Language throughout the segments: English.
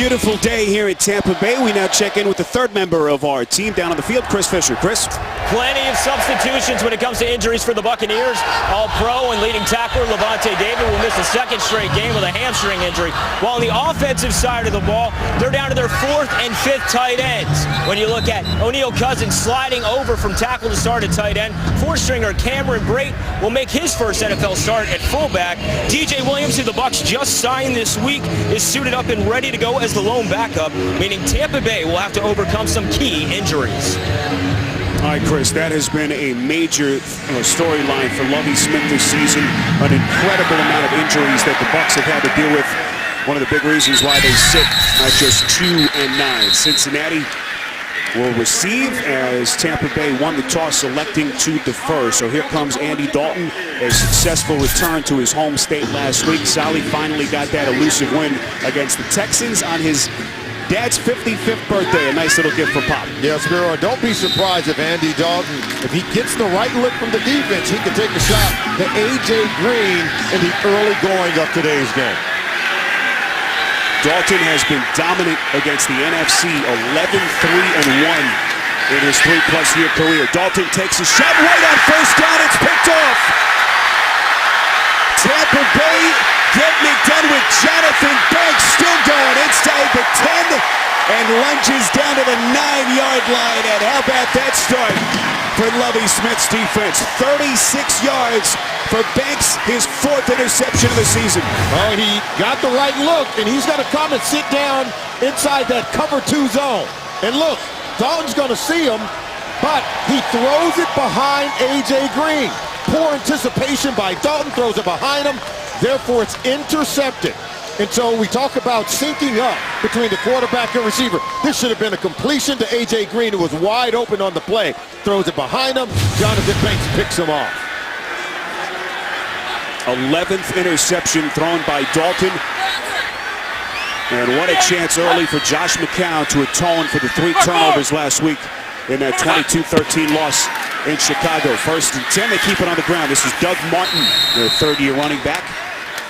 beautiful day here in Tampa Bay. We now check in with the third member of our team down on the field, Chris Fisher. Chris? Plenty of substitutions when it comes to injuries for the Buccaneers. All-pro and leading tackler Levante David will miss a second straight game with a hamstring injury. While on the offensive side of the ball, they're down to their fourth and fifth tight ends. When you look at O'Neal Cousins sliding over from tackle to start at tight end, four-stringer Cameron Brate will make his first NFL start at fullback. DJ Williams, who the Bucs just signed this week, is suited up and ready to go as the lone backup, meaning Tampa Bay will have to overcome some key injuries. All right, Chris, that has been a major storyline for Lovie Smith this season. An incredible amount of injuries that the Bucs have had to deal with. One of the big reasons why they sit at just 2-9. Cincinnati will receive as Tampa Bay won the toss, selecting to defer. So here comes Andy Dalton, a successful return to his home state last week. Sally finally got that elusive win against the Texans on his dad's 55th birthday. A nice little gift for Pop. Yeah, Spiro, don't be surprised if Andy Dalton, if he gets the right look from the defense, he can take a shot to A.J. Green in the early going of today's game. Dalton has been dominant against the NFC, 11-3-1 in his 3-plus-year career. Dalton takes a shot right on first down. It's picked off. Tampa Bay getting it done with Jonathan Banks still going inside the 10 and lunges down to the 9-yard line. And how about that start for Lovie Smith's defense? 36 yards for Banks, his fourth interception of the season. Oh, he got the right look, and he's going to come and sit down inside that cover 2 zone. And look, Dalton's going to see him, but he throws it behind A.J. Green. Poor anticipation by Dalton, throws it behind him. Therefore, it's intercepted. And so we talk about syncing up between the quarterback and receiver. This should have been a completion to A.J. Green, who was wide open on the play. Throws it behind him. Jonathan Banks picks him off. 11th interception thrown by Dalton. And what a chance early for Josh McCown to atone for the 3 turnovers last week in that 22-13 loss in Chicago. 1st and 10, they keep it on the ground. This is Doug Martin, their third-year running back,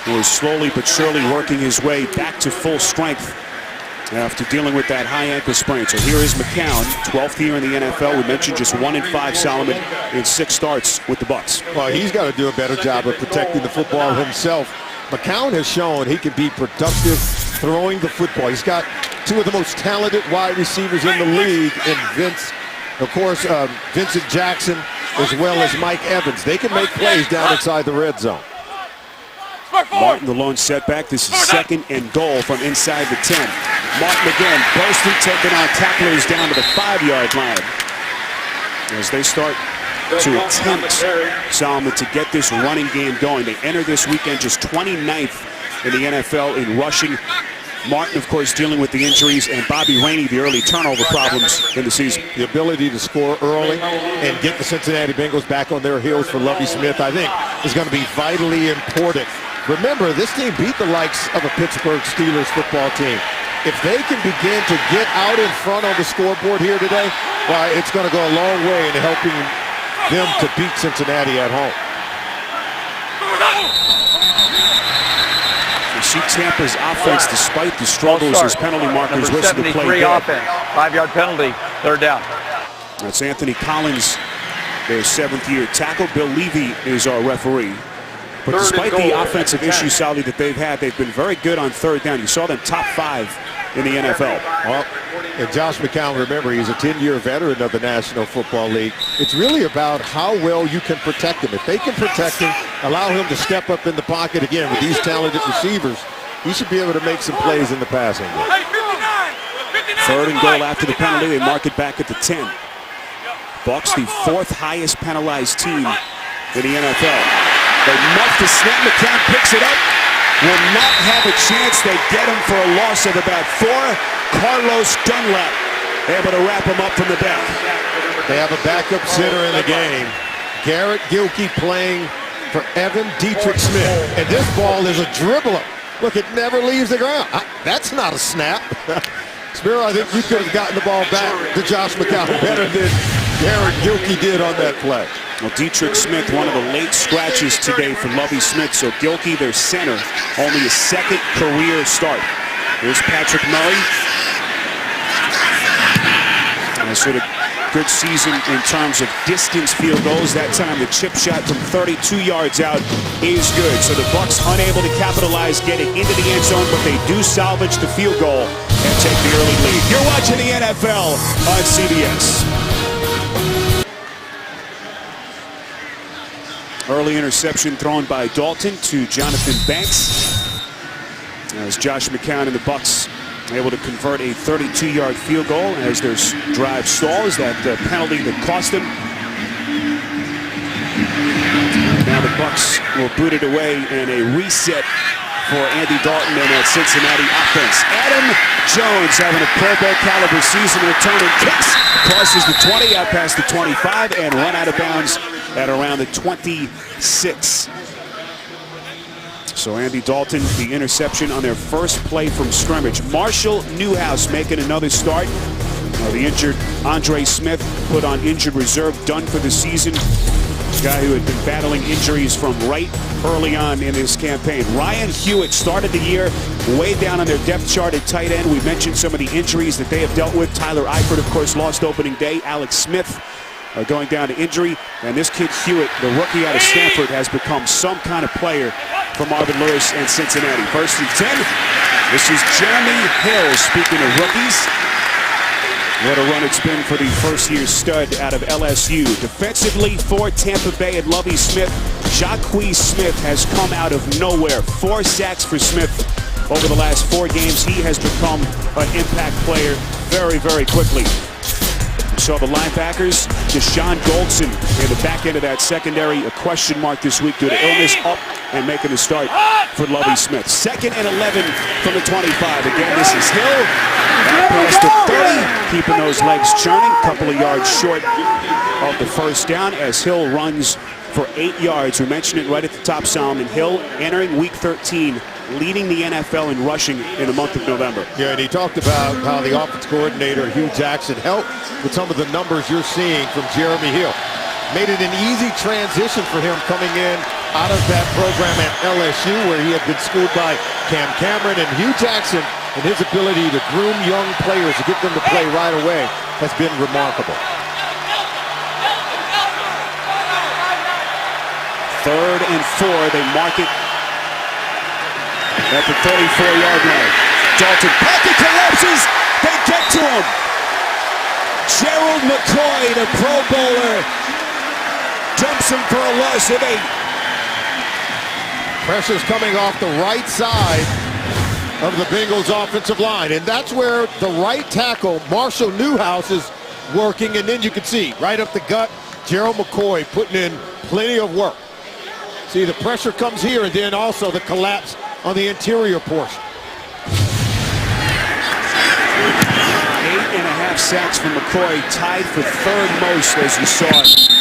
who is slowly but surely working his way back to full strength after dealing with that high ankle sprain. So here is McCown, 12th year in the NFL. We mentioned just 1-5, Solomon, in 6 starts with the Bucs. Well, he's got to do a better job of protecting the football himself. McCown has shown he can be productive throwing the football. He's got 2 of the most talented wide receivers in the league, and Vincent Jackson, as well as Mike Evans. They can make plays down inside the red zone. Martin, the lone setback. This is 2nd and goal from inside the 10. Martin again, bursting, taking on tacklers down to the 5-yard line as they start to attempt, Solomon, to get this running game going. They enter this weekend just 29th in the NFL in rushing. Martin, of course, dealing with the injuries, and Bobby Rainey, the early turnover problems in the season. The ability to score early and get the Cincinnati Bengals back on their heels for Lovie Smith, I think, is going to be vitally important. Remember, this team beat the likes of a Pittsburgh Steelers football team. If they can begin to get out in front on the scoreboard here today, well, it's going to go a long way in helping them to beat Cincinnati at home. You see Tampa's offense, despite the struggles, as penalty markers listen to play dead. Offense, 5-yard penalty, 3rd down. That's Anthony Collins, their 7th-year tackle. Bill Levy is our referee. But despite the offensive issues, Sally, that they've had, they've been very good on 3rd down. You saw them top 5 in the NFL. Well, and Josh McCown, remember, he's a 10-year veteran of the National Football League. It's really about how well you can protect him. If they can protect him, allow him to step up in the pocket again with these talented receivers, he should be able to make some plays in the passing game. 3rd and goal after the penalty. They mark it back at the 10. Bucs, the 4th highest penalized team in the NFL. They muff the snap. McCown picks it up. Will not have a chance. They get him for a loss of about 4. Carlos Dunlap able to wrap him up from the back. They have a backup center in the game. Garrett Gilkey playing for Evan Dietrich Smith. And this ball is a dribbler. Look, it never leaves the ground. That's not a snap. Spiro, I think you could have gotten the ball back to Josh McCown better than Garrett Gilkey did on that play. Well, Dietrich Smith, one of the late scratches today for Lovie Smith. So Gilkey, their center, only his 2nd career start. Here's Patrick Murray. And a sort of good season in terms of distance field goals. That time the chip shot from 32 yards out is good. So the Bucs unable to capitalize getting into the end zone, but they do salvage the field goal and take the early lead. You're watching the NFL on CBS. Early interception thrown by Dalton to Jonathan Banks. As Josh McCown and the Bucs able to convert a 32-yard field goal as their drive stalls. That penalty that cost them. Now the Bucs will boot it away in a reset for Andy Dalton and that Cincinnati offense. Adam Jones having a Pro Bowl caliber season, returning kicks, crosses the 20 out past the 25 and run out of bounds at around the 26. So Andy Dalton, the interception on their first play from scrimmage. Marshall Newhouse making another start. The injured Andre Smith put on injured reserve, done for the season. Guy who had been battling injuries from right early on in this campaign. Ryan Hewitt started the year way down on their depth chart at tight end. We mentioned some of the injuries that they have dealt with. Tyler Eifert, of course, lost opening day. Alex Smith going down to injury. And this kid Hewitt, the rookie out of Stanford, has become some kind of player for Marvin Lewis and Cincinnati. First and 10. This is Jeremy Hill, speaking of rookies. What a run it's been for the first-year stud out of LSU. Defensively for Tampa Bay and Lovie Smith, Jacquez Smith has come out of nowhere. 4 sacks for Smith over the last 4 games. He has become an impact player very, very quickly. We saw the linebackers, Deshaun Goldson in the back end of that secondary, a question mark this week due to illness, up and making the start for Lovie Smith. 2nd and 11 from the 25. Again, this is Hill. Past the 30, keeping those legs churning. Couple of yards short of the first down as Hill runs for 8 yards. We mentioned it right at the top, Solomon. Hill entering week 13, leading the NFL in rushing in the month of November. Yeah, and he talked about how the offense coordinator, Hugh Jackson, helped with some of the numbers you're seeing from Jeremy Hill. Made it an easy transition for him coming in out of that program at LSU where he had been schooled by Cam Cameron, and Hugh Jackson and his ability to groom young players to get them to play right away has been remarkable. 3rd and 4, they mark it at the 34-yard line. Dalton, pocket collapses, they get to him. Gerald McCoy, the Pro Bowler, dumps him for a loss of 8. Pressure's coming off the right side of the Bengals offensive line, and that's where the right tackle, Marshall Newhouse, is working, and then you can see right up the gut, Gerald McCoy putting in plenty of work. See, the pressure comes here, and then also the collapse on the interior portion. 8.5 sacks from McCoy, tied for 3rd most, as you saw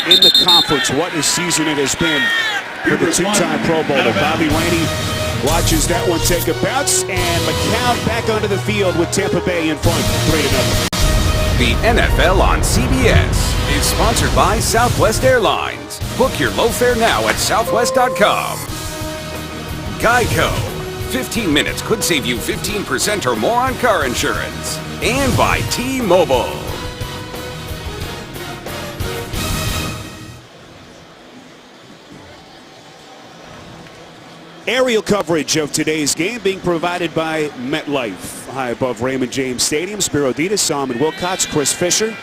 in the conference. What a season it has been for the 2-time Pro Bowler. Bobby Rainey watches that one take a bounce, and McCown back onto the field with Tampa Bay in front, 3-0. The NFL on CBS is sponsored by Southwest Airlines. Book your low fare now at southwest.com. Geico. 15 minutes could save you 15% or more on car insurance. And by T-Mobile. Aerial coverage of today's game being provided by MetLife. High above Raymond James Stadium, Spiro Ditas, Solomon Wilcots, Chris Fisher.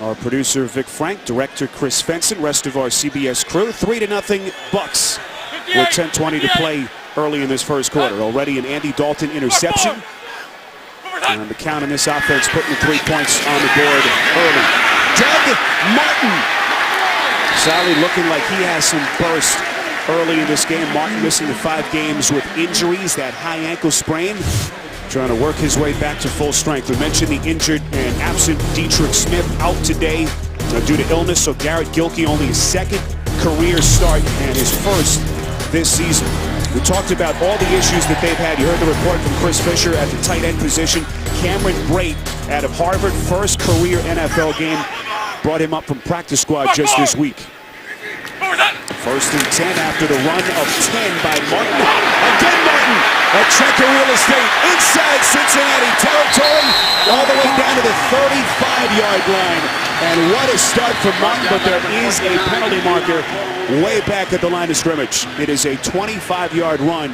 Our producer, Vic Frank, director, Chris Fenson, rest of our CBS crew. 3-0 Bucs with 10:20 to play early in this first quarter. Already an Andy Dalton interception. And the count in this offense putting the 3 points on the board early. Doug Martin. Sally looking like he has some burst early in this game. Martin missing the 5 games with injuries, that high ankle sprain. Trying to work his way back to full strength. We mentioned the injured and absent Dietrich Smith out today due to illness. So Garrett Gilkey only his 2nd career start and his 1st this season. We talked about all the issues that they've had. You heard the report from Chris Fisher at the tight end position. Cameron Brate out of Harvard, 1st career NFL game. Brought him up from practice squad just this week. First and 10 after the run of 10 by Martin. Again Martin at Checker Real Estate inside Cincinnati territory all the way down to the 35-yard line. And what a start for Martin, but there is a penalty marker way back at the line of scrimmage. It is a 25-yard run.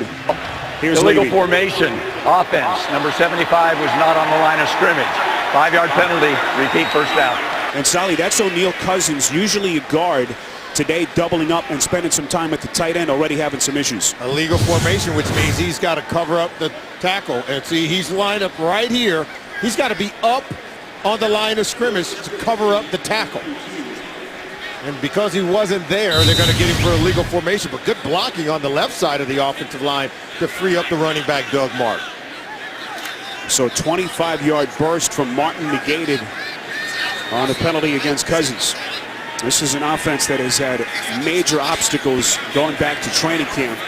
Here's Illegal Levy. formation, offense. Number 75 was not on the line of scrimmage. 5-yard penalty, repeat first down. And Sally, that's O'Neal Cousins, usually a guard. Today doubling up and spending some time at the tight end, already having some issues. Illegal formation, which means he's got to cover up the tackle. And see, he's lined up right here. He's got to be up on the line of scrimmage to cover up the tackle. And because he wasn't there, they're going to get him for illegal formation. But good blocking on the left side of the offensive line to free up the running back, Doug Martin. So 25-yard burst from Martin negated on a penalty against Cousins. This is an offense that has had major obstacles going back to training camp.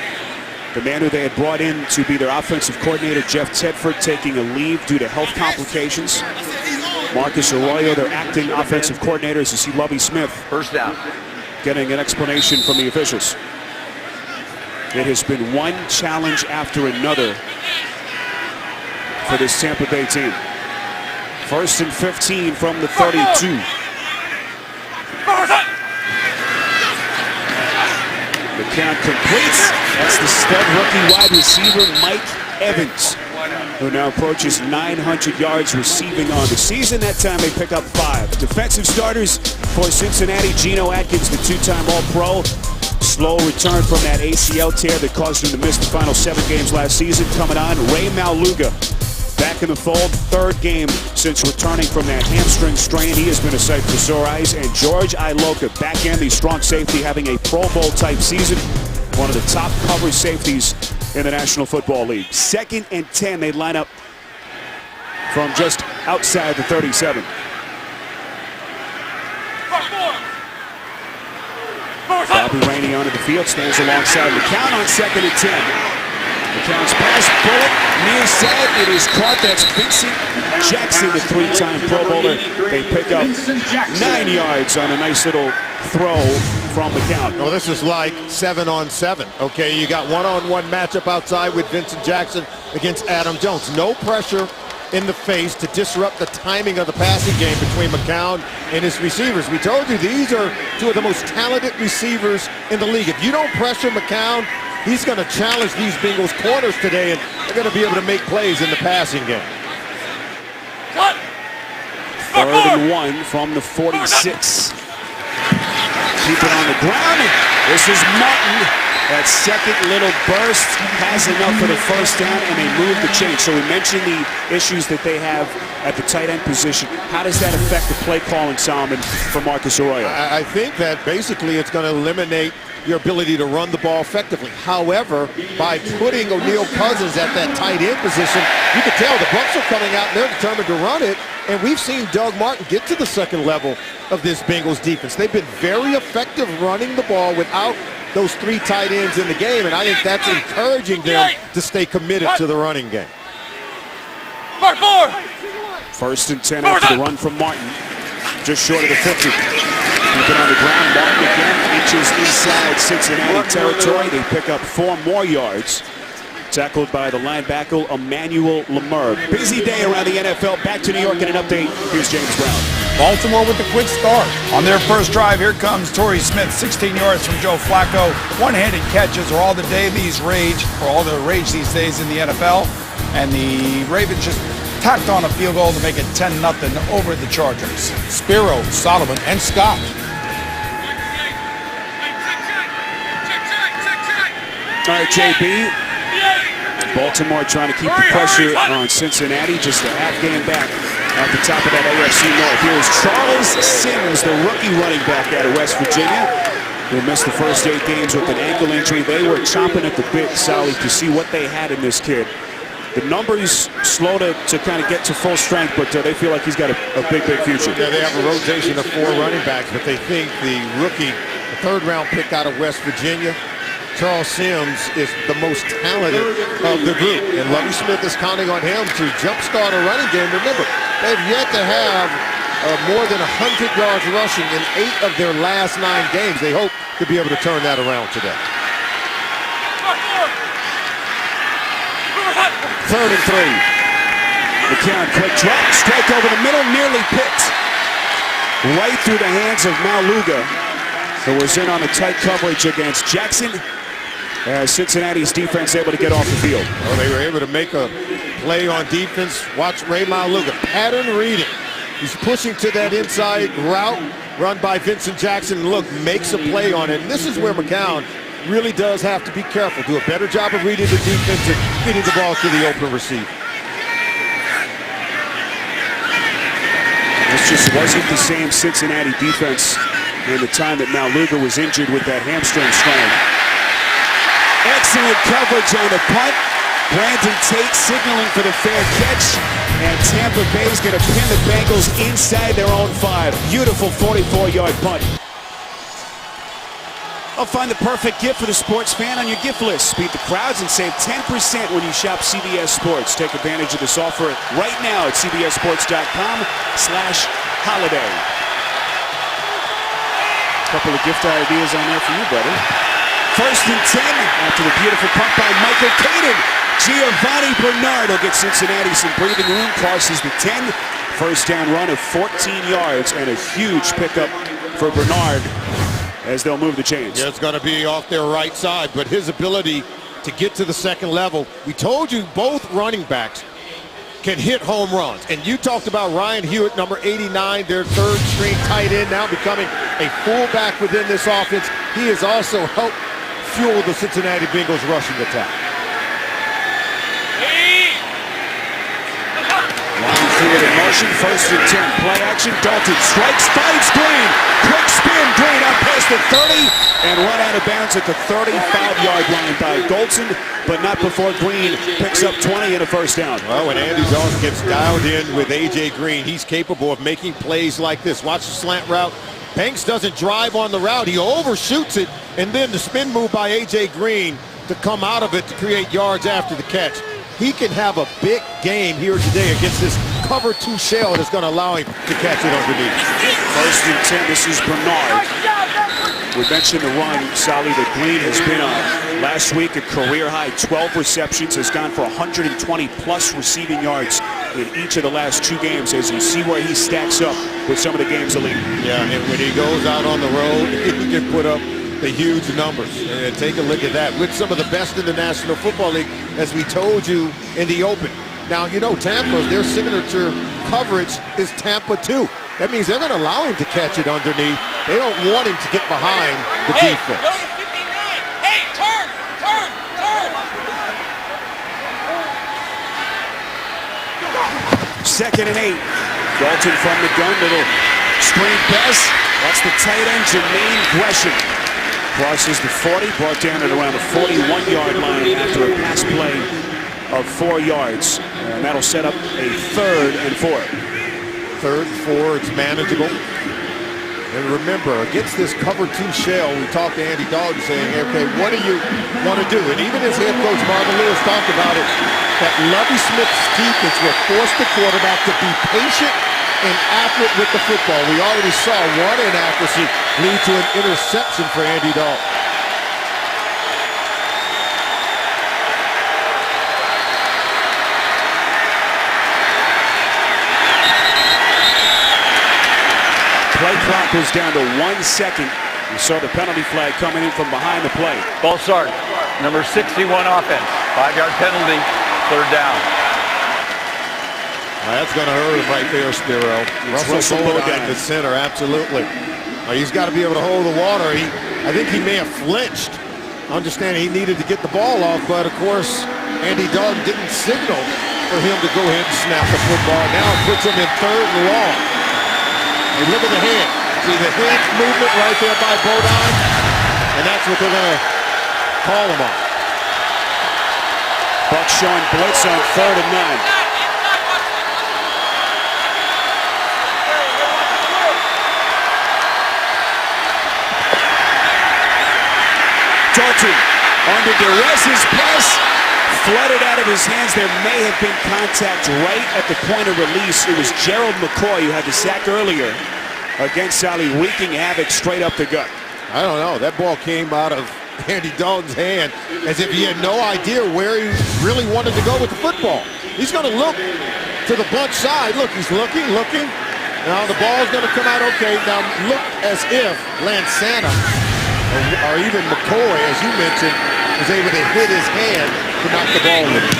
The man who they had brought in to be their offensive coordinator, Jeff Tedford, taking a leave due to health complications. Marcus Arroyo, their acting offensive coordinator, as you see Lovie Smith. First down. Getting an explanation from the officials. It has been one challenge after another for this Tampa Bay team. First and 15 from the 32. The count completes. That's the stud rookie wide receiver Mike Evans, who now approaches 900 yards receiving on the season. That time they pick up 5. Defensive starters for Cincinnati: Geno Atkins, the two-time All-Pro. Slow return from that ACL tear that caused him to miss the final 7 games last season. Coming on, Ray Maluga, back in the fold, 3rd game since returning from that hamstring strain. He has been a sight for sore eyes. And George Iloka, back end, the strong safety, having a Pro Bowl type season. One of the top coverage safeties in the National Football League. 2nd and 10, they line up from just outside the 37. Bobby Rainey onto the field, stands alongside McCown on 2nd and 10. McCown's pass, bullet, near side, it is caught. That's Vincent Jackson, the 3-time Pro Bowler. They pick up 9 yards on a nice little throw from McCown. Well, this is like 7-on-7. Okay, you got one-on-one matchup outside with Vincent Jackson against Adam Jones. No pressure in the face to disrupt the timing of the passing game between McCown and his receivers. We told you these are 2 of the most talented receivers in the league. If you don't pressure McCown, he's going to challenge these Bengals corners today, and they're going to be able to make plays in the passing game. 3rd and 1 from the 46. Keep it on the ground. This is Martin. That second little burst has enough for the first down, and they move the chain. So we mentioned the issues that they have at the tight end position. How does that affect the play calling, Solomon, for Marcus Arroyo? I think that basically it's going to eliminate your ability to run the ball effectively. However, by putting O'Neal Cousins at that tight end position, you can tell the Bucs are coming out and they're determined to run it. And we've seen Doug Martin get to the second level of this Bengals defense. They've been very effective running the ball without those 3 tight ends in the game, and I think that's encouraging them to stay committed to the running game. First and 10 after the run from Martin, just short of the 50. Keep it on the ground. Martin again inches inside Cincinnati territory. They pick up 4 more yards. Tackled by the linebacker, Emmanuel Lemur. Busy day around the NFL. Back to New York in an update. Here's James Brown. Baltimore with a quick start. On their first drive, here comes Torrey Smith, 16 yards from Joe Flacco. One-handed catches are all the rage these days in the NFL. And the Ravens just tacked on a field goal to make it 10-0 over the Chargers. Spiro, Solomon, and Scott. All right, JB. Baltimore trying to keep the pressure on Cincinnati. Just a half game back at the top of that AFC North. Here's Charles Sims, the rookie running back out of West Virginia, who missed the first 8 games with an ankle injury. They were chomping at the bit, Sally, to see what they had in this kid. The numbers slow to kind of get to full strength, but they feel like he's got a big future. Yeah, they have a rotation of 4 running backs, but they think the rookie, the 3rd-round pick out of West Virginia, Charles Sims, is the most talented of the group. And Lovie Smith is counting on him to jumpstart a running game. Remember, they've yet to have more than 100 yards rushing in 8 of their last 9 games. They hope to be able to turn that around today. 3rd and 3. McCown, quick drop, strike over the middle, nearly picked. Right through the hands of Maluga, who was in on a tight coverage against Jackson. Cincinnati's defense able to get off the field. Well, they were able to make a play on defense. Watch Ray Maluga, pattern reading. He's pushing to that inside route run by Vincent Jackson. Look, makes a play on it. And this is where McCown really does have to be careful. Do a better job of reading the defense and getting the ball to the open receiver. This just wasn't the same Cincinnati defense in the time that Maluga was injured with that hamstring strain. Excellent coverage on the punt. Brandon Tate signaling for the fair catch. And Tampa Bay's going to pin the Bengals inside their own 5. Beautiful 44-yard punt. I'll find the perfect gift for the sports fan on your gift list. Beat the crowds and save 10% when you shop CBS Sports. Take advantage of this offer right now at cbssports.com/holiday. Couple of gift ideas on there for you, buddy. 1st and 10 after the beautiful punt by Michael Caden. Giovanni Bernard will get Cincinnati some breathing room. Crosses the 10. First down run of 14 yards and a huge pickup for Bernard as they'll move the chains. Yeah, it's going to be off their right side, but his ability to get to the second level, we told you both running backs can hit home runs. And you talked about Ryan Hewitt, number 89, their 3rd string tight end, now becoming a fullback within this offense. He has also helped fuel the Cincinnati Bengals rushing attack. In motion, 1st and 10, play action, Dalton strikes, finds Green, quick spin, Green up past the 30, and run out of bounds at the 35-yard line by Goldson, but not before Green picks up 20 and a first down. Well, when Andy Dalton gets dialed in with A.J. Green, he's capable of making plays like this. Watch the slant route. Banks doesn't drive on the route, he overshoots it, and then the spin move by A.J. Green to come out of it to create yards after the catch. He can have a big game here today against this cover 2 shell that's going to allow him to catch it underneath. 1st and 10, this is Bernard. We mentioned the run, Sally, that Green has been on. Last week, a career-high 12 receptions, has gone for 120-plus receiving yards in each of the last 2 games, as you see where he stacks up with some of the games elite. Yeah, and when he goes out on the road, he can put up the huge numbers. And take a look at that. With some of the best in the National Football League, as we told you in the open. Now, you know, Tampa, their signature coverage is Tampa 2. That means they're going to allow him to catch it underneath. They don't want him to get behind the defense. Go to 59. Hey, turn. 2nd and 8. Dalton from the gun, little screen pass. That's the tight end, Jermaine Gresham. Crosses the 40, brought down at around the 41-yard line after a pass play of 4 yards. And that'll set up a 3rd and 4. 3rd and 4, it's manageable. And remember, against this cover 2 shell, we talked to Andy Dalton saying, okay, what do you want to do? And even as head coach Marvin Lewis talked about it, that Lovie Smith's defense will force the quarterback to be patient and accurate with the football. We already saw one inaccuracy lead to an interception for Andy Dalton. Play clock was down to 1 second. We saw the penalty flag coming in from behind the play. Ball start. Number 61 offense. 5-yard penalty. 3rd down. Well, that's going to hurt him right there, Spiro. Russell Bodine, the center, absolutely. He's got to be able to hold the water. I think he may have flinched, understanding he needed to get the ball off, but of course, Andy Dalton didn't signal for him to go ahead and snap the football. Now it puts him in 3rd and long. And look at the hand. See the hand movement right there by Bodine? And that's what they're going to call him on. Buck showing blitz on 3rd and 9. Dalton under duress, his pass flooded out of his hands. There may have been contact right at the point of release. It was Gerald McCoy who had the sack earlier against Sally, wreaking havoc straight up the gut. I don't know. That ball came out of Andy Dalton's hand as if he had no idea where he really wanted to go with the football. He's going to look to the bunch side. Look, he's looking. Now the ball's going to come out okay. Now look as if Lansana or even McCoy, as you mentioned, was able to hit his hand to knock the ball loose.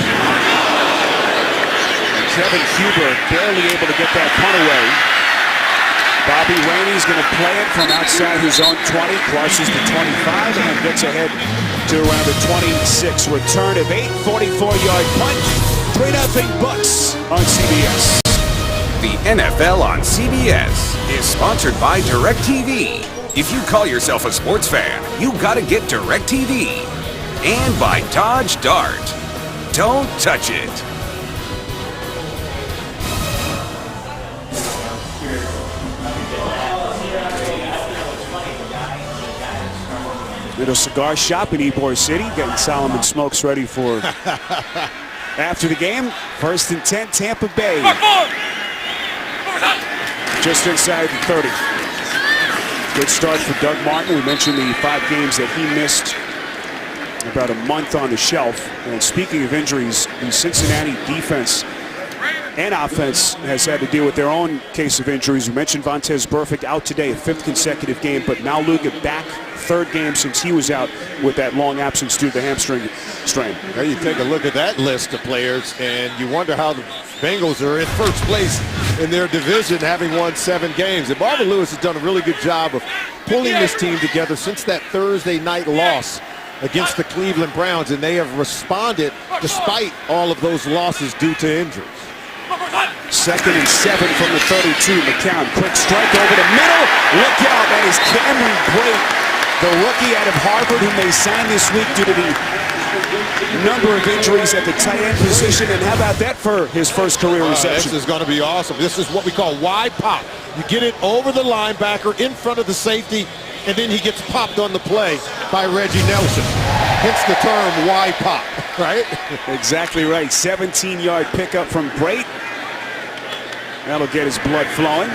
Kevin Huber barely able to get that punt away. Bobby Rainey's going to play it from outside his own 20, crosses the 25, and gets ahead to around the 26. Return of 8, 44-yard punt. 3-0 Bucs on CBS. The NFL on CBS is sponsored by DirecTV. If you call yourself a sports fan, you gotta get DirecTV. And by Dodge Dart. Don't touch it. Little cigar shop in Ybor City, getting Solomon Smokes ready for after the game. 1st and 10, Tampa Bay. Just inside the 30. Good start for Doug Martin. We mentioned the 5 games that he missed, about a month on the shelf. And speaking of injuries, the Cincinnati defense and offense has had to deal with their own case of injuries. We mentioned Vontaze Burfict out today, a 5th consecutive game, but now Luga back, 3rd game since he was out with that long absence due to the hamstring strain. Now you take a look at that list of players, and you wonder how the Bengals are in first place in their division, having won 7 games. And Marvin Lewis has done a really good job of pulling this team together since that Thursday night loss against the Cleveland Browns, and they have responded despite all of those losses due to injuries. 2nd and 7 from the 32. McCown, quick strike over the middle. Look out, that is Cameron Brate, the rookie out of Harvard, whom they signed this week due to the number of injuries at the tight end position. And how about that for his first career reception? This is going to be awesome. This is what we call wide pop. You get it over the linebacker in front of the safety, and then he gets popped on the play by Reggie Nelson. Hence the term wide pop, right? Exactly right. 17-yard pickup from Brate. That'll get his blood flowing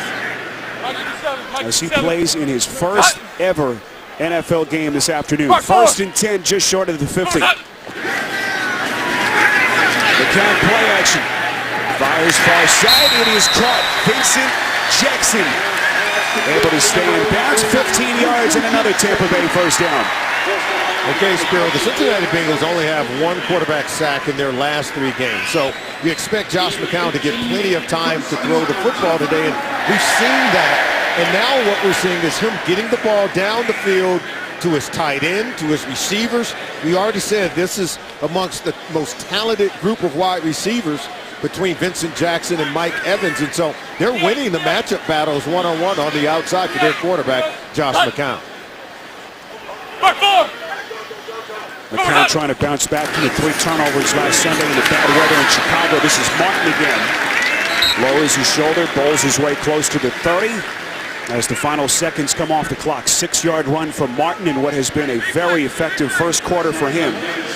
as he plays in his first ever NFL game this afternoon. 1st and 10, just short of the 50. McCown play action. Fires far side. It is caught. Vincent Jackson able to stay in bounds. 15 yards and another Tampa Bay first down. Okay, Spiro, the Cincinnati Bengals only have 1 quarterback sack in their last 3 games. So you expect Josh McCown to get plenty of time to throw the football today, and we've seen that. And now what we're seeing is him getting the ball down the field to his tight end, to his receivers. We already said this is amongst the most talented group of wide receivers between Vincent Jackson and Mike Evans. And so they're winning the matchup battles one-on-one on the outside for their quarterback, Josh McCown. McCown trying to bounce back from the 3 turnovers last Sunday in the bad weather in Chicago. This is Martin again. Lowers his shoulder, bowls his way close to the 30 as the final seconds come off the clock. 6-yard run from Martin in what has been a very effective first quarter for him.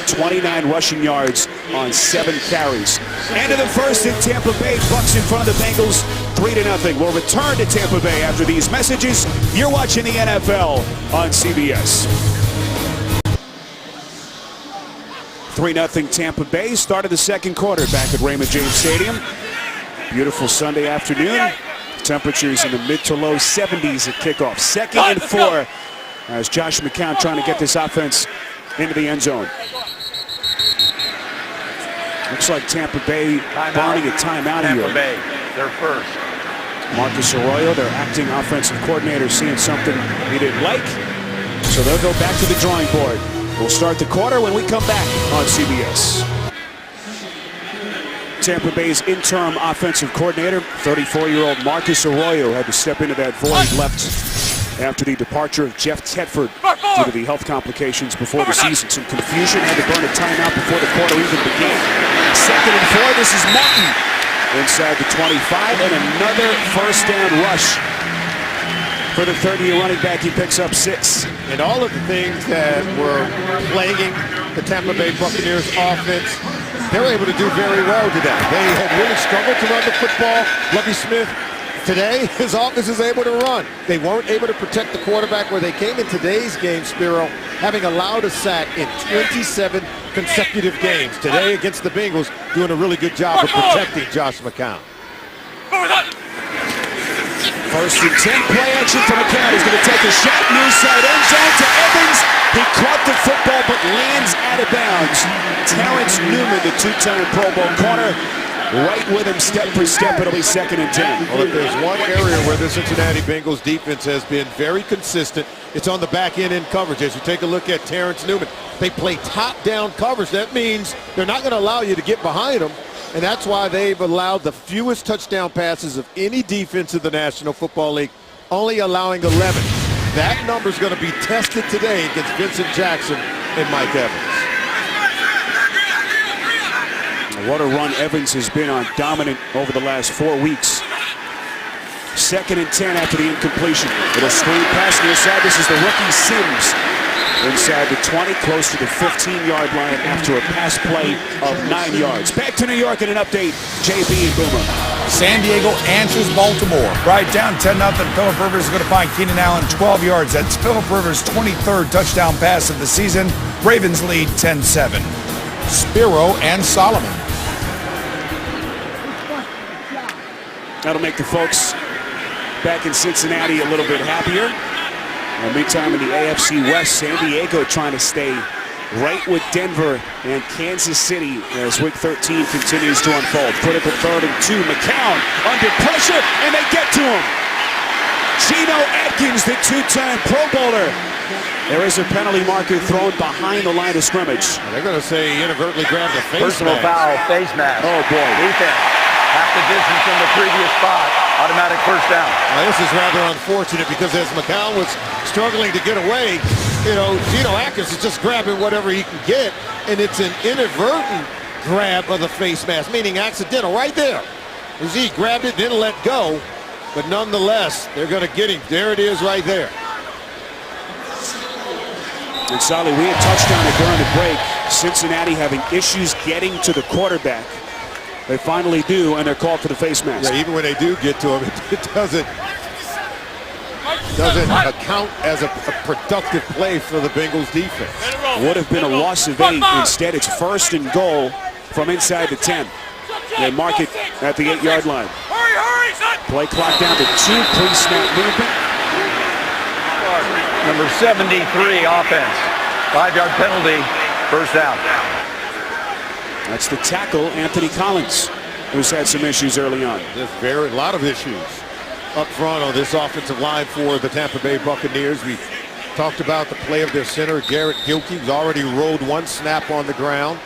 29 rushing yards on 7 carries. End of the first in Tampa Bay. Bucs in front of the Bengals, 3-0. We'll return to Tampa Bay after these messages. You're watching the NFL on CBS. 3-0 Tampa Bay. Start of the second quarter back at Raymond James Stadium. Beautiful Sunday afternoon. Temperatures in the mid to low 70s at kickoff. 2nd and 4 as Josh McCown trying to get this offense into the end zone. Looks like Tampa Bay burning a timeout here. Tampa Bay, they're first. Marcus Arroyo, their acting offensive coordinator, seeing something he didn't like. So they'll go back to the drawing board. We'll start the quarter when we come back on CBS. Tampa Bay's interim offensive coordinator, 34-year-old Marcus Arroyo, had to step into that void left after the departure of Jeff Tedford due to the health complications before the season. Some confusion, had to burn a timeout before the quarter even began. 2nd and 4, this is Martin inside the 25, and another first down rush for the 30-year running back. He picks up 6. And all of the things that were plaguing the Tampa Bay Buccaneers offense they're able to do very well today. They had really struggled to run the football. Lovie Smith, today, his offense is able to run. They weren't able to protect the quarterback where they came in today's game, Spiro, having allowed a sack in 27 consecutive games. Today against the Bengals, doing a really good job of protecting Josh McCown. First and 10, play action for McCown. He's going to take a shot, near side end zone to Evans. He caught the football but lands out of bounds. Terrence Newman, the two-time Pro Bowl corner, right with him step for step. It'll be second and 10. Well, if there's one area where the Cincinnati Bengals defense has been very consistent, it's on the back end in coverage. As you take a look at Terrence Newman, they play top-down coverage. That means they're not going to allow you to get behind them. And that's why they've allowed the fewest touchdown passes of any defense in the National Football League, only allowing 11. That number's going to be tested today against Vincent Jackson and Mike Evans. What a run Evans has been on, dominant over the last 4 weeks. Second and 10 after the incompletion. Little screen pass near side. This is the rookie Sims. Inside the 20, close to the 15-yard line after a pass play of 9 yards. Back to New York in an update, JB and Boomer. San Diego answers Baltimore. Right down 10-0. Phillip Rivers is going to find Keenan Allen 12 yards. That's Phillip Rivers' 23rd touchdown pass of the season. Ravens lead 10-7. Spiro and Solomon. That'll make the folks back in Cincinnati a little bit happier. Meantime, in the AFC West, San Diego trying to stay right with Denver and Kansas City as Week 13 continues to unfold. Critical third and 2. McCown under pressure, and they get to him. Geno Atkins, the two-time Pro Bowler. There is a penalty marker thrown behind the line of scrimmage. They're going to say he inadvertently grabbed the face Personal mask. foul, face mask. Oh, boy. Defense. Half the distance from the previous spot. Automatic first down. Now, this is rather unfortunate because as McCown was struggling to get away, you know, Geno Atkins is just grabbing whatever he can get, and it's an inadvertent grab of the face mask, meaning accidental right there. As he grabbed it, didn't let go, but nonetheless, they're going to get him. There it is right there. And Solly, we had touched on it during the break. Cincinnati having issues getting to the quarterback. They finally do, and they're called for the face mask. Yeah, even when they do get to him, it doesn't account as a productive play for the Bengals defense. Would have been a loss of 8. Instead, it's first and goal from inside the 10. They mark it at the 8-yard line. Play clock down to 2. Pre-snap movement. Number 73, offense. 5-yard penalty, first down. That's the tackle, Anthony Collins, who's had some issues early on. There's a lot of issues up front on this offensive line for the Tampa Bay Buccaneers. We talked about the play of their center, Garrett Gilkey, who's already rolled 1 snap on the ground.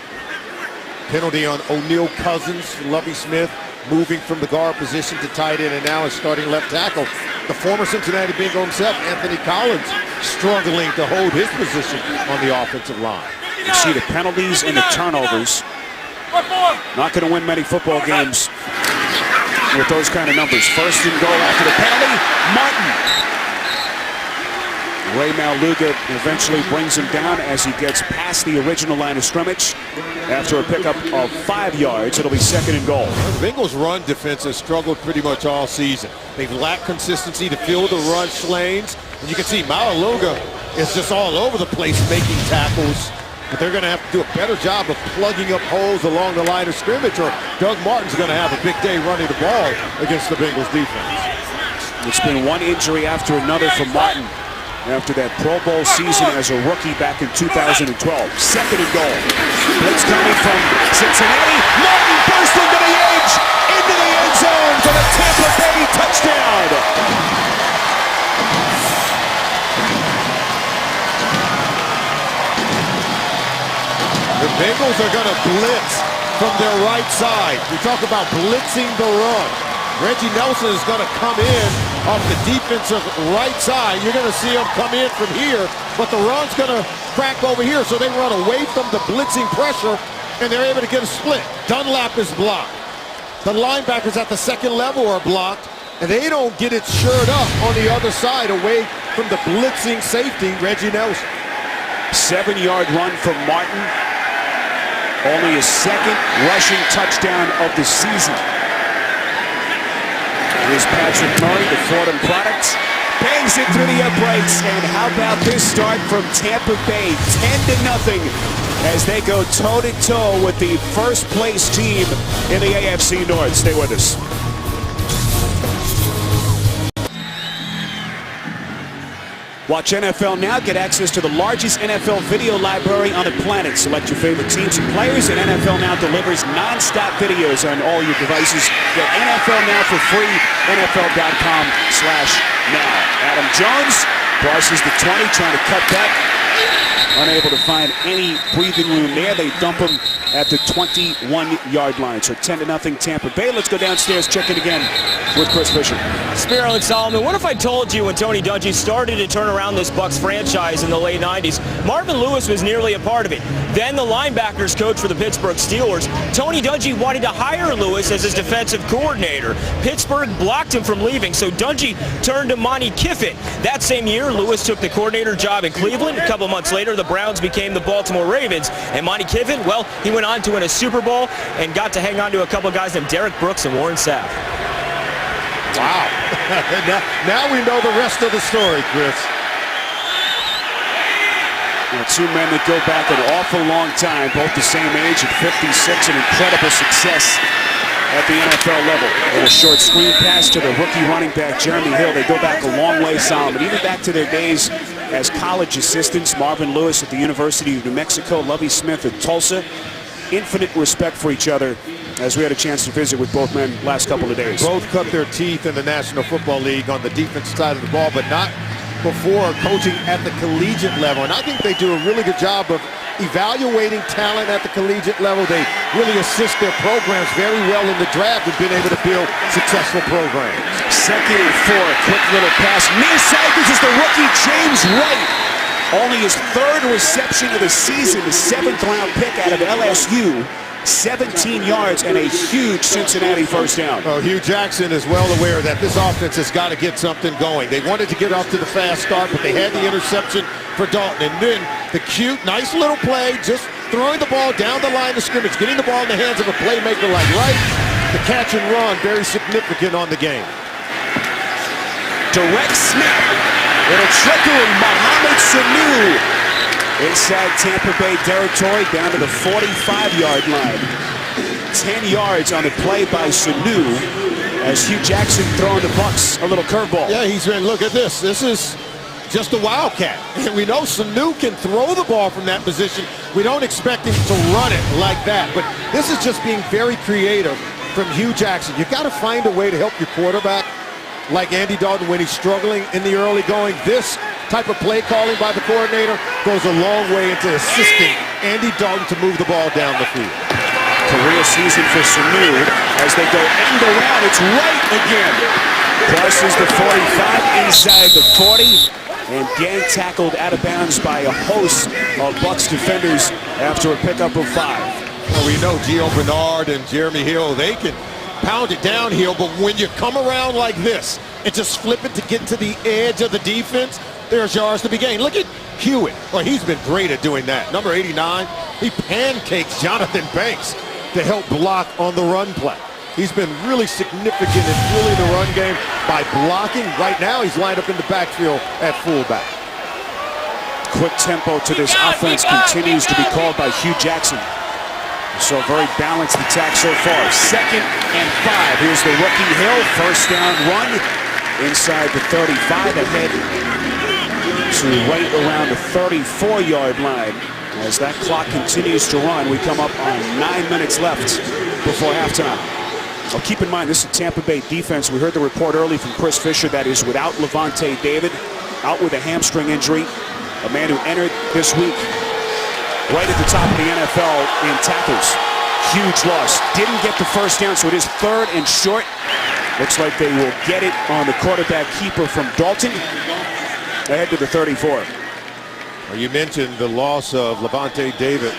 Penalty on O'Neal Cousins. Lovie Smith moving from the guard position to tight end and now is starting left tackle. The former Cincinnati Bengal himself, Anthony Collins, struggling to hold his position on the offensive line. You see the penalties and the turnovers. Not going to win many football games with those kind of numbers. First and goal after the penalty, Martin. Ray Maluga eventually brings him down as he gets past the original line of scrimmage. After a pickup of 5 yards, it'll be second and goal. The Bengals' run defense has struggled pretty much all season. They've lacked consistency to fill the rush lanes. And you can see Maluga is just all over the place making tackles. But they're going to have to do a better job of plugging up holes along the line of scrimmage, or Doug Martin's going to have a big day running the ball against the Bengals defense. It's been one injury after another for Martin after that Pro Bowl season as a rookie back in 2012. Second and goal. Blitz coming from Cincinnati. Martin bursting to the edge, into the end zone for the Tampa Bay touchdown. The Bengals are going to blitz from their right side. We talk about blitzing the run. Reggie Nelson is going to come in off the defensive right side. You're going to see him come in from here, but the run's going to crack over here, so they run away from the blitzing pressure, and they're able to get a split. Dunlap is blocked. The linebackers at the second level are blocked, and they don't get it shored up on the other side away from the blitzing safety, Reggie Nelson. 7-yard run from Martin. Only his second rushing touchdown of the season. Here's Patrick Murray, the Fordham product. Bangs it through the uprights. And how about this start from Tampa Bay? 10-0 as they go toe-to-toe with the first-place team in the AFC North. Stay with us. Watch NFL Now. Get access to the largest NFL video library on the planet. Select your favorite teams and players, and NFL Now delivers non-stop videos on all your devices. Get NFL Now for free. NFL.com/now. Adam Jones crosses the 20, trying to cut back. Unable to find any breathing room there. They dump him at the 21-yard line. So 10-0 Tampa Bay. Let's go downstairs, check it again with Chris Fisher. Spiro and Solomon, what if I told you when Tony Dungy started to turn around this Bucs franchise in the late 90s, Marvin Lewis was nearly a part of it. Then the linebackers coach for the Pittsburgh Steelers, Tony Dungy wanted to hire Lewis as his defensive coordinator. Pittsburgh blocked him from leaving, so Dungy turned to Monty Kiffin. That same year, Lewis took the coordinator job in Cleveland. A couple months later, the Browns became the Baltimore Ravens. And Monty Kiffin, well, he went on to win a Super Bowl and got to hang on to a couple guys named Derek Brooks and Warren Sapp. Wow. now we know the rest of the story, Chris. Two men that go back an awful long time, both the same age at 56, and incredible success at the NFL level. And a short screen pass to the rookie running back, Jeremy Hill. They go back a long way, Solomon, even back to their days as college assistants. Marvin Lewis at the University of New Mexico, Lovie Smith at Tulsa. Infinite respect for each other, as we had a chance to visit with both men last couple of days. Both cut their teeth in the National Football League on the defensive side of the ball, but not before coaching at the collegiate level. And I think they do a really good job of evaluating talent at the collegiate level. They really assist their programs very well in the draft and been able to build successful programs. 2nd and 4, quick little pass. Near side, this is the rookie James White. Only his 3rd reception of the season, the 7th-round pick out of LSU. 17 yards and a huge Cincinnati first down. Oh, Hugh Jackson is well aware that this offense has got to get something going. They wanted to get off to the fast start, but they had the interception for Dalton. And then the cute, nice little play, just throwing the ball down the line of scrimmage, getting the ball in the hands of a playmaker like Wright. The catch and run, very significant on the game. Direct snap. Little trickery, Mohamed Sanu. Inside Tampa Bay territory, down to the 45-yard line. 10 yards on the play by Sanu as Hugh Jackson throwing the Bucs a little curveball. Yeah, he's been, look at this. This is just a wildcat. And we know Sanu can throw the ball from that position. We don't expect him to run it like that. But this is just being very creative from Hugh Jackson. You got to find a way to help your quarterback, like Andy Dalton when he's struggling in the early going. This type of play calling by the coordinator goes a long way into assisting Andy Dalton to move the ball down the field. Career season for Sanu as they go end around. It's right again. Crosses the 45 inside the 40 and gang tackled out of bounds by a host of Bucs defenders after a pickup of 5. Well, we know Gio Bernard and Jeremy Hill, they can pound it downhill, but when you come around like this and just flip it to get to the edge of the defense, there's yards to be gained. Look at Hewitt. Well, he's been great at doing that. Number 89, he pancakes Jonathan Banks to help block on the run play. He's been really significant in fueling the run game by blocking. Right now, he's lined up in the backfield at fullback. Quick tempo to this offense continues to be called by Hugh Jackson. So very balanced attack so far. 2nd and 5. Here's the rookie Hill. First down run inside the 35 ahead to right around the 34-yard line. As that clock continues to run, we come up on 9 minutes left before halftime. Well, keep in mind, this is a Tampa Bay defense. We heard the report early from Chris Fisher that is without Levante David, out with a hamstring injury. A man who entered this week right at the top of the NFL in tackles. Huge loss. Didn't get the first down, so it is 3rd and short. Looks like they will get it on the quarterback keeper from Dalton. Ahead to the 34. Well, you mentioned the loss of Levante David.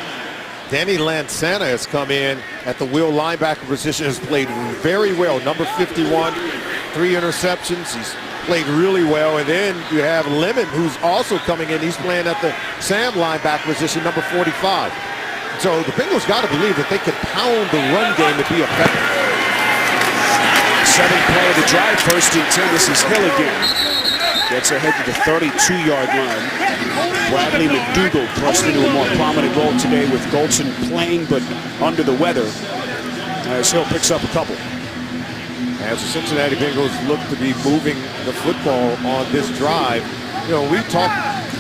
Danny Lansana has come in at the will linebacker position, has played very well. Number 51, 3 interceptions. He's played really well. And then you have Lemon, who's also coming in. He's playing at the Sam linebacker position, number 45. So the Bengals got to believe that they could pound the run game and be effective. Seventh play of the drive, 1st and 10. This is Hill again. Gets ahead to the 32-yard line. Bradley McDougald thrust into a more prominent role today with Goldson playing but under the weather as Hill picks up a couple. As the Cincinnati Bengals look to be moving the football on this drive, you know, we talked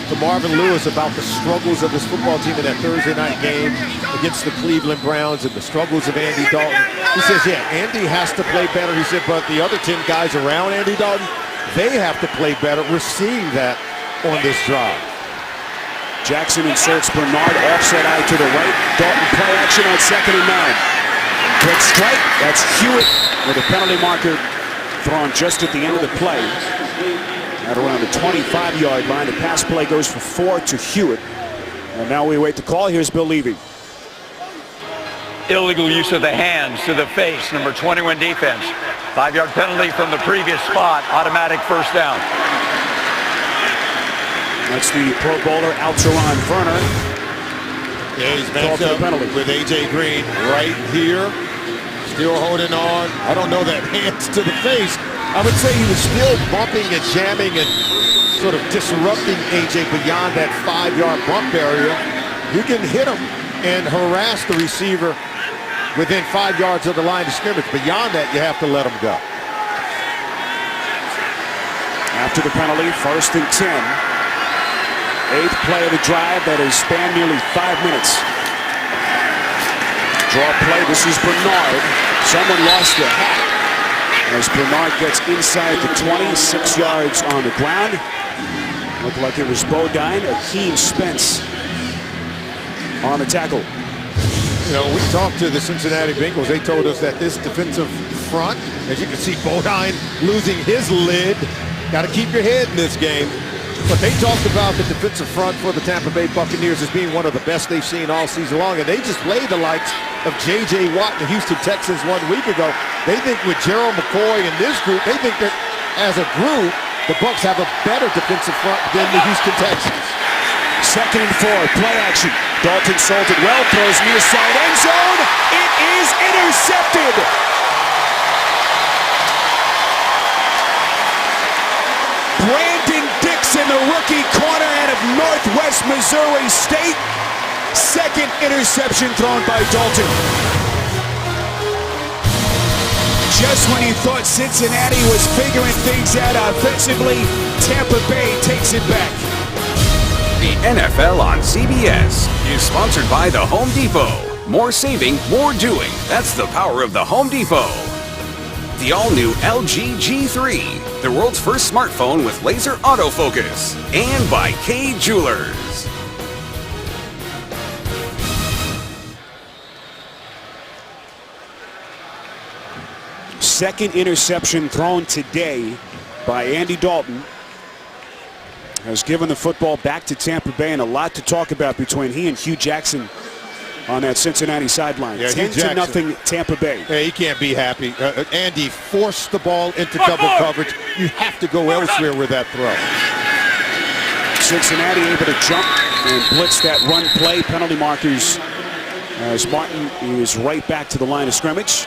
to Marvin Lewis about the struggles of this football team in that Thursday night game against the Cleveland Browns and the struggles of Andy Dalton. He says, yeah, Andy has to play better. He said, but the other 10 guys around Andy Dalton, they have to play better. We're seeing that on this drive. Jackson inserts Bernard, offset eye to the right. Dalton play action on 2nd and 9. Quick strike, that's Hewitt with a penalty marker thrown just at the end of the play. At around the 25-yard line, the pass play goes for 4 to Hewitt. And now we await the call. Here's Bill Levy. Illegal use of the hands to the face, number 21 defense. 5-yard penalty from the previous spot, automatic first down. That's the Pro Bowler Alteron Werner. Yeah, he's matched up with A.J. Green right here. Still holding on. I don't know that hands to the face. I would say he was still bumping and jamming and sort of disrupting A.J. beyond that 5-yard bump area. You can hit him and harass the receiver within 5 yards of the line of scrimmage. Beyond that, you have to let him go. After the penalty, 1st and 10. 8th play of the drive that has spanned nearly 5 minutes. Draw play, this is Bernard. Someone lost their hat as Bernard gets inside the 20, 6 yards on the ground. Looked like it was Bodine. Akeem Spence on the tackle. You know, we talked to the Cincinnati Bengals. They told us that this defensive front, as you can see, Bodine losing his lid. Got to keep your head in this game. But they talked about the defensive front for the Tampa Bay Buccaneers as being one of the best they've seen all season long. And they just played the likes of J.J. Watt and the Houston Texans 1 week ago. They think with Gerald McCoy and this group, they think that as a group, the Bucs have a better defensive front than the Houston Texans. 2nd and 4, play action. Dalton sold it well, throws near side end zone. It is intercepted. Brandon Dixon, the rookie corner out of Northwest Missouri State. 2nd interception thrown by Dalton. Just when you thought Cincinnati was figuring things out offensively, Tampa Bay takes it back. The NFL on CBS is sponsored by the Home Depot. More saving, more doing. That's the power of the Home Depot. The all-new LG G3, the world's first smartphone with laser autofocus. And by K Jewelers. Second interception thrown today by Andy Dalton has given the football back to Tampa Bay, and a lot to talk about between he and Hugh Jackson on that Cincinnati sideline. Yeah, 10-0 Tampa Bay. Yeah, he can't be happy. Andy forced the ball into double coverage. You have to go elsewhere with that throw. Cincinnati able to jump and blitz that run play. Penalty markers as Martin is right back to the line of scrimmage.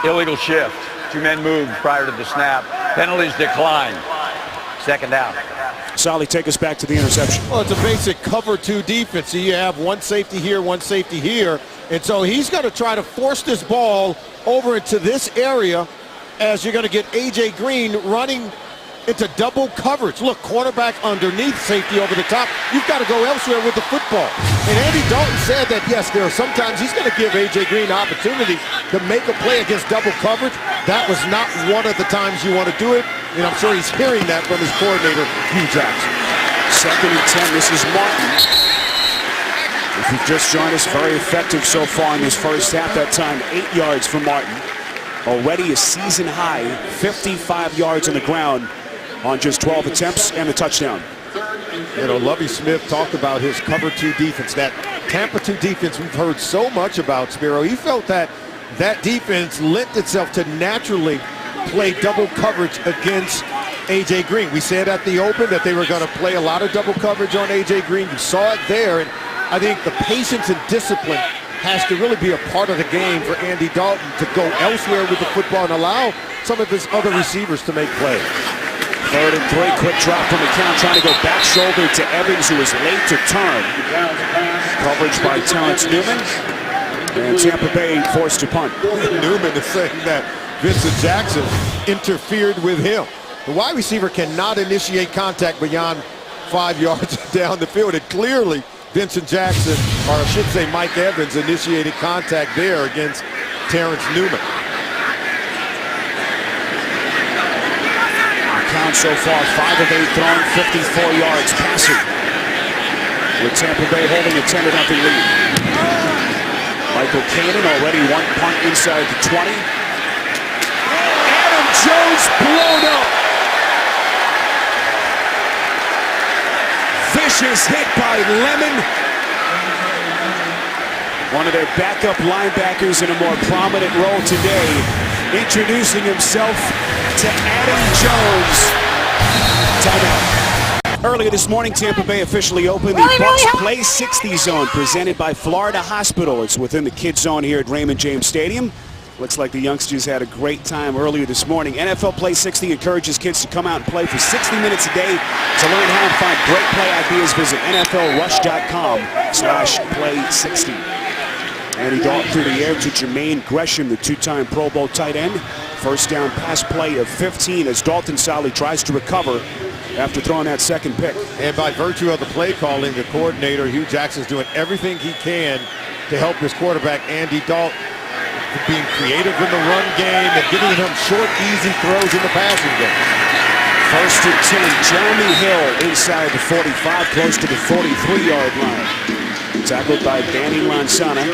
Illegal shift. 2 men moved prior to the snap. Penalties decline. 2nd down. Solly, take us back to the interception. Well, it's a basic cover 2 defense. So you have one safety here, one safety here. And so he's going to try to force this ball over into this area as you're going to get A.J. Green running into double coverage. Look, cornerback underneath, safety over the top. You've got to go elsewhere with the football. And Andy Dalton said that, yes, there are sometimes he's going to give A.J. Green an opportunity to make a play against double coverage. That was not one of the times you want to do it. And I'm sure he's hearing that from his coordinator, Hugh Jackson. 2nd and 10, this is Martin. If you've just joined us, very effective so far in this first half. That time, 8 yards for Martin. Already a season high, 55 yards on the ground on just 12 attempts and a touchdown. You know, Lovie Smith talked about his cover 2 defense. That Tampa 2 defense we've heard so much about, Spiro. He felt that that defense lent itself to naturally play double coverage against A.J. Green. We said at the open that they were going to play a lot of double coverage on A.J. Green. You saw it there, and I think the patience and discipline has to really be a part of the game for Andy Dalton to go elsewhere with the football and allow some of his other receivers to make plays. 3rd and 3, quick drop from McCown, trying to go back shoulder to Evans, who was late to turn. Coverage by Terrence Newman, and Tampa Bay forced to punt. Newman is saying that Vincent Jackson interfered with him. The wide receiver cannot initiate contact beyond 5 yards down the field, and clearly Vincent Jackson, or I should say Mike Evans, initiated contact there against Terrence Newman. Count so far, 5 of 8 thrown, 54 yards passing. With Tampa Bay holding a 10-0 lead. Michael Kanan already 1 punt inside the 20. Adam Jones blown up. Vicious hit by Lemon. One of their backup linebackers in a more prominent role today, introducing himself to Adam Jones. Timeout. Earlier this morning, Tampa Bay officially opened the Bucs Play 60 zone presented by Florida Hospital. It's within the kids zone here at Raymond James Stadium. Looks like the youngsters had a great time earlier this morning. NFL Play 60 encourages kids to come out and play for 60 minutes a day. To learn how to find great play ideas, visit NFLrush.com/play60. Andy Dalton through the air to Jermaine Gresham, the 2-time Pro Bowl tight end. First down pass play of 15 as Dalton Solly tries to recover after throwing that second pick. And by virtue of the play calling, the coordinator, Hugh Jackson's doing everything he can to help his quarterback, Andy Dalton, being creative in the run game and giving him short, easy throws in the passing game. 1st and 10, Jeremy Hill inside the 45, close to the 43-yard line. Tackled by Danny Lansana.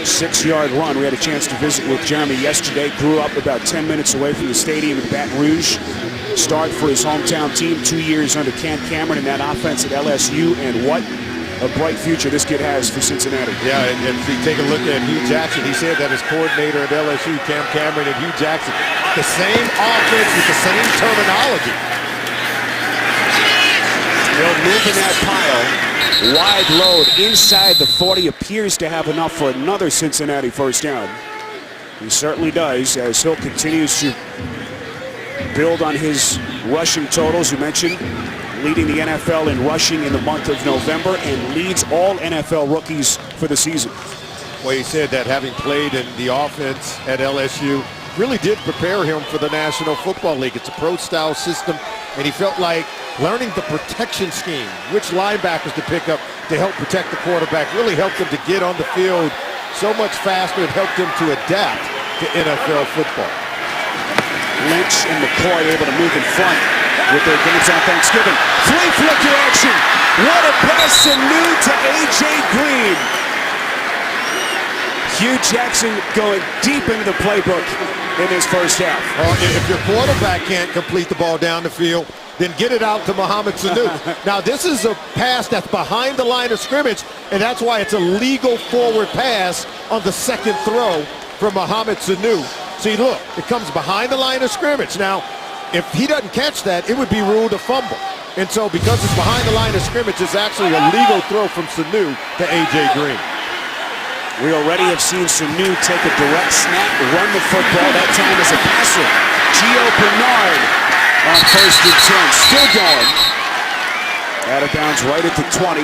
6-yard run. We had a chance to visit with Jeremy yesterday. Grew up about 10 minutes away from the stadium in Baton Rouge. Start for his hometown team, 2 years under Ken Cameron in that offense at LSU. And what a bright future this kid has for Cincinnati. Yeah, and if you take a look at Hugh Jackson, he said that his coordinator at LSU, Cam Cameron, and Hugh Jackson, the same offense with the same terminology. Hill moving that pile. Wide load inside the 40, appears to have enough for another Cincinnati first down. He certainly does, as Hill continues to build on his rushing totals. You mentioned leading the NFL in rushing in the month of November and leads all NFL rookies for the season. Well, he said that having played in the offense at LSU really did prepare him for the National Football League. It's a pro-style system, and he felt like learning the protection scheme, which linebackers to pick up to help protect the quarterback, really helped him to get on the field so much faster. It helped him to adapt to NFL football. Lynch and McCoy able to move in front with their games on Thanksgiving. Flea flicker action. What a pass and new to A.J. Green. Hugh Jackson going deep into the playbook in his first half. If your quarterback can't complete the ball down the field, then get it out to Mohamed Sanu. Now, this is a pass that's behind the line of scrimmage, and that's why it's a legal forward pass on the second throw from Mohamed Sanu. See, look, it comes behind the line of scrimmage. Now, if he doesn't catch that, it would be ruled a fumble. And so, because it's behind the line of scrimmage, it's actually a legal throw from Sanu to A.J. Green. We already have seen Sanu take a direct snap, run the football, that time as a passer. Gio Bernard on 1st and 10, still going. Out of bounds right at the 20.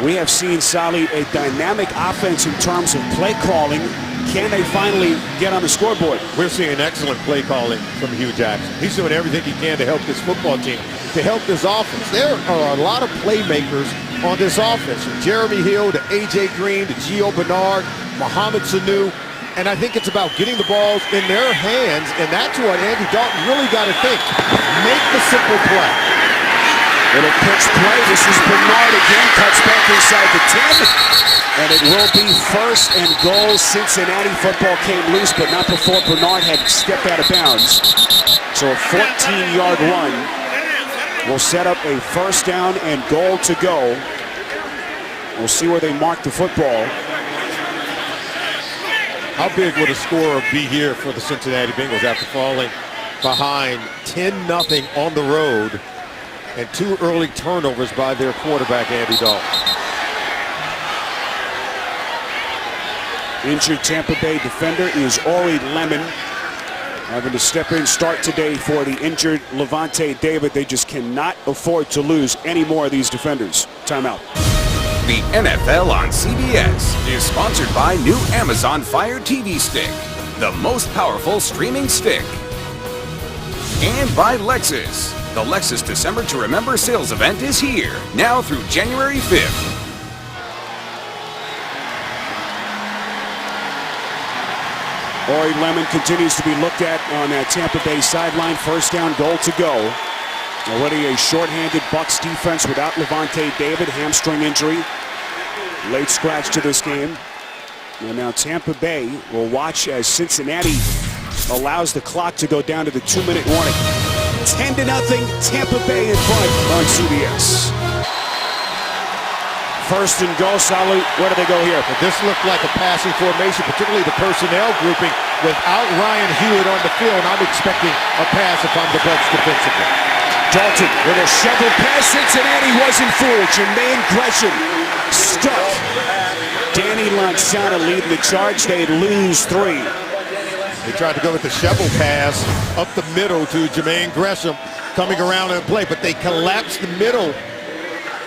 We have seen, Sally, a dynamic offense in terms of play calling. Can they finally get on the scoreboard? We're seeing excellent play calling from Hugh Jackson. He's doing everything he can to help this football team, to help this offense. There are a lot of playmakers on this offense, from Jeremy Hill to A.J. Green to Gio Bernard, Mohamed Sanu. And I think it's about getting the balls in their hands, and that's what Andy Dalton really got to think. Make the simple play. Little pitch play. This is Bernard again. Cuts back inside the 10. And it will be 1st and goal. Cincinnati. Football came loose, but not before Bernard had stepped out of bounds. So a 14-yard run will set up a 1st down and goal to go. We'll see where they mark the football. How big would a score be here for the Cincinnati Bengals after falling behind 10-0 on the road, and 2 early turnovers by their quarterback, Andy Dalton. Injured Tampa Bay defender is Ori Lemon, having to step in start today for the injured Levante David. They just cannot afford to lose any more of these defenders. Timeout. The NFL on CBS is sponsored by new Amazon Fire TV Stick, the most powerful streaming stick. And by Lexus. The Lexus December to Remember sales event is here, now through January 5th. Ori Lemon continues to be looked at on that Tampa Bay sideline. First down, goal to go. Already a shorthanded Bucs defense without Levante David, hamstring injury. Late scratch to this game. And now Tampa Bay will watch as Cincinnati allows the clock to go down to the 2-minute warning. 10-0, Tampa Bay in front on CBS. First and goal, Salud. Where do they go here? This looked like a passing formation, particularly the personnel grouping. Without Ryan Hewitt on the field, I'm expecting a pass if I'm the Bucs defensively. Dalton with a shovel pass. Cincinnati wasn't fooled. Jermaine Gresham stuck. Danny Lansana leading the charge. They lose 3. They tried to go with the shovel pass up the middle to Jermaine Gresham coming around and play, but they collapsed the middle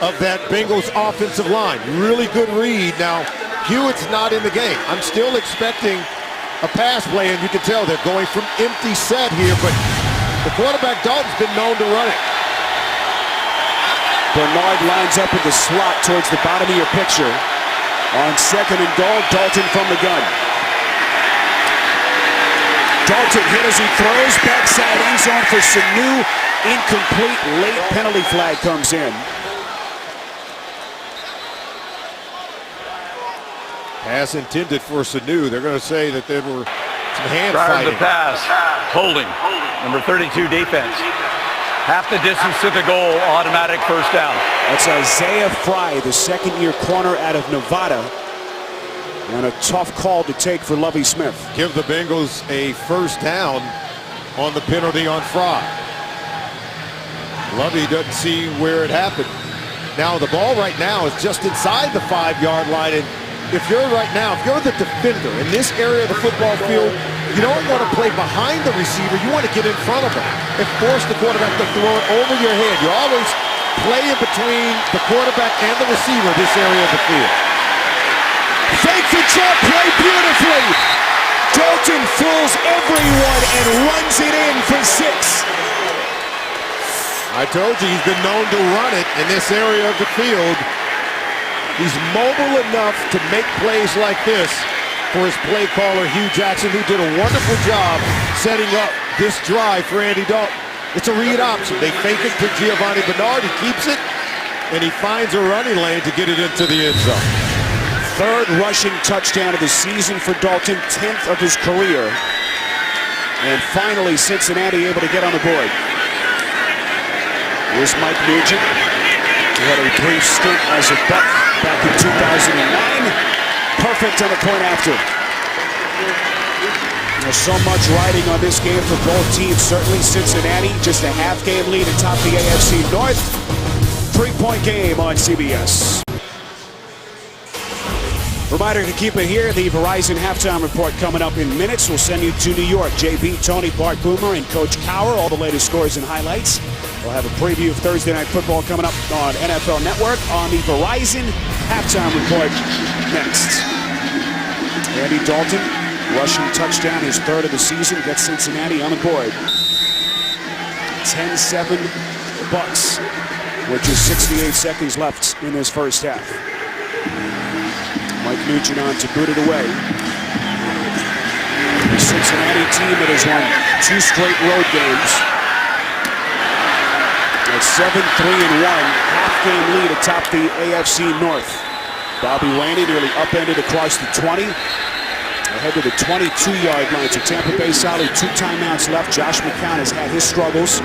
of that Bengals offensive line. Really good read. Now, Hewitt's not in the game. I'm still expecting a pass play, and you can tell they're going from empty set here, but the quarterback Dalton's been known to run it. Bernard lines up in the slot towards the bottom of your picture. On second and goal, Dalton from the gun. Dalton hit as he throws. Backside end zone for Sanu. Incomplete. Late penalty flag comes in. Pass intended for Sanu. They're going to say that there were some hand Prior to fighting. the pass, holding, number 32 defense. Half the distance to the goal, automatic first down. That's Isaiah Fry, the second-year corner out of Nevada. And a tough call to take for Lovie Smith. Give the Bengals a first down on the penalty on Fry. Lovie doesn't see where it happened. Now the ball right now is just inside the 5-yard line, and if you're the defender in this area of the football field, you don't want to play behind the receiver. You want to get in front of him and force the quarterback to throw it over your head. You always play in between the quarterback and the receiver, this area of the field. Fake the drop play beautifully. Dalton fools everyone and runs it in for 6. I told you he's been known to run it in this area of the field. He's mobile enough to make plays like this for his play caller, Hugh Jackson, who did a wonderful job setting up this drive for Andy Dalton. It's a read option. They fake it to Giovanni Bernard. He keeps it, and he finds a running lane to get it into the end zone. Third rushing touchdown of the season for Dalton, 10th of his career. And finally, Cincinnati able to get on the board. Here's Mike Nugent. He had a brief stint as a Buck back in 2009. Perfect on the point after. There's so much riding on this game for both teams. Certainly Cincinnati, just a half-game lead atop the AFC North. 3-point game on CBS. Reminder to keep it here. The Verizon halftime report coming up in minutes. We'll send you to New York. JB, Tony, Bart Boomer, and Coach Cowher. All the latest scores and highlights. We'll have a preview of Thursday Night Football coming up on NFL Network on the Verizon halftime report next. Andy Dalton, rushing touchdown, his 3rd of the season, gets Cincinnati on the board. 10-7 Bucs, with just 68 seconds left in this first half. Mike Nugent on to boot it away. The Cincinnati team that has won 2 straight road games. A 7-3-1 half-game lead atop the AFC North. Bobby Rainey nearly upended across the 20. Ahead to the 22-yard line. So Tampa Bay solid, 2 timeouts left. Josh McCown has had his struggles.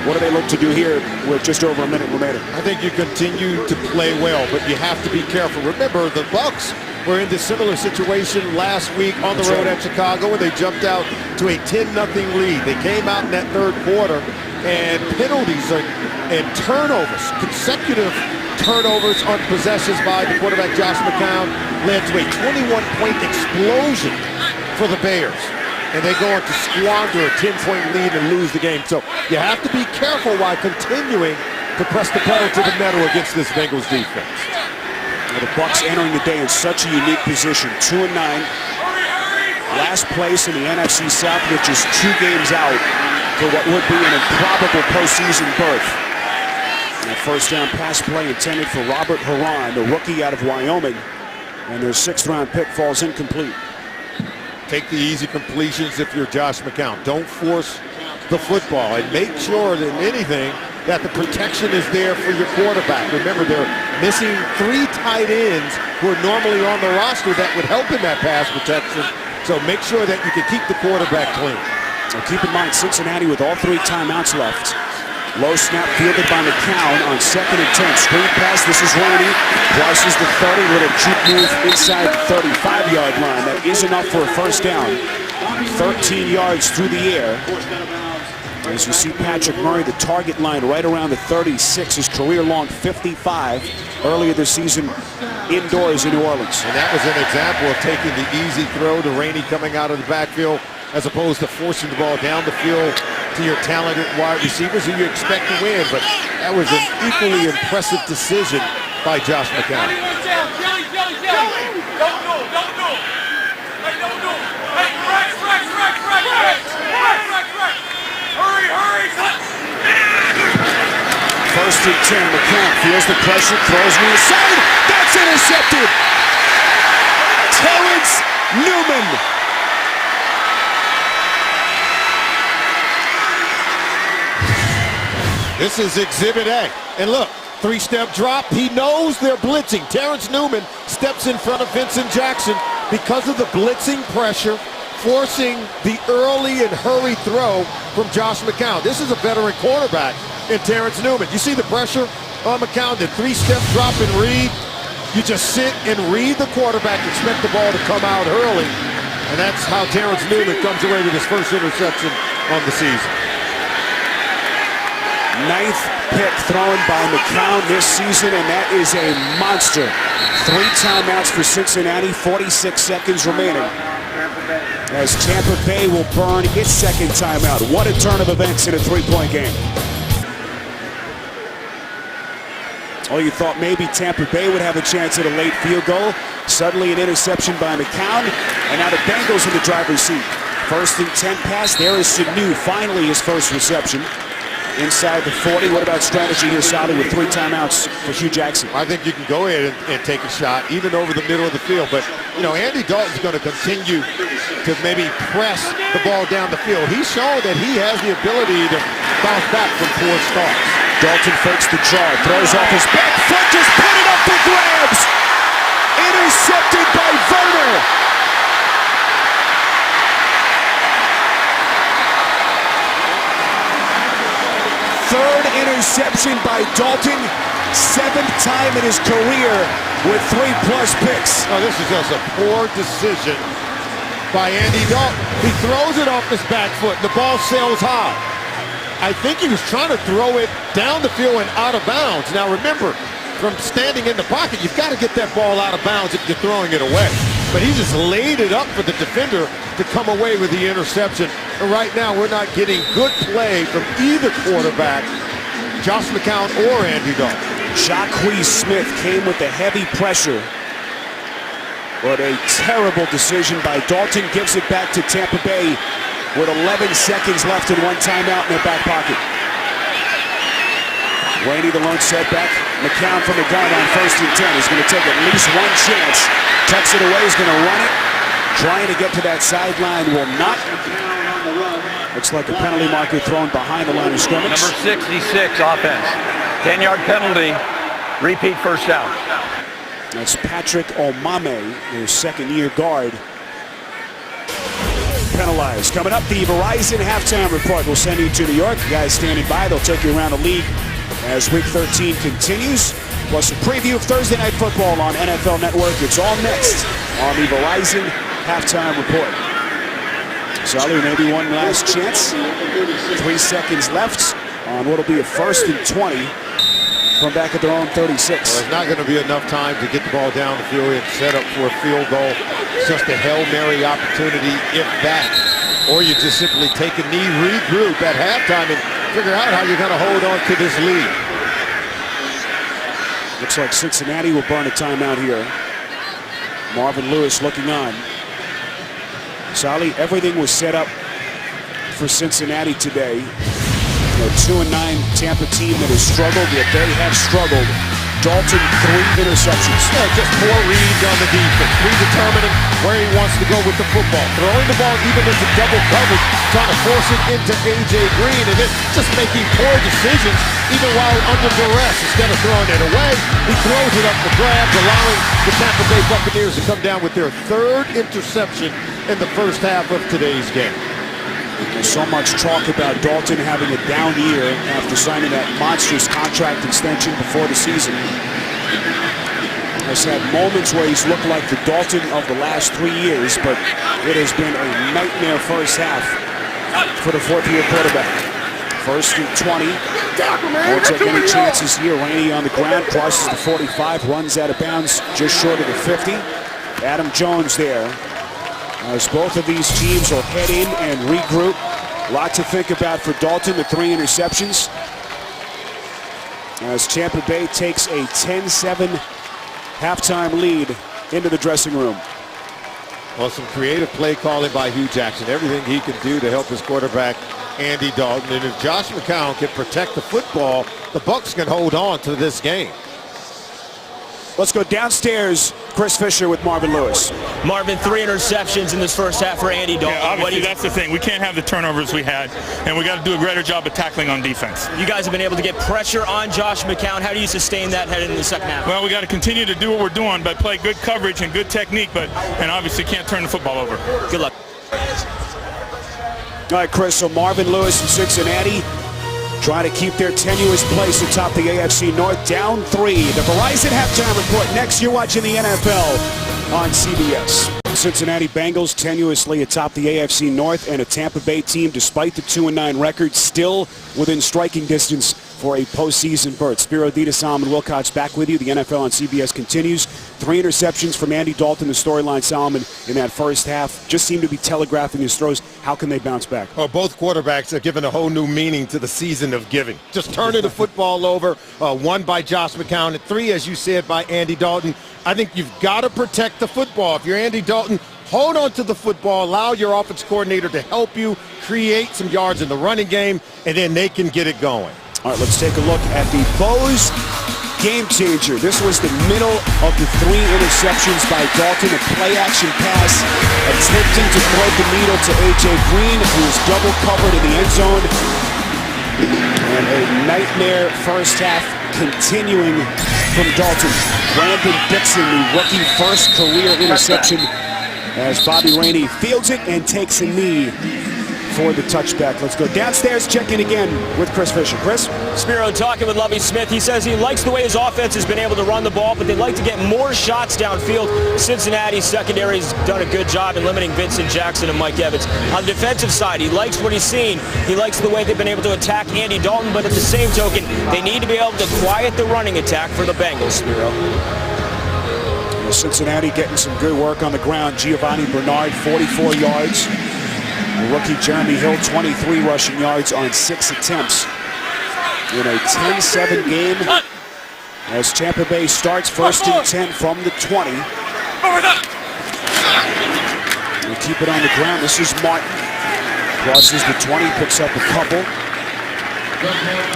What do they look to do here with just over a minute remaining? I think you continue to play well, but you have to be careful. Remember, the Bucs were in this similar situation last week on the road at Chicago when they jumped out to a 10-0 lead. They came out in that third quarter, and penalties and turnovers, consecutive turnovers on possessions by the quarterback Josh McCown led to a 21-point explosion for the Bears. And they go on to squander a 10-point lead and lose the game. So you have to be careful while continuing to press the pedal to the metal against this Bengals defense. Well, the Bucs entering the day in such a unique position, 2-9, last place in the NFC South with just 2 games out for what would be an improbable postseason berth. And a first down pass play intended for Robert Haran, the rookie out of Wyoming, and their 6th-round pick falls incomplete. Take the easy completions if you're Josh McCown. Don't force the football, and make sure that anything that the protection is there for your quarterback. Remember, they're missing 3 tight ends who are normally on the roster that would help in that pass protection. So make sure that you can keep the quarterback clean. So keep in mind, Cincinnati with all 3 timeouts left. Low snap fielded by McCown on 2nd and 10. Screen pass, this is Rainey. Crosses the 30, little juke move inside the 35-yard line. That is enough for a first down. 13 yards through the air. As you see Patrick Murray, the target line right around the 36, his career-long 55 earlier this season indoors in New Orleans. And that was an example of taking the easy throw to Rainey coming out of the backfield as opposed to forcing the ball down the field to your talented wide receivers who you expect to win. But that was an equally impressive decision by Josh McCown. First and 10, McCown feels the pressure, throws near the side. That's intercepted. Terrence Newman. This is Exhibit A. And look, 3-step drop. He knows they're blitzing. Terrence Newman steps in front of Vincent Jackson because of the blitzing pressure, forcing the early and hurry throw from Josh McCown. This is a veteran quarterback in Terrence Newman. You see the pressure on McCown, the 3-step drop and read. You just sit and read the quarterback, expect the ball to come out early. And that's how Terrence Newman comes away with his first interception on the season. 9th pick thrown by McCown this season, and that is a monster. 3 timeouts for Cincinnati, 46 seconds remaining. As Tampa Bay will burn its 2nd timeout. What a turn of events in a 3-point game. Oh, you thought maybe Tampa Bay would have a chance at a late field goal. Suddenly an interception by McCown, and now the Bengals in the driver's seat. 1st and 10 pass. There is Sanu, finally his first reception. Inside the 40. What about strategy here, Sally, with 3 timeouts for Hugh Jackson? I think you can go ahead and take a shot, even over the middle of the field. But, you know, Andy Dalton's going to continue to maybe press the ball down the field. He's shown that he has the ability to bounce back from poor starts. Dalton fakes the draw, throws off his back foot, just put it up for grabs. Intercepted by Werner. Third interception by Dalton, 7th time in his career with 3+ picks. Oh, this is just a poor decision by Andy Dalton. He throws it off his back foot, and the ball sails high. I think he was trying to throw it down the field and out of bounds. Now remember, from standing in the pocket, you've got to get that ball out of bounds if you're throwing it away. But he just laid it up for the defender to come away with the interception. And right now, we're not getting good play from either quarterback, Josh McCown or Andy Dalton. Jacquez Smith came with the heavy pressure. But a terrible decision by Dalton. Gives it back to Tampa Bay with 11 seconds left and 1 timeout in their back pocket. Rainey, the lone setback. McCown from the gun on 1st and 10. He's going to take at least 1 chance. Tucks it away. He's going to run it. Trying to get to that sideline. Will not. Looks like a penalty marker thrown behind the line of scrimmage. Number 66 offense. 10-yard penalty. Repeat first down. That's Patrick Omame, their 2nd-year guard. Penalized. Coming up, the Verizon halftime report. We'll send you to New York. Guys standing by. They'll take you around the league as Week 13 continues. plus a preview of Thursday Night Football on NFL Network. It's all next on the Verizon Halftime Report. Sully, maybe one last chance. 3 seconds left on what'll be a 1st and 20 from back at their own 36. Well, there's not going to be enough time to get the ball down the field and set up for a field goal. It's just a Hail Mary opportunity, if that. Or you just simply take a knee, regroup at halftime, and figure out how you're going to hold on to this lead. Looks like Cincinnati will burn a timeout here. Marvin Lewis looking on. Sally, everything was set up for Cincinnati today. A 2-9 Tampa team that has struggled, yet they have struggled. Dalton, 3 interceptions. Yeah, just poor reads on the defense. Predetermining where he wants to go with the football. Throwing the ball even into double coverage, trying to force it into A.J. Green, and then just making poor decisions even while under duress. Instead of throwing it away, he throws it up for grabs, allowing the Tampa Bay Buccaneers to come down with their 3rd interception in the first half of today's game. There's so much talk about Dalton having a down year after signing that monstrous contract extension before the season. Has had moments where he's looked like the Dalton of the last 3 years, but it has been a nightmare first half for the 4th-year quarterback. 1st and 20. Won't take any chances here. Rainey on the ground, crosses the 45, runs out of bounds just short of the 50. Adam Jones there. As both of these teams will head in and regroup. A lot to think about for Dalton, the 3 interceptions. As Tampa Bay takes a 10-7 halftime lead into the dressing room. Well, some creative play calling by Hugh Jackson. Everything he can do to help his quarterback, Andy Dalton. And if Josh McCown can protect the football, the Bucs can hold on to this game. Let's go downstairs. Chris Fisher with Marvin Lewis. Marvin, 3 interceptions in this first half for Andy Dalton. Yeah, obviously that's the thing. We can't have the turnovers we had, and we got to do a greater job of tackling on defense. You guys have been able to get pressure on Josh McCown. How do you sustain that headed into the second half? Well, we got to continue to do what we're doing, but play good coverage and good technique, and obviously can't turn the football over. Good luck. All right, Chris, so Marvin Lewis in Cincinnati trying to keep their tenuous place atop the AFC North, down 3. The Verizon Halftime Report next. You're watching the NFL on CBS. Cincinnati Bengals tenuously atop the AFC North, and a Tampa Bay team, despite the 2-9 record, still within striking distance for a postseason berth. Spiro Dita, Solomon Wilcox back with you. The NFL on CBS continues. 3 interceptions from Andy Dalton. The storyline, Solomon, in that first half just seemed to be telegraphing his throws. How can they bounce back? Well, both quarterbacks are giving a whole new meaning to the season of giving. Just turning the football over. 1 by Josh McCown, and 3, as you said, by Andy Dalton. I think you've got to protect the football. If you're Andy Dalton, hold on to the football. Allow your offense coordinator to help you create some yards in the running game, and then they can get it going. All right, let's take a look at the Bose game changer. This was the middle of the 3 interceptions by Dalton. A play-action pass attempting to thread the needle to A.J. Green, who was double covered in the end zone. And a nightmare first half continuing from Dalton. Brandon Dixon, the rookie first career interception, as Bobby Rainey fields it and takes a knee for the touchback. Let's go downstairs, check in again with Chris Fisher. Chris? Spiro talking with Lovie Smith. He says he likes the way his offense has been able to run the ball, but they'd like to get more shots downfield. Cincinnati's secondary's done a good job in limiting Vincent Jackson and Mike Evans. On the defensive side, he likes what he's seen. He likes the way they've been able to attack Andy Dalton, but at the same token, they need to be able to quiet the running attack for the Bengals, Spiro. Cincinnati getting some good work on the ground. Giovanni Bernard, 44 yards. The rookie Jeremy Hill, 23 rushing yards on 6 attempts in a 10-7 game as Tampa Bay starts 1st and 10 from the 20. They keep it on the ground. This is Martin. Crosses the 20, picks up a couple.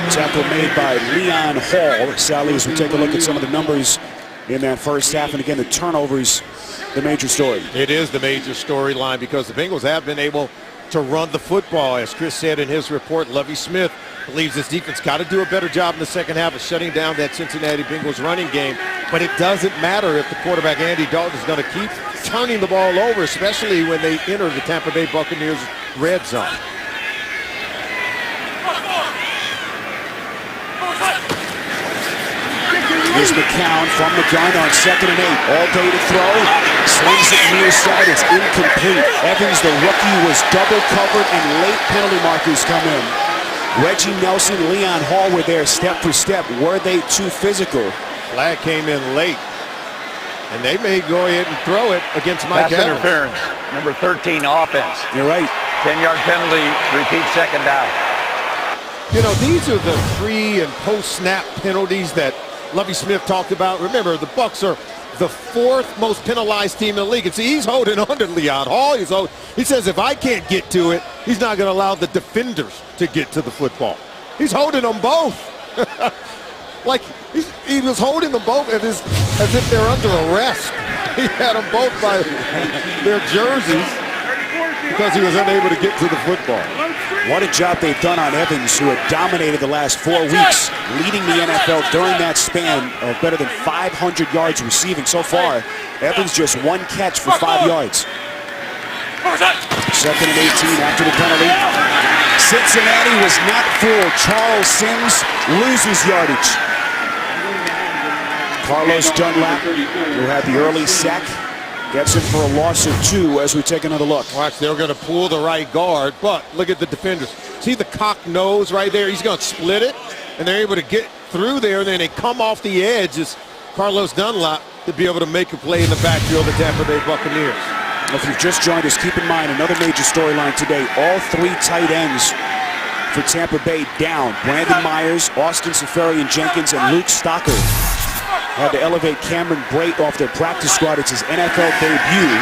Tackle made by Leon Hall. Sally, as we take a look at some of the numbers in that first half, and again, the turnovers, the major story. It is the major storyline because the Bengals have been able to run the football. As Chris said in his report, Lovie Smith believes this defense got to do a better job in the second half of shutting down that Cincinnati Bengals running game. But it doesn't matter if the quarterback Andy Dalton is going to keep turning the ball over, especially when they enter the Tampa Bay Buccaneers red zone. Here's McCown from the gun on 2nd and 8. All day to throw. Slings it near side. It's incomplete. Evans, the rookie, was double covered and late penalty markers come in. Reggie Nelson, Leon Hall were there step for step. Were they too physical? Flag came in late. And they may go ahead and throw it against Mike Pass Evans. interference. Number 13 offense. You're right. 10-yard penalty. Repeat second down. You know, these are the pre- and post-snap penalties that Lovie Smith talked about. Remember, the Bucs are the 4th most penalized team in the league. And see, he's holding on to Leon Hall. He says, if I can't get to it, he's not going to allow the defenders to get to the football. He's holding them both. Like, he was holding them both as if they're under arrest. He had them both by their jerseys because he was unable to get to the football. What a job they've done on Evans, who had dominated the last 4 weeks, leading the NFL during that span of better than 500 yards receiving so far. Evans just 1 catch for 5 yards. 2nd and 18 after the penalty. Cincinnati was not fooled. Charles Sims loses yardage. Carlos Dunlap, who had the early sack, gets him for a loss of 2 as we take another look. Watch, they're going to pull the right guard, but look at the defenders. See the cock nose right there? He's going to split it, and they're able to get through there, and then they come off the edge as Carlos Dunlap to be able to make a play in the backfield of the Tampa Bay Buccaneers. If you've just joined us, keep in mind another major storyline today. All 3 tight ends for Tampa Bay down. Brandon Myers, Austin Seferian-Jenkins, and Luke Stocker had to elevate Cameron Brate off their practice squad. It's his NFL debut.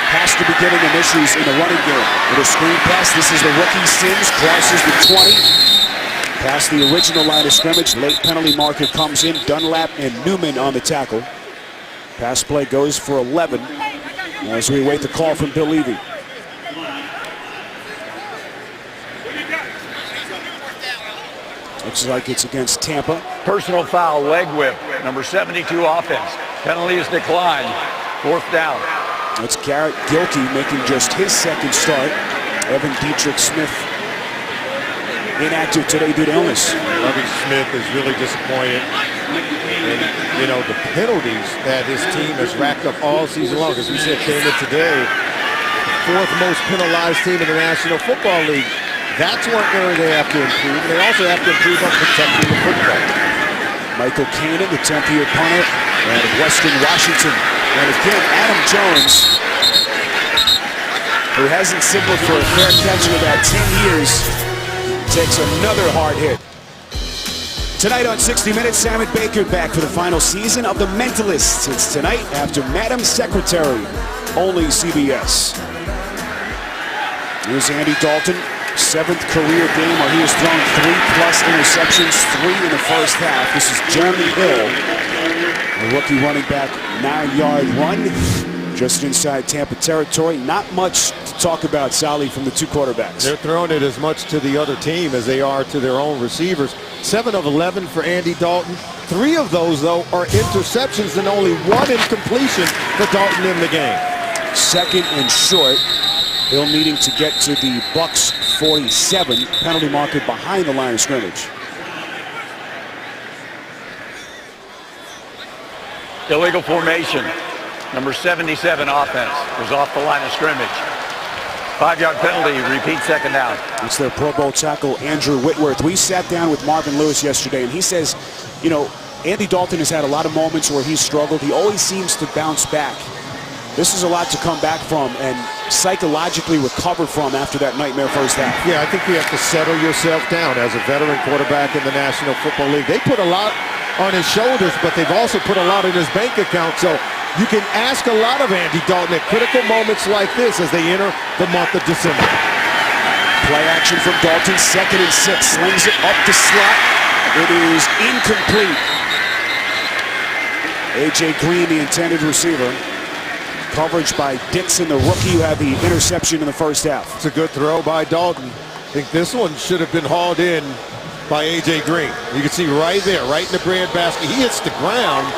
Has to be giving him issues in the running game. With a screen pass, this is the rookie Sims, crosses the 20. Past the original line of scrimmage, late penalty marker comes in. Dunlap and Newman on the tackle. Pass play goes for 11 as we await the call from Bill Levy. Looks like it's against Tampa. Personal foul, leg whip. Number 72 offense. Penalty is declined. 4th down. It's Garrett Gilkey making just his 2nd start. Evan Dietrich Smith inactive today due to illness. Lovie Smith is really disappointed. And, you know, the penalties that his team has racked up all season long, as we said, came in today, the 4th most penalized team in the National Football League. That's one area they have to improve. And they also have to improve on protecting the football. Michael Kanan, the 10th-year punter, out of Western Washington. And again, Adam Jones, who hasn't signaled for a fair catch in about 10 years, takes another hard hit. Tonight on 60 Minutes, Sam and Baker back for the final season of The Mentalists. It's tonight after Madam Secretary, only CBS. Here's Andy Dalton, 7th career game where he has thrown 3+ interceptions, 3 in the first half. This is Jeremy Hill, the rookie running back, 9-yard run, just inside Tampa territory. Not much to talk about, Sally, from the 2 quarterbacks. They're throwing it as much to the other team as they are to their own receivers. 7 of 11 for Andy Dalton. 3 of those, though, are interceptions and only 1 incompletion for Dalton in the game. 2nd and short. Hill needing to get to the Bucs 47, penalty marker behind the line of scrimmage. Illegal formation. Number 77 offense was off the line of scrimmage. 5-yard penalty, repeat second down. It's their Pro Bowl tackle, Andrew Whitworth. We sat down with Marvin Lewis yesterday, and he says, you know, Andy Dalton has had a lot of moments where he's struggled. He always seems to bounce back. This is a lot to come back from and psychologically recover from after that nightmare first half. Yeah, I think you have to settle yourself down as a veteran quarterback in the National Football League. They put a lot on his shoulders, but they've also put a lot in his bank account. So you can ask a lot of Andy Dalton at critical moments like this as they enter the month of December. Play action from Dalton, 2nd and 6, slings it up the slot. It is incomplete. A.J. Green, the intended receiver. Coverage by Dixon, the rookie, who had the interception in the first half. It's a good throw by Dalton. I think this one should have been hauled in by A.J. Green. You can see right there, right in the breadbasket. He hits the ground,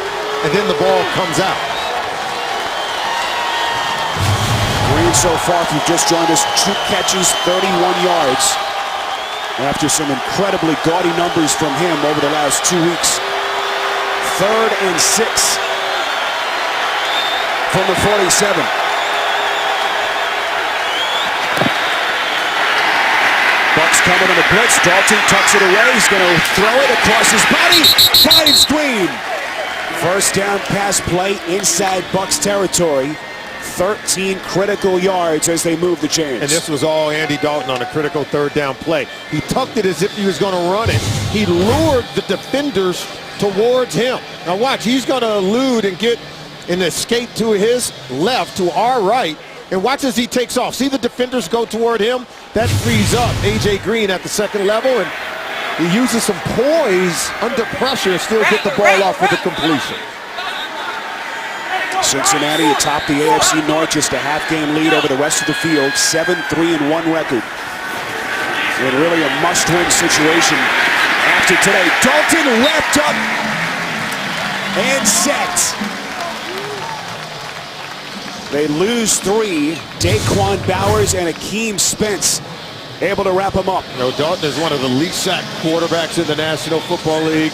and then the ball comes out. Green so far, if you've just joined us, 2 catches, 31 yards. After some incredibly gaudy numbers from him over the last 2 weeks. 3rd and 6 from the 47. Bucks coming on the blitz. Dalton tucks it away. He's going to throw it across his body. Fine screen. First down pass play inside Bucks territory. 13 critical yards as they move the chains. And this was all Andy Dalton on a critical 3rd down play. He tucked it as if he was going to run it. He lured the defenders towards him. Now watch, he's going to elude and get an escape to his left, to our right. And watch as he takes off. See the defenders go toward him? That frees up A.J. Green at the 2nd level, and he uses some poise under pressure and still get the ball off with a completion. Cincinnati atop the AFC North, just a half-game lead over the rest of the field, 7-3-1 record. And really a must-win situation after today. Dalton wrapped up and sacked. They lose 3. Daquan Bowers and Akeem Spence able to wrap them up. You know, Dalton is one of the least sacked quarterbacks in the National Football League,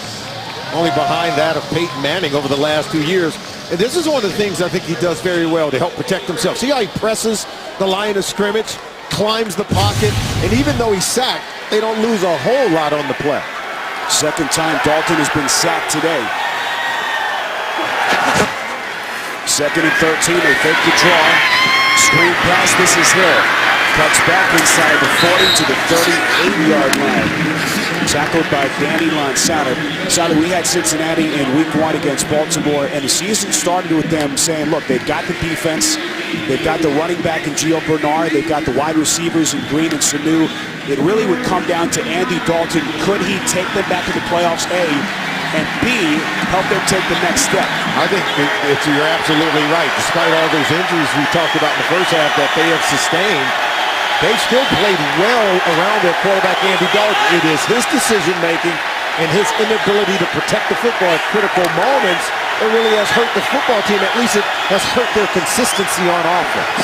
only behind that of Peyton Manning over the last 2 years. And this is one of the things I think he does very well to help protect himself. See how he presses the line of scrimmage, climbs the pocket, and even though he's sacked, they don't lose a whole lot on the play. Second time Dalton has been sacked today. 2nd and 13, they fake the draw. Screen pass, this is Hill. Cuts back inside the 40 to the 38-yard line. Tackled by Danny Lansana. Sally, we had Cincinnati in week 1 against Baltimore, and the season started with them saying, look, they've got the defense, they've got the running back in Gio Bernard, they've got the wide receivers in Green and Sanu. It really would come down to Andy Dalton. Could he take them back to the playoffs, A, and B, help them take the next step? I think you're absolutely right. Despite all those injuries we talked about in the first half that they have sustained, they still played well around their quarterback, Andy Dalton. It is his decision-making and his inability to protect the football at critical moments that really has hurt the football team. At least it has hurt their consistency on offense.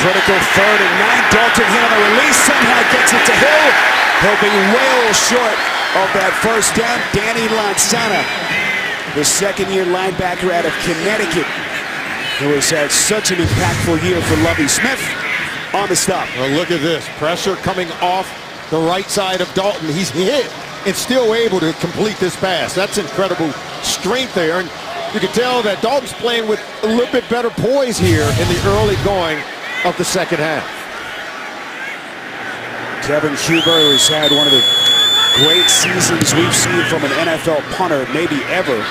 Critical 3rd and 9. Dalton hit on a release, somehow gets it to Hill. He'll be well short of that first down. Danny Lansana, the 2nd-year linebacker out of Connecticut, who has had such an impactful year for Lovie Smith, on the stop. Well, look at this. Pressure coming off the right side of Dalton. He's hit and still able to complete this pass. That's incredible strength there. And you can tell that Dalton's playing with a little bit better poise here in the early going of the 2nd half. Kevin Huber has had one of the great seasons we've seen from an NFL punter, maybe ever.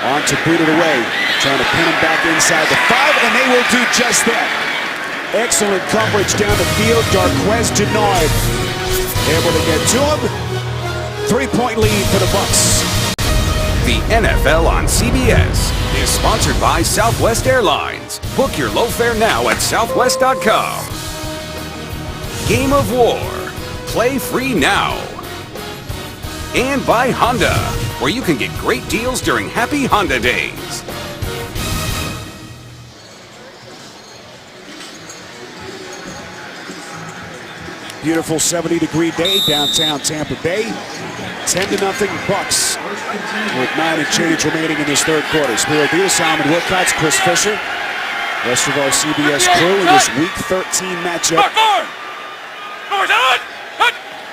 On to boot it away. Trying to pin him back inside the 5, and they will do just that. Excellent coverage down the field. Darquez Denard able to get to him. 3-point lead for the Bucks. The NFL on CBS is sponsored by Southwest Airlines. Book your low fare now at southwest.com. Game of War. Play free now. And by Honda, where you can get great deals during Happy Honda Days. Beautiful 70-degree day downtown Tampa Bay. 10-0 Bucks with 9 and change remaining in this 3rd quarter. Spiro Vita, Simon Wilcox, Chris Fisher, rest of our CBS crew in this Week 13 matchup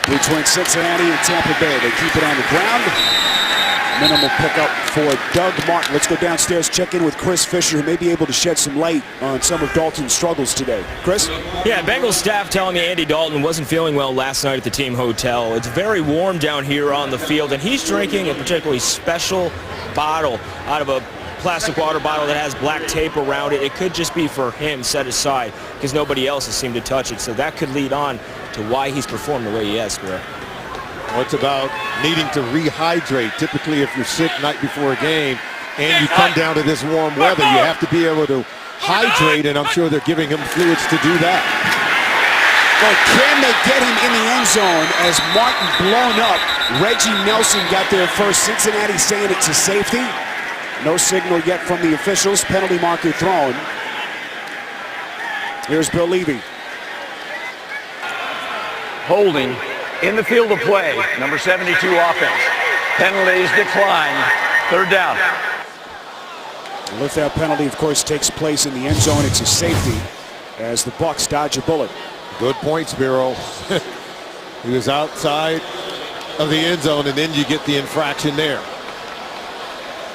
between Cincinnati and Tampa Bay. They keep it on the ground. Minimal pickup for Doug Martin. Let's go downstairs, check in with Chris Fisher, who may be able to shed some light on some of Dalton's struggles today. Chris? Yeah, Bengals staff telling me Andy Dalton wasn't feeling well last night at the team hotel. It's very warm down here on the field, and he's drinking a particularly special bottle out of a plastic water bottle that has black tape around it. It could just be for him set aside because nobody else has seemed to touch it. So that could lead on to why he's performed the way he has, Spiro. Well, it's about needing to rehydrate. Typically, if you're sick night before a game and you come down to this warm weather, you have to be able to hydrate, and I'm sure they're giving him fluids to do that. Well, can they get him in the end zone as Martin blown up? Reggie Nelson got there first. Cincinnati saying it's a safety. No signal yet from the officials. Penalty marker thrown. Here's Bill Levy. Holding in the field of play, number 72 offense. Penalties declined. Third down. And if that penalty, of course, takes place in the end zone, it's a safety as the Bucs dodge a bullet. Good point, Spiro. He was outside of the end zone, and then you get the infraction there.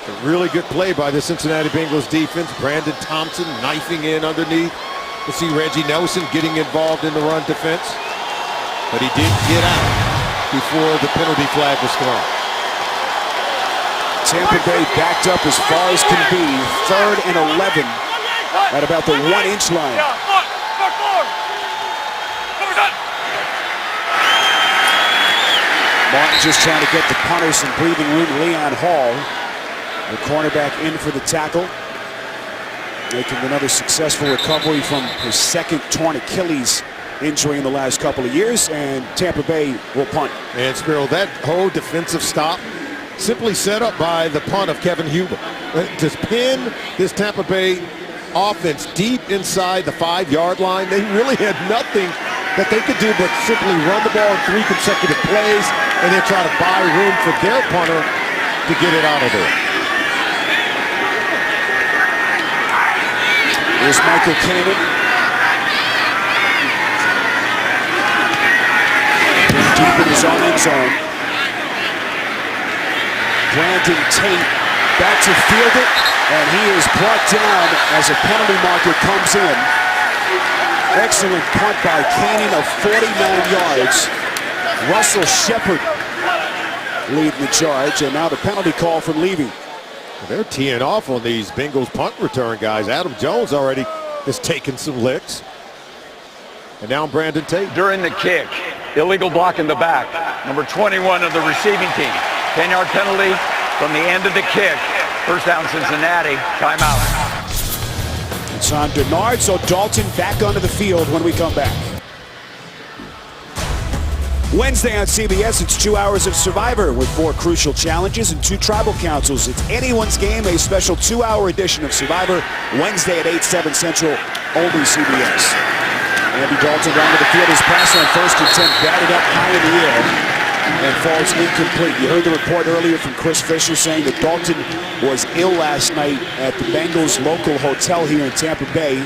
A really good play by the Cincinnati Bengals defense. Brandon Thompson knifing in underneath. You see Reggie Nelson getting involved in the run defense. But he did get out before the penalty flag was thrown. Tampa Bay backed up as far as can be. 3rd and 11 at about the 1-inch line. Martin just trying to get the punter some breathing room. Leon Hall, the cornerback, in for the tackle. Making another successful recovery from his 2nd torn Achilles injury in the last couple of years, and Tampa Bay will punt. And Spiro, that whole defensive stop simply set up by the punt of Kevin Huber to pin this Tampa Bay offense deep inside the 5-yard line. They really had nothing that they could do but simply run the ball in 3 consecutive plays and then try to buy room for their punter to get it out of there. Here's Michael Kamen. Deep in his own end zone. Brandon Tate back to field it, and he is brought down as a penalty marker comes in. Excellent punt by Cannon of 49 yards. Russell Shepard leading the charge, and now the penalty call from Levy. They're teeing off on these Bengals punt return guys. Adam Jones already has taken some licks. And now Brandon Tate. During the kick, illegal block in the back. Number 21 of the receiving team. 10-yard penalty from the end of the kick. First down, Cincinnati. Timeout. It's on Denard, so Dalton back onto the field when we come back. Wednesday on CBS, it's 2 hours of Survivor with 4 crucial challenges and 2 tribal councils. It's anyone's game, a special 2-hour edition of Survivor, Wednesday at 8/7 Central, only CBS. Andy Dalton down to the field. His pass on 1st and 10, batted up high in the air and falls incomplete. You heard the report earlier from Chris Fisher saying that Dalton was ill last night at the Bengals local hotel here in Tampa Bay.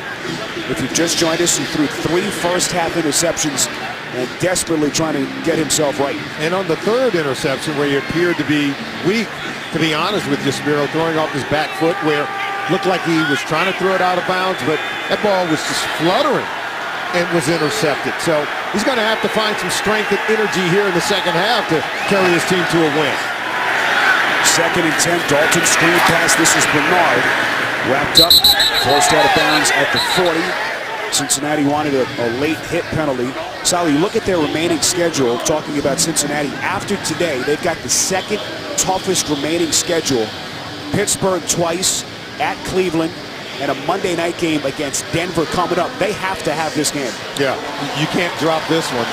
If you've just joined us, he threw 3 first-half interceptions and desperately trying to get himself right. And on the 3rd interception, where he appeared to be weak, to be honest with you, Spiro, throwing off his back foot, where it looked like he was trying to throw it out of bounds, but that ball was just fluttering and was intercepted. So he's going to have to find some strength and energy here in the second half to carry his team to a win. 2nd and 10, Dalton screen pass. This is Bernard. Wrapped up, forced out of bounds at the 40. Cincinnati wanted a late hit penalty. Sally, look at their remaining schedule, talking about Cincinnati. After today, they've got the 2nd toughest remaining schedule. Pittsburgh twice, at Cleveland, and a Monday night game against Denver coming up. They have to have this game. Yeah, you can't drop this one.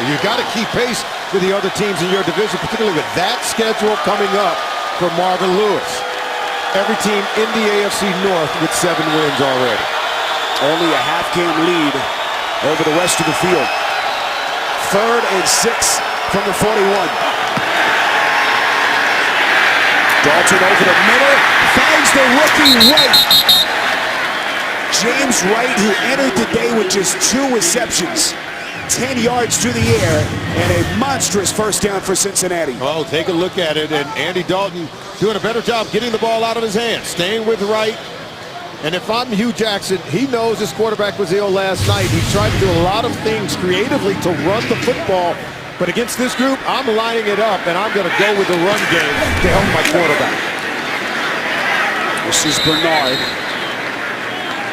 You've got to keep pace with the other teams in your division, particularly with that schedule coming up for Marvin Lewis. Every team in the AFC North with 7 wins already. Only a half-game lead over the rest of the field. 3rd and 6 from the 41. Dalton over the middle, finds the rookie Wright. James Wright, who entered the day with just 2 receptions, 10 yards through the air, and a monstrous first down for Cincinnati. Oh, take a look at it, and Andy Dalton doing a better job getting the ball out of his hands, staying with Wright. And if I'm Hugh Jackson, he knows his quarterback was ill last night. He tried to do a lot of things creatively to run the football. But against this group, I'm lining it up, and I'm going to go with the run game to help my quarterback. This is Bernard.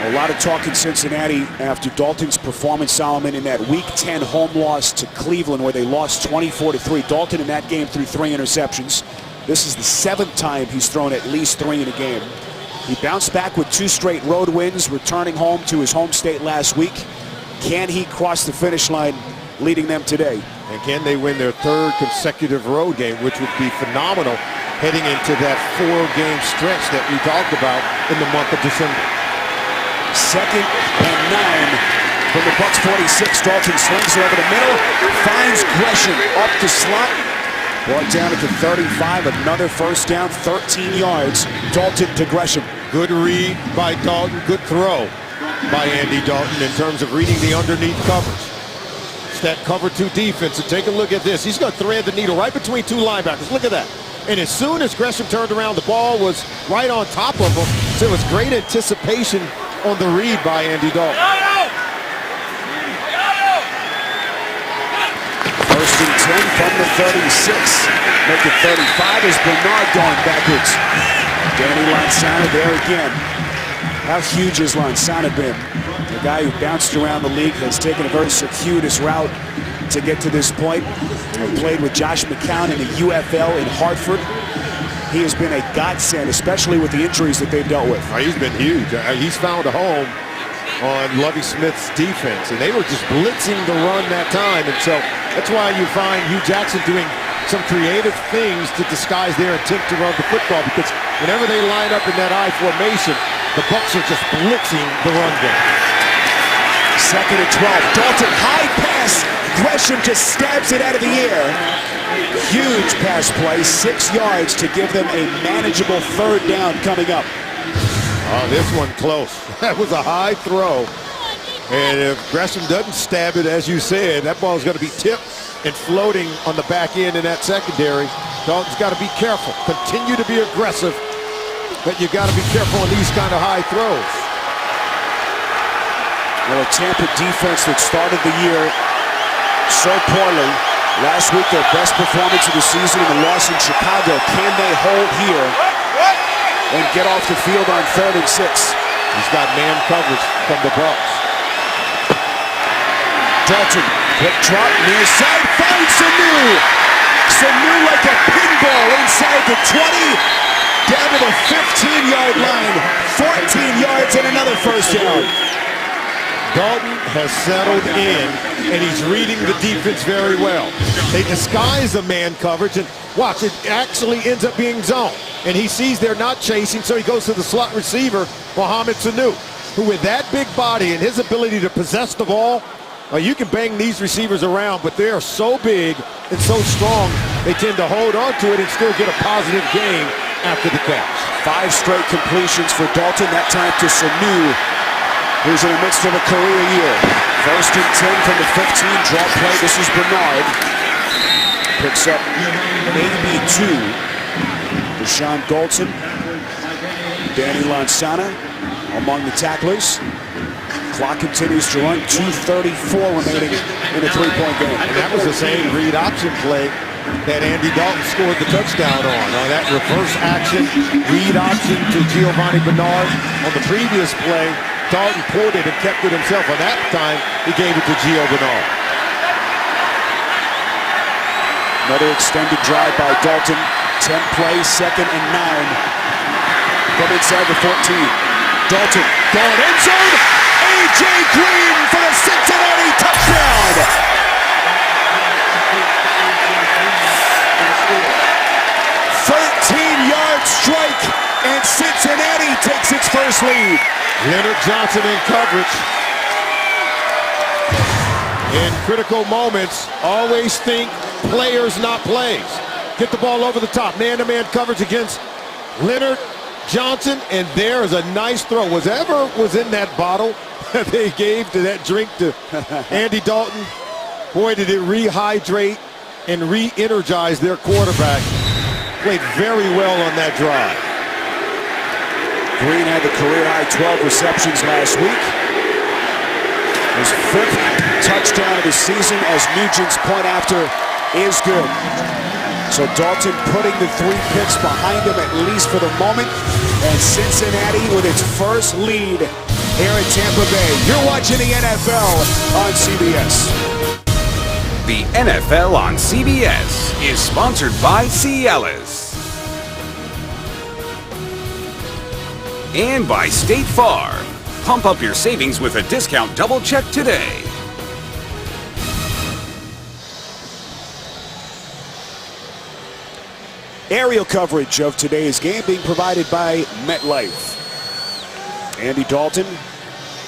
A lot of talk in Cincinnati after Dalton's performance, Solomon, in that Week 10 home loss to Cleveland where they lost 24-3. Dalton in that game threw 3 interceptions. This is the 7th time he's thrown at least 3 in a game. He bounced back with 2 straight road wins, returning home to his home state last week. Can he cross the finish line leading them today? And can they win their 3rd consecutive road game, which would be phenomenal heading into that 4-game stretch that we talked about in the month of December. 2nd and 9 from the Bucs 46. Dalton slings it over the middle, finds Gresham up the slot, Brought down at the 35, another first down, 13 yards. Dalton to Gresham. Good read by Dalton, good throw by Andy Dalton in terms of reading the underneath coverage. It's that cover 2 defense, and take a look at this. He's going to thread the needle right between 2 linebackers. Look at that. And as soon as Gresham turned around, the ball was right on top of him. So it was great anticipation on the read by Andy Dalton. First and 10 from the 36. Make it 35 as Bernard going backwards. Danny Lansana there again. How huge has Lansana been? The guy who bounced around the league, has taken a very circuitous route to get to this point. He played with Josh McCown in the UFL in Hartford. He has been a godsend, especially with the injuries that they've dealt with. He's been huge. He's found a home on Lovie Smith's defense, and they were just blitzing the run that time. And so that's why you find Hugh Jackson doing some creative things to disguise their attempt to run the football, because whenever they line up in that I formation, the Bucs are just blitzing the run game. Second and 12. Dalton, high pass. Gresham just stabs it out of the air. Huge pass play, 6 yards to give them a manageable third down coming up. Oh, this one close. That was a high throw. And if Gresham doesn't stab it, as you said, that ball is going to be tipped and floating on the back end in that secondary. Dalton's got to be careful. Continue to be aggressive, but you got to be careful on these kind of high throws. Well, a Tampa defense that started the year so poorly. Last week, their best performance of the season in the loss in Chicago. Can they hold here and get off the field on 3rd and 6? He's got man coverage from the Bucs. Dalton, quick drop, near side, finds Sanu. Sanu like a pinball inside the 20, down to the 15-yard line. 14 yards and another first down. Dalton has settled in, and he's reading the defense very well. They disguise the man coverage, and watch, it actually ends up being zone. And he sees they're not chasing, so he goes to the slot receiver, Mohamed Sanu, who with that big body and his ability to possess the ball, you can bang these receivers around, but they are so big and so strong, they tend to hold on to it and still get a positive gain after the catch. 5 straight completions for Dalton, that time to Sanu, who's in the midst of a career year. First and 10 from the 15, draw play. This is Bernard. Picks up maybe 2. Deshaun Goldson, Danny Lansana among the tacklers. Clock continues to run, 2:34 remaining in a 3-point game. And that was the same read option play that Andy Dalton scored the touchdown on that reverse action read option to Giovanni Bernard. On the previous play, Dalton pulled it and kept it himself. On that time, he gave it to Gio Bernard. Another extended drive by Dalton. 10 plays, 2nd and 9. From inside the 14. Dalton going end zone. A.J. Green for the Cincinnati touchdown. 13-yard strike, and Cincinnati takes its first lead. Leonard Johnson in coverage. In critical moments, always think players, not plays. Get the ball over the top. Man-to-man coverage against Leonard Johnson, and there is a nice throw. Whatever was in that bottle that they gave to that drink to Andy Dalton, boy, did it rehydrate and re-energize their quarterback. Played very well on that drive. Green had the career-high 12 receptions last week. His 5th touchdown of the season, as Nugent's point after is good. So Dalton putting the 3 picks behind him, at least for the moment. And Cincinnati with its first lead here in Tampa Bay. You're watching the NFL on CBS. The NFL on CBS is sponsored by Cialis. And by State Farm. Pump up your savings with a discount double check today. Aerial coverage of today's game being provided by MetLife. Andy Dalton,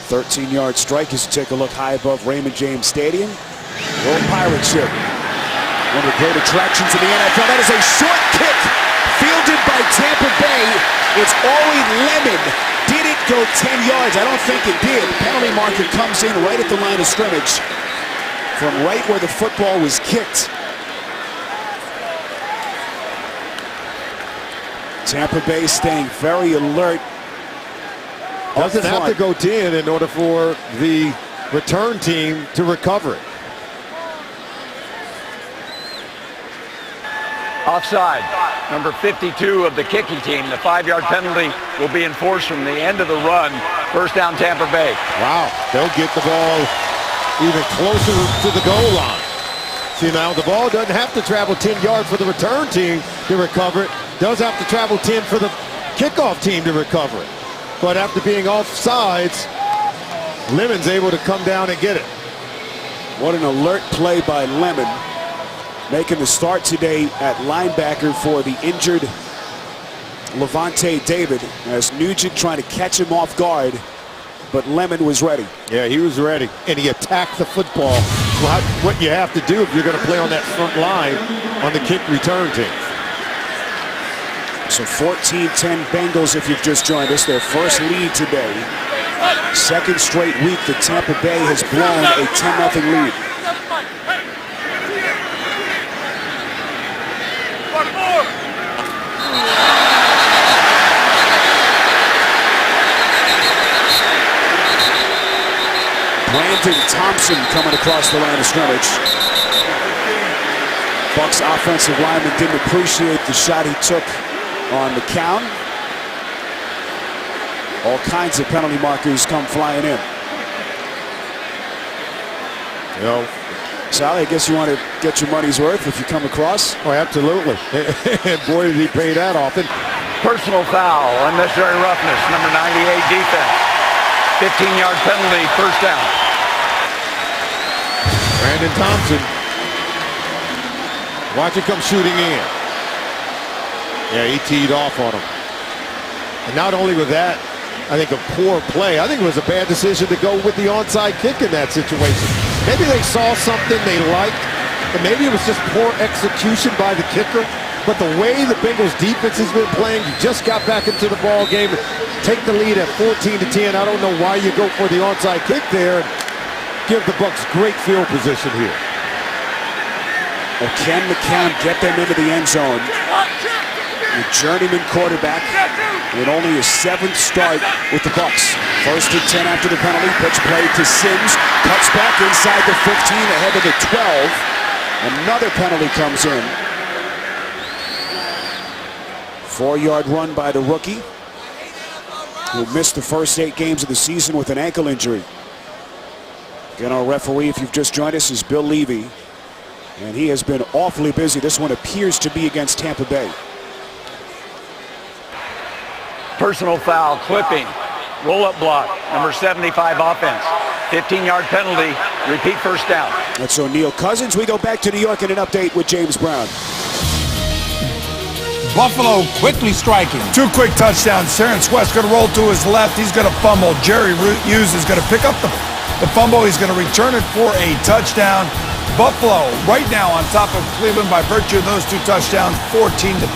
13-yard strike as you take a look high above Raymond James Stadium. Little pirate ship. One of the great attractions in the NFL. That is a short kick fielded by Tampa Bay. It's Ori Lemon. Did it go 10 yards? I don't think it did. Penalty marker comes in right at the line of scrimmage from right where the football was kicked. Tampa Bay staying very alert. Doesn't have to go 10 in order for the return team to recover it. Offside. Number 52 of the kicking team. The 5-yard penalty will be enforced from the end of the run. First down, Tampa Bay. Wow, they'll get the ball even closer to the goal line. See, now the ball doesn't have to travel 10 yards for the return team to recover it. Does have to travel 10 for the kickoff team to recover it. But after being offsides, Lemon's able to come down and get it. What an alert play by Lemon, making the start today at linebacker for the injured Levante David, as Nugent trying to catch him off guard, but Lemon was ready. Yeah, he was ready, and he attacked the football. What you have to do if you're going to play on that front line on the kick return team. So 14-10 Bengals, if you've just joined us, their first lead today. Second straight week that Tampa Bay has blown a 10-0 lead. Brandon Thompson coming across the line of scrimmage. Bucs offensive lineman didn't appreciate the shot he took on the count. All kinds of penalty markers come flying in. You know, Sally, I guess you want to get your money's worth if you come across. Oh, absolutely. And boy, did he pay that often. Personal foul, unnecessary roughness, number 98 defense. 15-yard penalty, first down. Brandon Thompson. Watch it come shooting in. Yeah, he teed off on him. And not only with that, I think a poor play. I think it was a bad decision to go with the onside kick in that situation. Maybe they saw something they liked, and maybe it was just poor execution by the kicker. But the way the Bengals defense has been playing, you just got back into the ball game, take the lead at 14-10. I don't know why you go for the onside kick there and give the Bucs great field position here. Well, can McCown get them into the end zone? The journeyman quarterback with only his 7th start with the Bucs. First and 10 after the penalty. Pitch play to Sims. Cuts back inside the 15, ahead of the 12. Another penalty comes in. 4-yard run by the rookie, who missed the first 8 games of the season with an ankle injury. Again, our referee, if you've just joined us, is Bill Levy. And he has been awfully busy. This one appears to be against Tampa Bay. Personal foul, clipping, roll-up block, number 75 offense. 15-yard penalty, repeat first down. That's O'Neal Cousins. We go back to New York in an update with James Brown. Buffalo quickly striking. 2 quick touchdowns. Terrence West going to roll to his left. He's going to fumble. Jerry Hughes is going to pick up the fumble. He's going to return it for a touchdown. Buffalo right now on top of Cleveland by virtue of those 2 touchdowns, 14-3.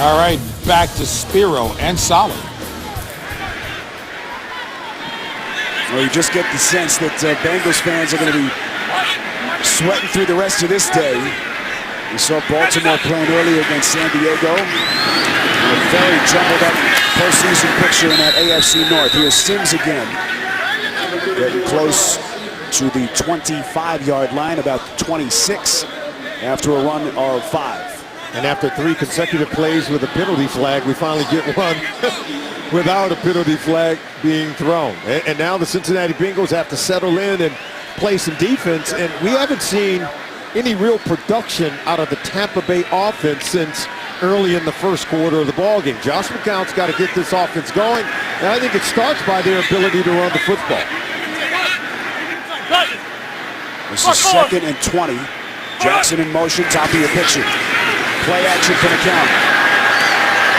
All right, back to Spiro and Solomon. Well, you just get the sense that Bengals fans are going to be sweating through the rest of this day. We saw Baltimore playing earlier against San Diego. A very jumbled up postseason picture in that AFC North. Here's Sims again, getting close to the 25-yard line, about 26 after a run of 5. And after 3 consecutive plays with a penalty flag, we finally get one without a penalty flag being thrown. And now the Cincinnati Bengals have to settle in and play some defense. And we haven't seen any real production out of the Tampa Bay offense since early in the first quarter of the ballgame. Josh McCown's got to get this offense going. And I think it starts by their ability to run the football. This is 2nd and 20. Jackson in motion, top of your picture. Play action for McCown.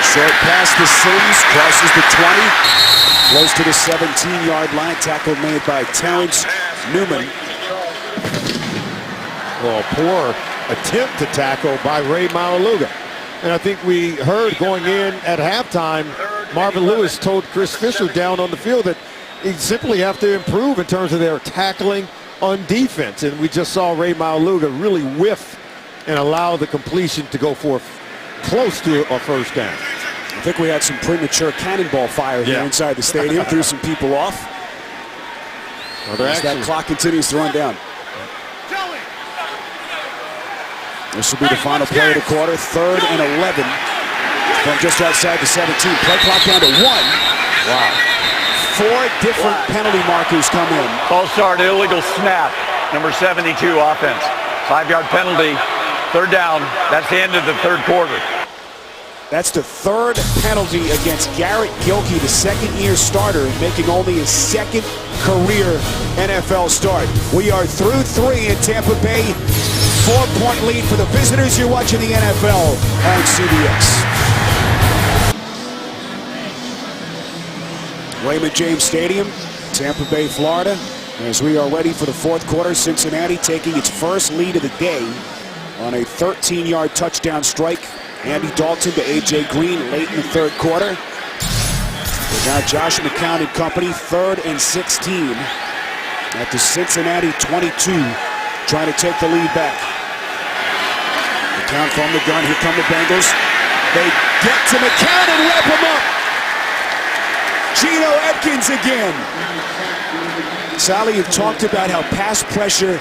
Short pass to Sims, crosses the 20, close to the 17-yard line. Tackle made by Terrence Newman. Well, a poor attempt to tackle by Ray Maualuga. And I think we heard going in at halftime, Marvin Lewis told Chris Fisher down on the field that he simply have to improve in terms of their tackling on defense. And we just saw Ray Maualuga really whiff and allow the completion to go for close to a first down. I think we had some premature cannonball fire here inside the stadium. Threw some people off. As that clock continues to run down. This will be the final play of the quarter. 3rd and 11 from just outside the 17. Play clock down to 1. Wow. 4 different penalty markers come in. False start, illegal snap. Number 72 offense. 5-yard penalty. 3rd down. That's the end of the 3rd quarter. That's the 3rd penalty against Garrett Gilkey, the 2nd-year starter, making only his 2nd career NFL start. We are through 3 in Tampa Bay. 4-point lead for the visitors. You're watching the NFL on CBS. Raymond James Stadium, Tampa Bay, Florida. As we are ready for the 4th quarter, Cincinnati taking its first lead of the day on a 13-yard touchdown strike. Andy Dalton to A.J. Green late in the 3rd quarter. Now Josh McCown and company, 3rd and 16 at the Cincinnati 22, trying to take the lead back. McCown from the gun. Here come the Bengals. They get to McCown and wrap him up. Geno Atkins again. Sally, you've talked about how pass pressure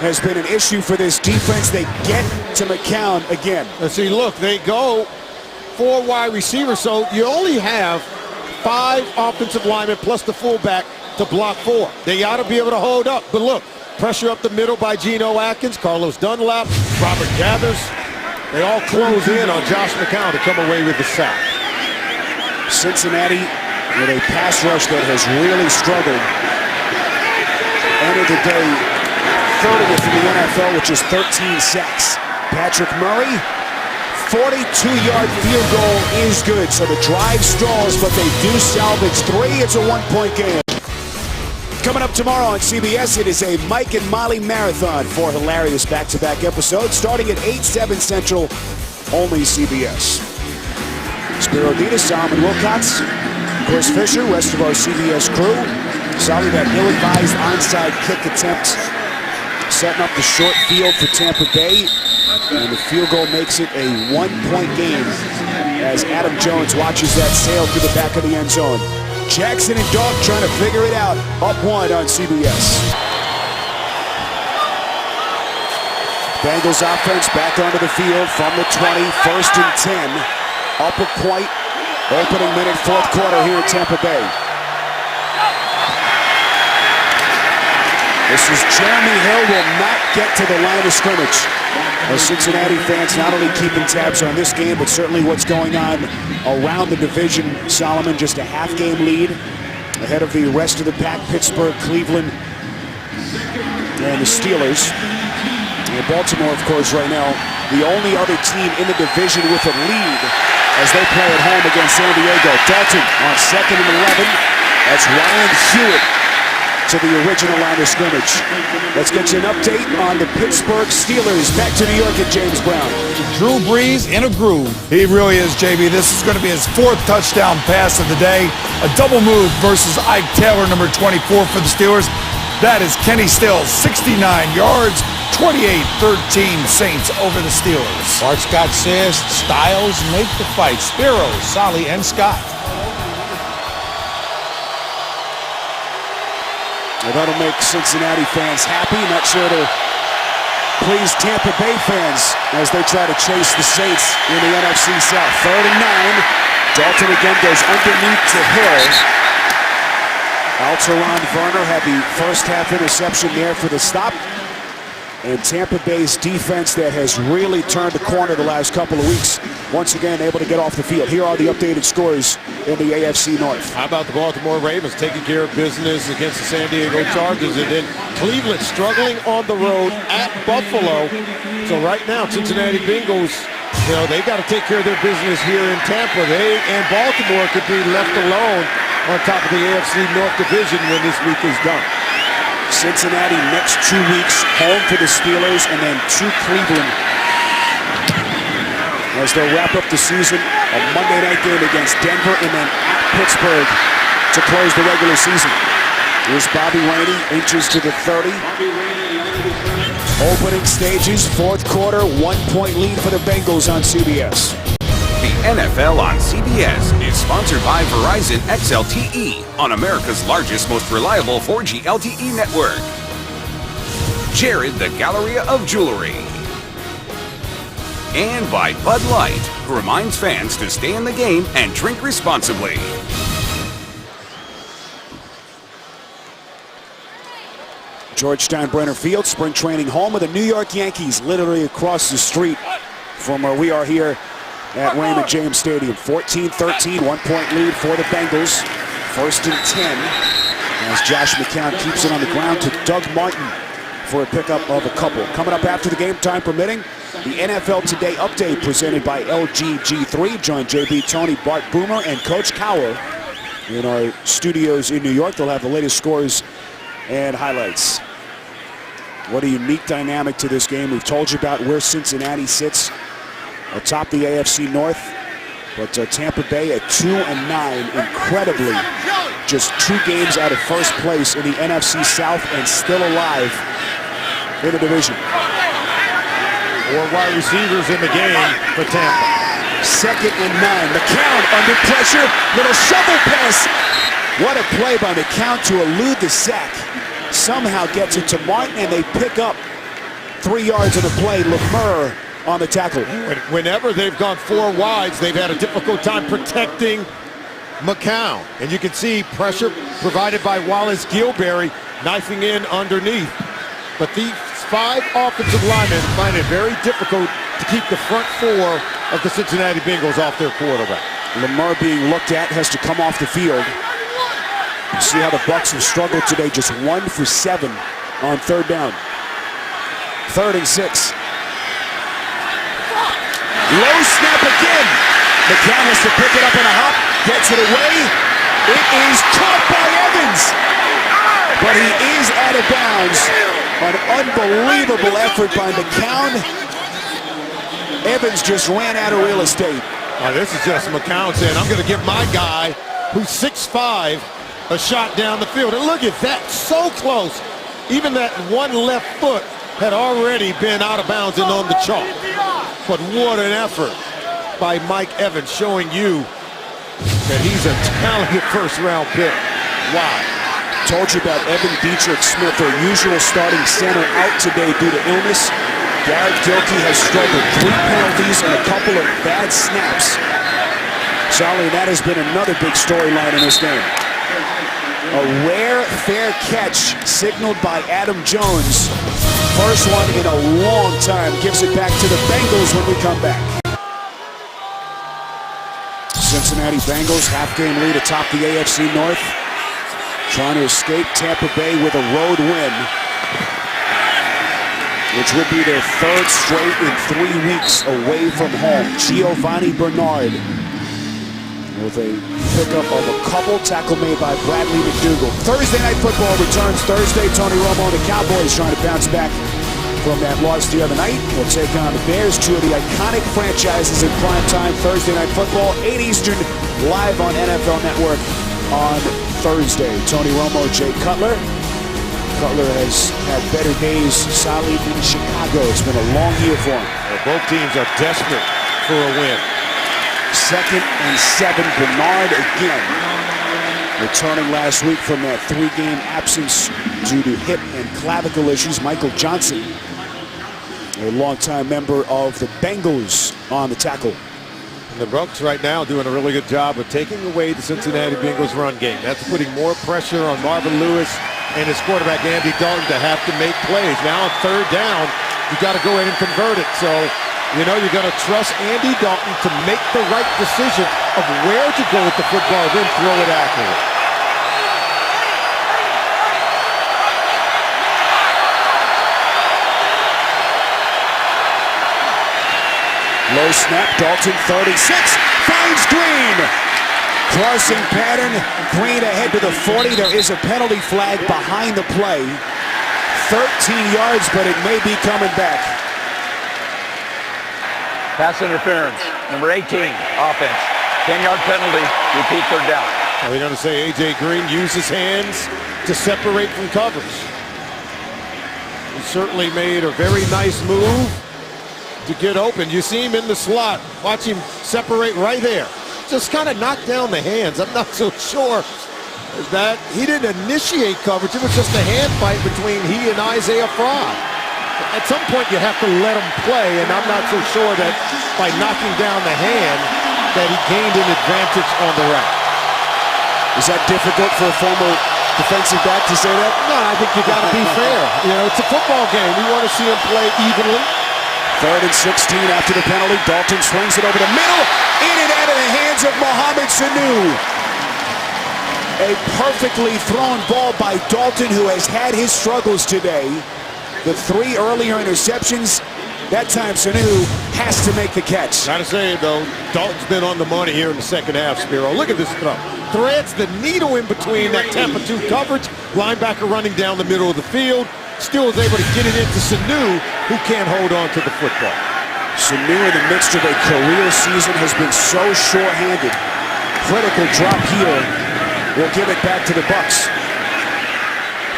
has been an issue for this defense. They get to McCown again. And see, look, they go 4 wide receivers, so you only have 5 offensive linemen plus the fullback to block 4. They got to be able to hold up. But look, pressure up the middle by Geno Atkins, Carlos Dunlap, Robert Gathers. They all close in on Josh McCown to come away with the sack. Cincinnati with a pass rush that has really struggled. End of the day, 30th in the NFL with just 13 sacks. Patrick Murray, 42-yard field goal is good. So the drive stalls, but they do salvage 3. It's a 1-point game. Coming up tomorrow on CBS, it is a Mike and Molly marathon. 4 hilarious back-to-back episodes starting at 8/7 Central, only CBS. Spiro Ditas, Solomon Wilcox, Chris Fisher, rest of our CBS crew. Solly, that ill-advised onside kick attempt, setting up the short field for Tampa Bay. And the field goal makes it a 1-point game as Adam Jones watches that sail through the back of the end zone. Jackson and Dog trying to figure it out. Up 1 on CBS. Bengals offense back onto the field from the 20. 1st and 10. Up a point. Opening minute, 4th quarter here in Tampa Bay. This is Jeremy Hill will not get to the line of scrimmage. As Cincinnati fans not only keeping tabs on this game, but certainly what's going on around the division. Solomon just a half-game lead ahead of the rest of the pack. Pittsburgh, Cleveland, and the Steelers. And Baltimore, of course, right now, the only other team in the division with a lead as they play at home against San Diego. Dalton on 2nd and 11. That's Ryan Hewitt to the original line of scrimmage. Let's get you an update on the Pittsburgh Steelers. Back to New York at James Brown. Drew Brees in a groove. He really is, JB. This is going to be his 4th touchdown pass of the day. A double move versus Ike Taylor, number 24 for the Steelers. That is Kenny Stills, 69 yards, 28-13 Saints over the Steelers. Bart Scott says styles make the fight. Spiro, Solly, and Scott. Well, that'll make Cincinnati fans happy. Not sure to please Tampa Bay fans as they try to chase the Saints in the NFC South. 3rd and 9. Dalton again goes underneath to Hill. Alteron Werner had the first half interception there for the stop. And Tampa Bay's defense that has really turned the corner the last couple of weeks, once again able to get off the field. Here are the updated scores in the AFC North. How about the Baltimore Ravens taking care of business against the San Diego Chargers, and then Cleveland struggling on the road at Buffalo. So right now, Cincinnati Bengals, you know, they've got to take care of their business here in Tampa. They and Baltimore could be left alone on top of the AFC North division when this week is done. Cincinnati next 2 weeks, home for the Steelers, and then to Cleveland as they'll wrap up the season. A Monday night game against Denver, and then at Pittsburgh to close the regular season. Here's Bobby Rainey, inches to the 30. Opening stages, fourth quarter, 1-point lead for the Bengals on CBS. The NFL on CBS is sponsored by Verizon XLTE on America's largest, most reliable 4G LTE network. Jared the Galleria of Jewelry. And by Bud Light, who reminds fans to stay in the game and drink responsibly. Georgetown Brenner Field, spring training home of the New York Yankees, literally across the street from where we are here at Raymond James Stadium. 14-13, 1-point lead for the Bengals. First and 10 as Josh McCown keeps it on the ground to Doug Martin for a pickup of a couple. Coming up after the game, time permitting, the NFL Today update presented by LGG3. Join JB, Tony, Bart Boomer, and Coach Cowher in our studios in New York. They'll have the latest scores and highlights. What a unique dynamic to this game. We've told you about where Cincinnati sits atop the AFC North, but Tampa Bay at 2-9, incredibly just 2 games out of first place in the NFC South and still alive in the division. 4 wide receivers in the game for Tampa. Second and 9. McCown under pressure. Little shovel pass. What a play by McCown to elude the sack. Somehow gets it to Martin, and they pick up 3 yards of the play. Lemur on the tackle. Whenever they've gone 4 wides, they've had a difficult time protecting McCown. And you can see pressure provided by Wallace Gilberry knifing in underneath. But these 5 offensive linemen find it very difficult to keep the front 4 of the Cincinnati Bengals off their quarterback. Lemur being looked at has to come off the field. You see how the Bucs have struggled today, just 1 for 7 on third down. 3rd and 6. Low snap again. McCown has to pick it up in a hop, gets it away. It is caught by Evans, but he is out of bounds. An unbelievable effort by McCown. Evans just ran out of real estate. This is just McCown saying, I'm going to give my guy, who's 6'5", a shot down the field. And look at that, so close. Even that one left foot had already been out of bounds and on the chalk. But what an effort by Mike Evans, showing you that he's a talented first-round pick. Wow. Told you about Evan Dietrich Smith, their usual starting center, out today due to illness. Garrett Gilkey has struggled. 3 penalties and a couple of bad snaps. Charlie, that has been another big storyline in this game. A rare fair catch signaled by Adam Jones. First one in a long time. Gives it back to the Bengals when we come back. Cincinnati Bengals, half-game lead atop the AFC North. Trying to escape Tampa Bay with a road win, which would be their 3rd straight in 3 weeks away from home. Giovanni Bernard with a pickup of a couple, tackle made by Bradley McDougald. Thursday Night Football returns Thursday. Tony Romo and the Cowboys trying to bounce back from that loss the other night. We'll take on the Bears, 2 of the iconic franchises in prime time. Thursday Night Football, 8 Eastern, live on NFL Network on Thursday. Tony Romo, Jay Cutler. Cutler has had better days solid in Chicago. It's been a long year for him. Both teams are desperate for a win. 2nd and 7, Bernard again. Returning last week from that 3-game absence due to hip and clavicle issues. Michael Johnson, a longtime member of the Bengals, on the tackle. And the Bucs right now doing a really good job of taking away the Cincinnati Bengals run game. That's putting more pressure on Marvin Lewis and his quarterback Andy Dalton to have to make plays. Now on 3rd down, you got to go in and convert it. So, you know, you're going to trust Andy Dalton to make the right decision of where to go with the football, then throw it accurately. Low snap, Dalton 36, finds Green. Crossing pattern, Green ahead to the 40. There is a penalty flag behind the play. 13 yards, but it may be coming back. Pass interference. Number 18, offense. 10-yard penalty. Repeat third down. We're going to say A.J. Green used his hands to separate from coverage. He certainly made a very nice move to get open. You see him in the slot. Watch him separate right there. Just kind of knock down the hands. I'm not so sure that he didn't initiate coverage. It was just a hand fight between he and Isaiah Fry. At some point, you have to let him play, and I'm not so sure that by knocking down the hand that he gained an advantage on the route. Is that difficult for a former defensive back to say that? No, I think you got to be fair. You know, it's a football game. We want to see him play evenly. 3rd and 16 after the penalty. Dalton swings it over the middle, in and out of the hands of Mohamed Sanu. A perfectly thrown ball by Dalton, who has had his struggles today. The 3 earlier interceptions. That time Sanu has to make the catch. Gotta say, though, Dalton's been on the money here in the second half, Spiro. Look at this throw. Threads the needle in between that Tampa 2 coverage. Linebacker running down the middle of the field. Still is able to get it into Sanu, who can't hold on to the football. Sanu, in the midst of a career season, has been so short-handed. Critical drop here will give it back to the Bucs.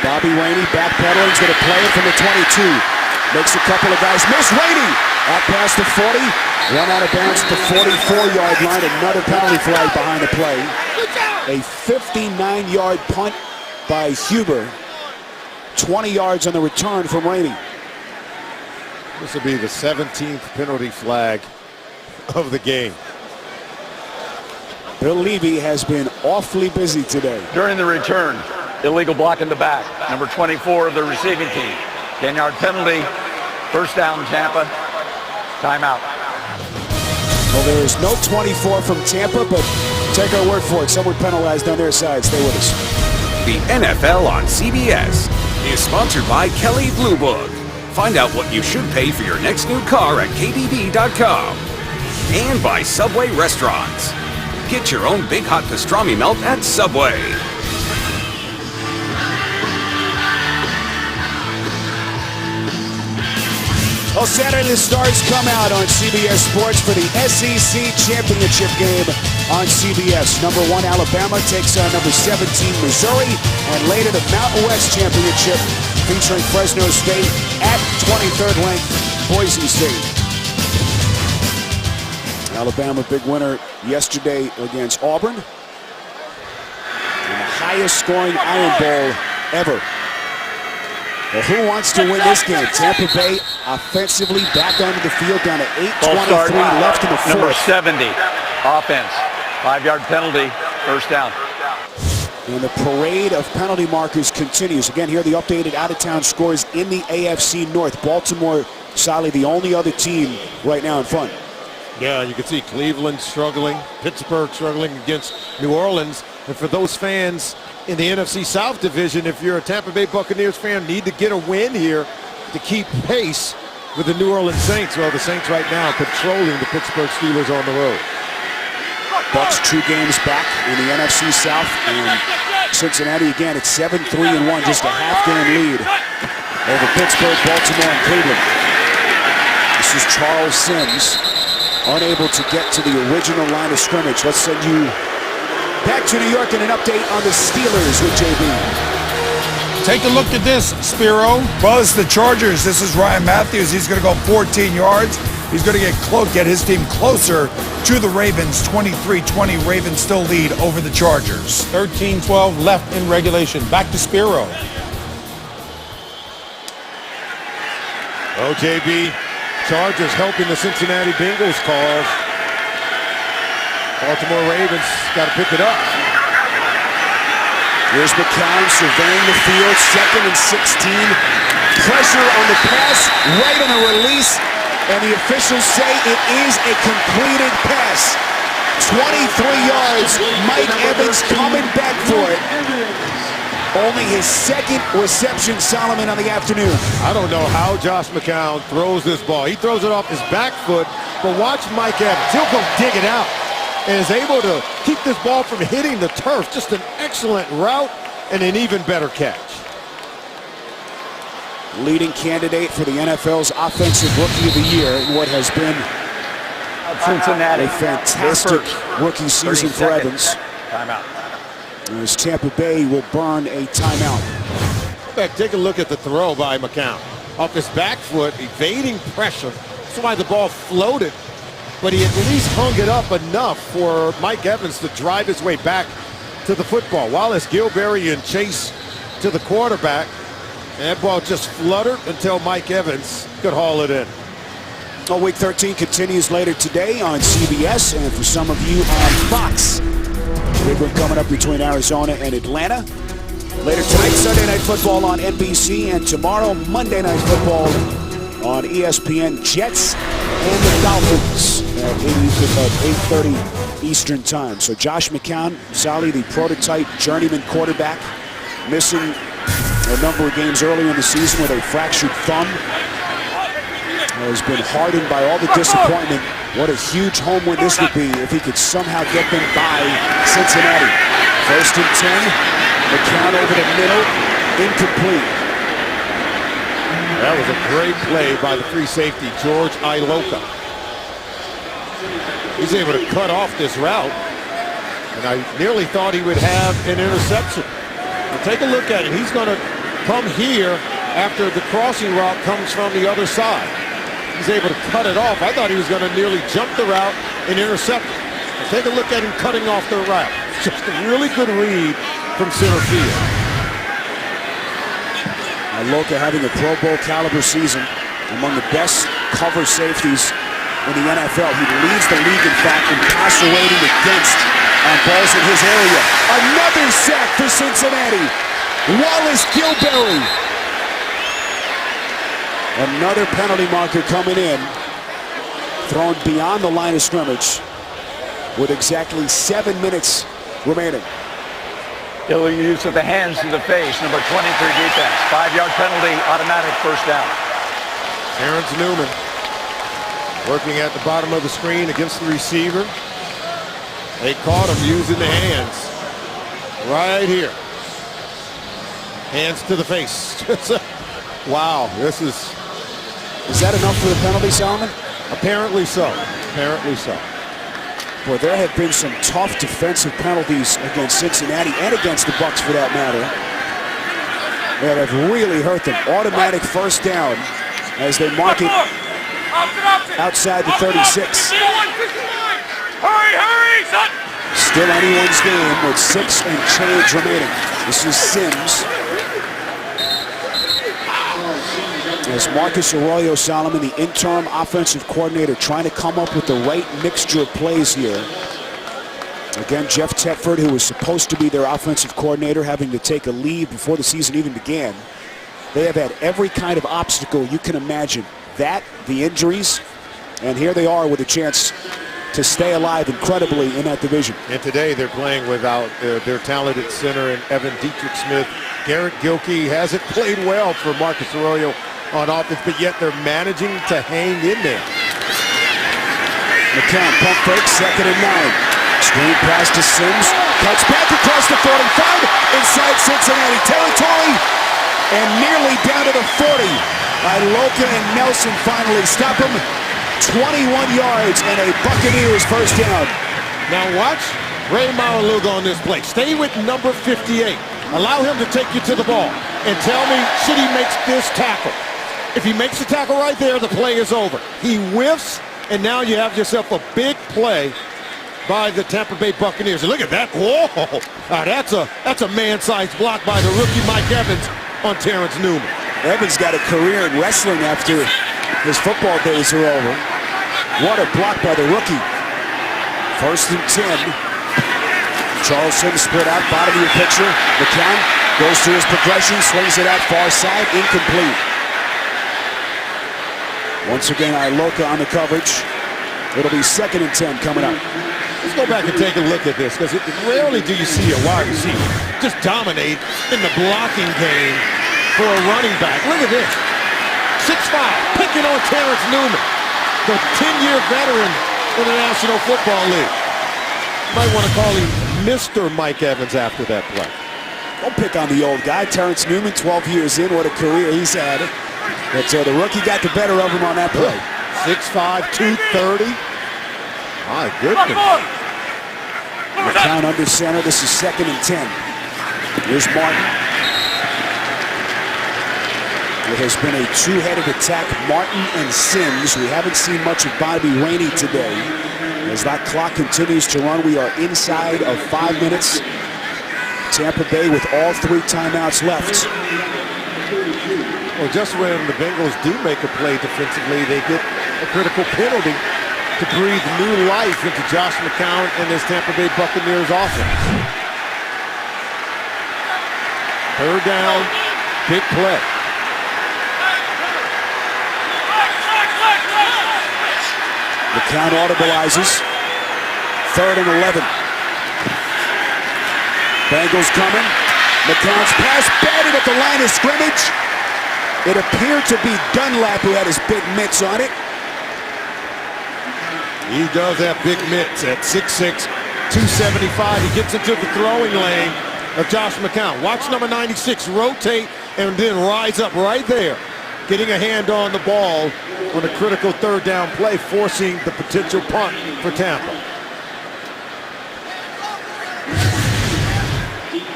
Bobby Rainey backpedaling, he's going to play it from the 22. Makes a couple of guys miss. Rainey out past the 40. Run out of bounds at the 44-yard line. Another penalty flag behind the play. A 59-yard punt by Huber. 20 yards on the return from Rainey. This will be the 17th penalty flag of the game. Bill Levy has been awfully busy today. During the return, illegal block in the back. Number 24 of the receiving team. 10-yard penalty. First down, Tampa. Timeout. Well, there is no 24 from Tampa, but take our word for it. Someone penalized on their side. Stay with us. The NFL on CBS is sponsored by Kelly Blue Book. Find out what you should pay for your next new car at KBB.com. And by Subway Restaurants. Get your own big hot pastrami melt at Subway. Well, Saturday the stars come out on CBS Sports for the SEC Championship game on CBS. Number 1 Alabama takes on number 17 Missouri, and later the Mountain West Championship featuring Fresno State at 23rd ranked Boise State. Alabama big winner yesterday against Auburn. And the highest scoring Iron Bowl ever. Well, who wants to win this game? Tampa Bay offensively back onto the field down to 8:23 left in the fourth. Number 70, offense. 5-yard penalty, first down. And the parade of penalty markers continues. Again, here are the updated out-of-town scores in the AFC North. Baltimore, solidly the only other team right now in front. Yeah, you can see Cleveland struggling, Pittsburgh struggling against New Orleans. And for those fans in the NFC South division, if you're a Tampa Bay Buccaneers fan, need to get a win here to keep pace with the New Orleans Saints. Well, the Saints right now controlling the Pittsburgh Steelers on the road. Bucs 2 games back in the NFC South, and Cincinnati again at 7-3-1, just a half-game lead over Pittsburgh, Baltimore, and Cleveland. This is Charles Sims, unable to get to the original line of scrimmage. Let's send you back to New York and an update on the Steelers with JB. Take a look at this, Spiro. Well, it's the Chargers. This is Ryan Matthews. He's going to go 14 yards. He's going to get his team closer to the Ravens. 23-20. Ravens still lead over the Chargers. 13-12 left in regulation. Back to Spiro. OJB, Chargers helping the Cincinnati Bengals cause. Baltimore Ravens got to pick it up. Here's McCown surveying the field, 2nd and 16. Pressure on the pass, right on the release, and the officials say it is a completed pass. 23 yards, Mike Evans coming back for it. Only his 2nd reception, Solomon, on the afternoon. I don't know how Josh McCown throws this ball. He throws it off his back foot, but watch Mike Evans. He'll go dig it out and is able to keep this ball from hitting the turf. Just an excellent route and an even better catch. leading candidate for the NFL's Offensive Rookie of the Year in what has been Cincinnati. a fantastic rookie season for Evans. Timeout. As Tampa Bay will burn a timeout. Take a look at the throw by McCown. Off his back foot, evading pressure. That's why the ball floated. But he at least hung it up enough for Mike Evans to drive his way back to the football. Wallace Gilberry and Chase to the quarterback. And that ball just fluttered until Mike Evans could haul it in. Well, Week 13 continues later today on CBS, and for some of you on Fox. Big one coming up between Arizona and Atlanta. Later tonight, Sunday Night Football on NBC, and tomorrow, Monday Night Football on ESPN. Jets and the Dolphins at 8:30 Eastern Time. So Josh McCown, Sally, the prototype journeyman quarterback, missing a number of games earlier in the season with a fractured thumb. Has been hardened by all the disappointment. What a huge home win this would be if he could somehow get them by Cincinnati. 1st and 10. McCown over the middle. Incomplete. That was a great play by the free safety, George Iloka. He's able to cut off this route. And I nearly thought he would have an interception. But take a look at it. He's going to come here after the crossing route comes from the other side. He's able to cut it off. I thought he was going to nearly jump the route and intercept it. But take a look at him cutting off the route. It's just a really good read from center field. Iloka having a Pro Bowl caliber season, among the best cover safeties in the NFL. He leads the league, in fact, in passer rating against on balls in his area. Another sack for Cincinnati. Wallace Gilberry. Another penalty marker coming in. Thrown beyond the line of scrimmage with exactly 7 minutes remaining. Illegal use of the hands to the face, number 23 defense. 5-yard penalty, automatic first down. Terrence Newman working at the bottom of the screen against the receiver. They caught him using the hands. Right here. Hands to the face. Wow, this is... Is that enough for the penalty, Solomon? Apparently so. Apparently so. Boy, there have been some tough defensive penalties against Cincinnati and against the Bucs, for that matter, that have really hurt them. Automatic first down as they mark it outside the 36. Hurry, son! Still anyone's game with 6 and change remaining. This is Sims. As Marcus Arroyo Solomon, the interim offensive coordinator, trying to come up with the right mixture of plays here. Again, Jeff Tedford, who was supposed to be their offensive coordinator, having to take a leave before the season even began. They have had every kind of obstacle you can imagine. That, the injuries, and here they are with a chance to stay alive incredibly in that division. And today they're playing without their talented center and Evan Dietrich Smith. Garrett Gilkey hasn't played well for Marcus Arroyo on offense, but yet they're managing to hang in there. McCown pump fake, 2nd and 9. Screen pass to Sims, cuts back across the 45, inside Cincinnati territory, and nearly down to the 40. Iloka and Nelson finally stop him. 21 yards and a Buccaneers first down. Now watch Ray Maualuga on this play. Stay with number 58. Allow him to take you to the ball and tell me, should he make this tackle? If he makes the tackle right there, the play is over. He whiffs, and now you have yourself a big play by the Tampa Bay Buccaneers. And look at that. Whoa! That's a man-sized block by the rookie Mike Evans on Terrence Newman. Evans got a career in wrestling after his football days are over. What a block by the rookie. 1st and 10. Charles Sims split out, bottom of your picture. McCown goes through his progression, swings it out far side, incomplete. Once again, Iloka on the coverage. It'll be 2nd and 10 coming up. Let's go back and take a look at this, because rarely do you see a wide receiver just dominate in the blocking game for a running back. Look at this. 6'5", picking on Terrence Newman, the 10-year veteran in the National Football League. You might want to call him Mr. Mike Evans after that play. Don't pick on the old guy. Terrence Newman, 12 years in. What a career he's had. But the rookie got the better of him on that play. 6'5", 230. My goodness. McCown under center. This is 2nd and 10. Here's Martin. It has been a two-headed attack, Martin and Sims. We haven't seen much of Bobby Rainey today. As that clock continues to run, we are inside of 5 minutes. Tampa Bay with all 3 timeouts left. Well, just when the Bengals do make a play defensively, they get a critical penalty to breathe new life into Josh McCown and his Tampa Bay Buccaneers offense. 3rd down, big play. McCown audibilizes. 3rd and 11. Bengals coming. McCown's pass batted at the line of scrimmage. It appeared to be Dunlap who had his big mitts on it. He does have big mitts at 6'6", 275. He gets into the throwing lane of Josh McCown. Watch number 96 rotate and then rise up right there, getting a hand on the ball on a critical 3rd down play, forcing the potential punt for Tampa.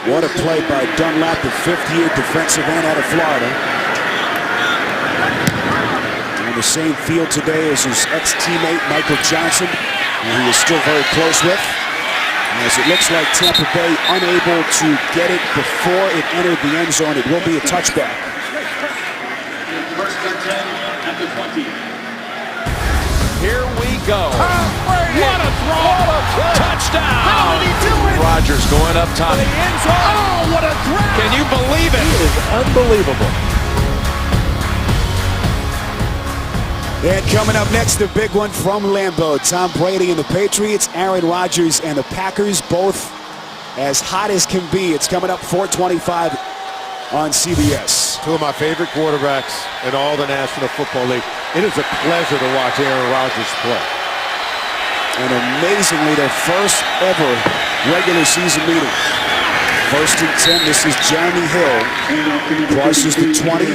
What a play by Dunlap, the 5th-year defensive end out of Florida. On the same field today as his ex-teammate Michael Johnson, who he is still very close with. As it looks like Tampa Bay unable to get it before it entered the end zone, it will be a touchback. Here we go. What a throw! Touchdown! How did he do it? Rodgers going up top. The end zone. Oh, what a grab! Can you believe it? It is unbelievable. And coming up next, the big one from Lambeau. Tom Brady and the Patriots, Aaron Rodgers and the Packers, both as hot as can be. It's coming up 4:25 on CBS. 2 of my favorite quarterbacks in all the National Football League. It is a pleasure to watch Aaron Rodgers play. And amazingly, their first ever regular season meeting. 1st and 10, this is Jeremy Hill. Crosses the 20.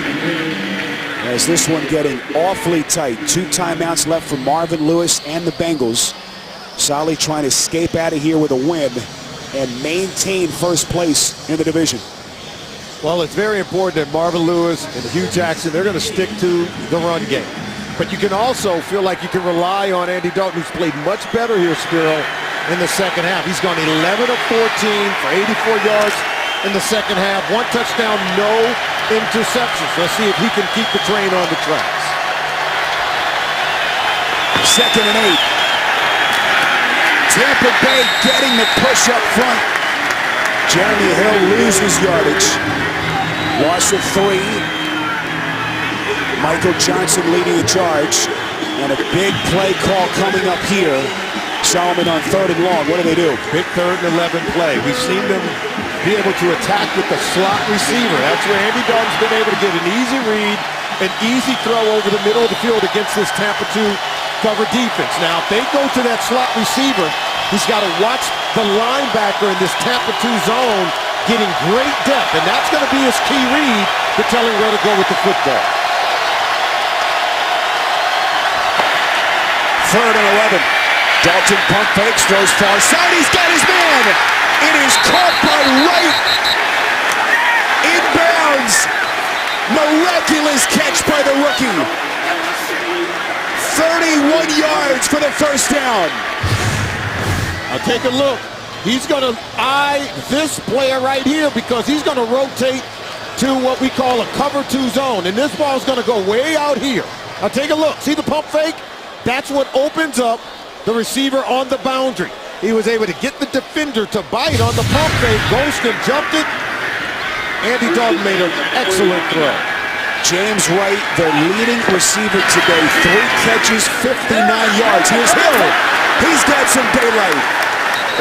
As this one getting awfully tight. 2 timeouts left for Marvin Lewis and the Bengals. Solly trying to escape out of here with a win and maintain first place in the division. Well, it's very important that Marvin Lewis and Hugh Jackson, they're going to stick to the run game. But you can also feel like you can rely on Andy Dalton, who's played much better here, Spiro, in the 2nd half. He's gone 11 of 14 for 84 yards in the 2nd half. 1 touchdown, no interceptions. Let's see if he can keep the train on the tracks. 2nd and 8. Tampa Bay getting the push up front. Jeremy Hill loses yardage. Loss of 3. Michael Johnson leading the charge. And a big play call coming up here. Solomon on 3rd and long. What do they do? Big 3rd and 11 play. We've seen them be able to attack with the slot receiver. That's where Andy Dalton's been able to get an easy read, an easy throw over the middle of the field against this Tampa 2 cover defense. Now, if they go to that slot receiver, he's got to watch the linebacker in this Tampa 2 zone getting great depth, and that's going to be his key read to tell him where to go with the football. 3rd and 11. Dalton pump fakes, throws far side. He's got his man. It is caught by Wright. Inbounds. Miraculous catch by the rookie. 31 yards for the 1st down. Now take a look. He's going to eye this player right here because he's going to rotate to what we call a cover 2 zone. And this ball is going to go way out here. Now take a look. See the pump fake? That's what opens up the receiver on the boundary. He was able to get the defender to bite on the pump fake. Ghosted, jumped it. Andy Dalton made an excellent throw. James Wright, the leading receiver today. 3 catches, 59 yards. Here's Hill. He's got some daylight.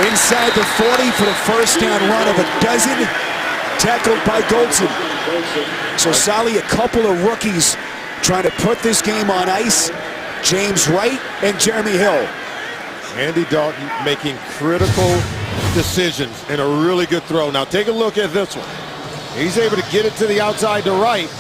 Inside the 40 for the 1st down run of a dozen. Tackled by Goldson. So Solly, a couple of rookies trying to put this game on ice. James Wright and Jeremy Hill. Andy Dalton making critical decisions and a really good throw. Now take a look at this one. He's able to get it to the outside to right.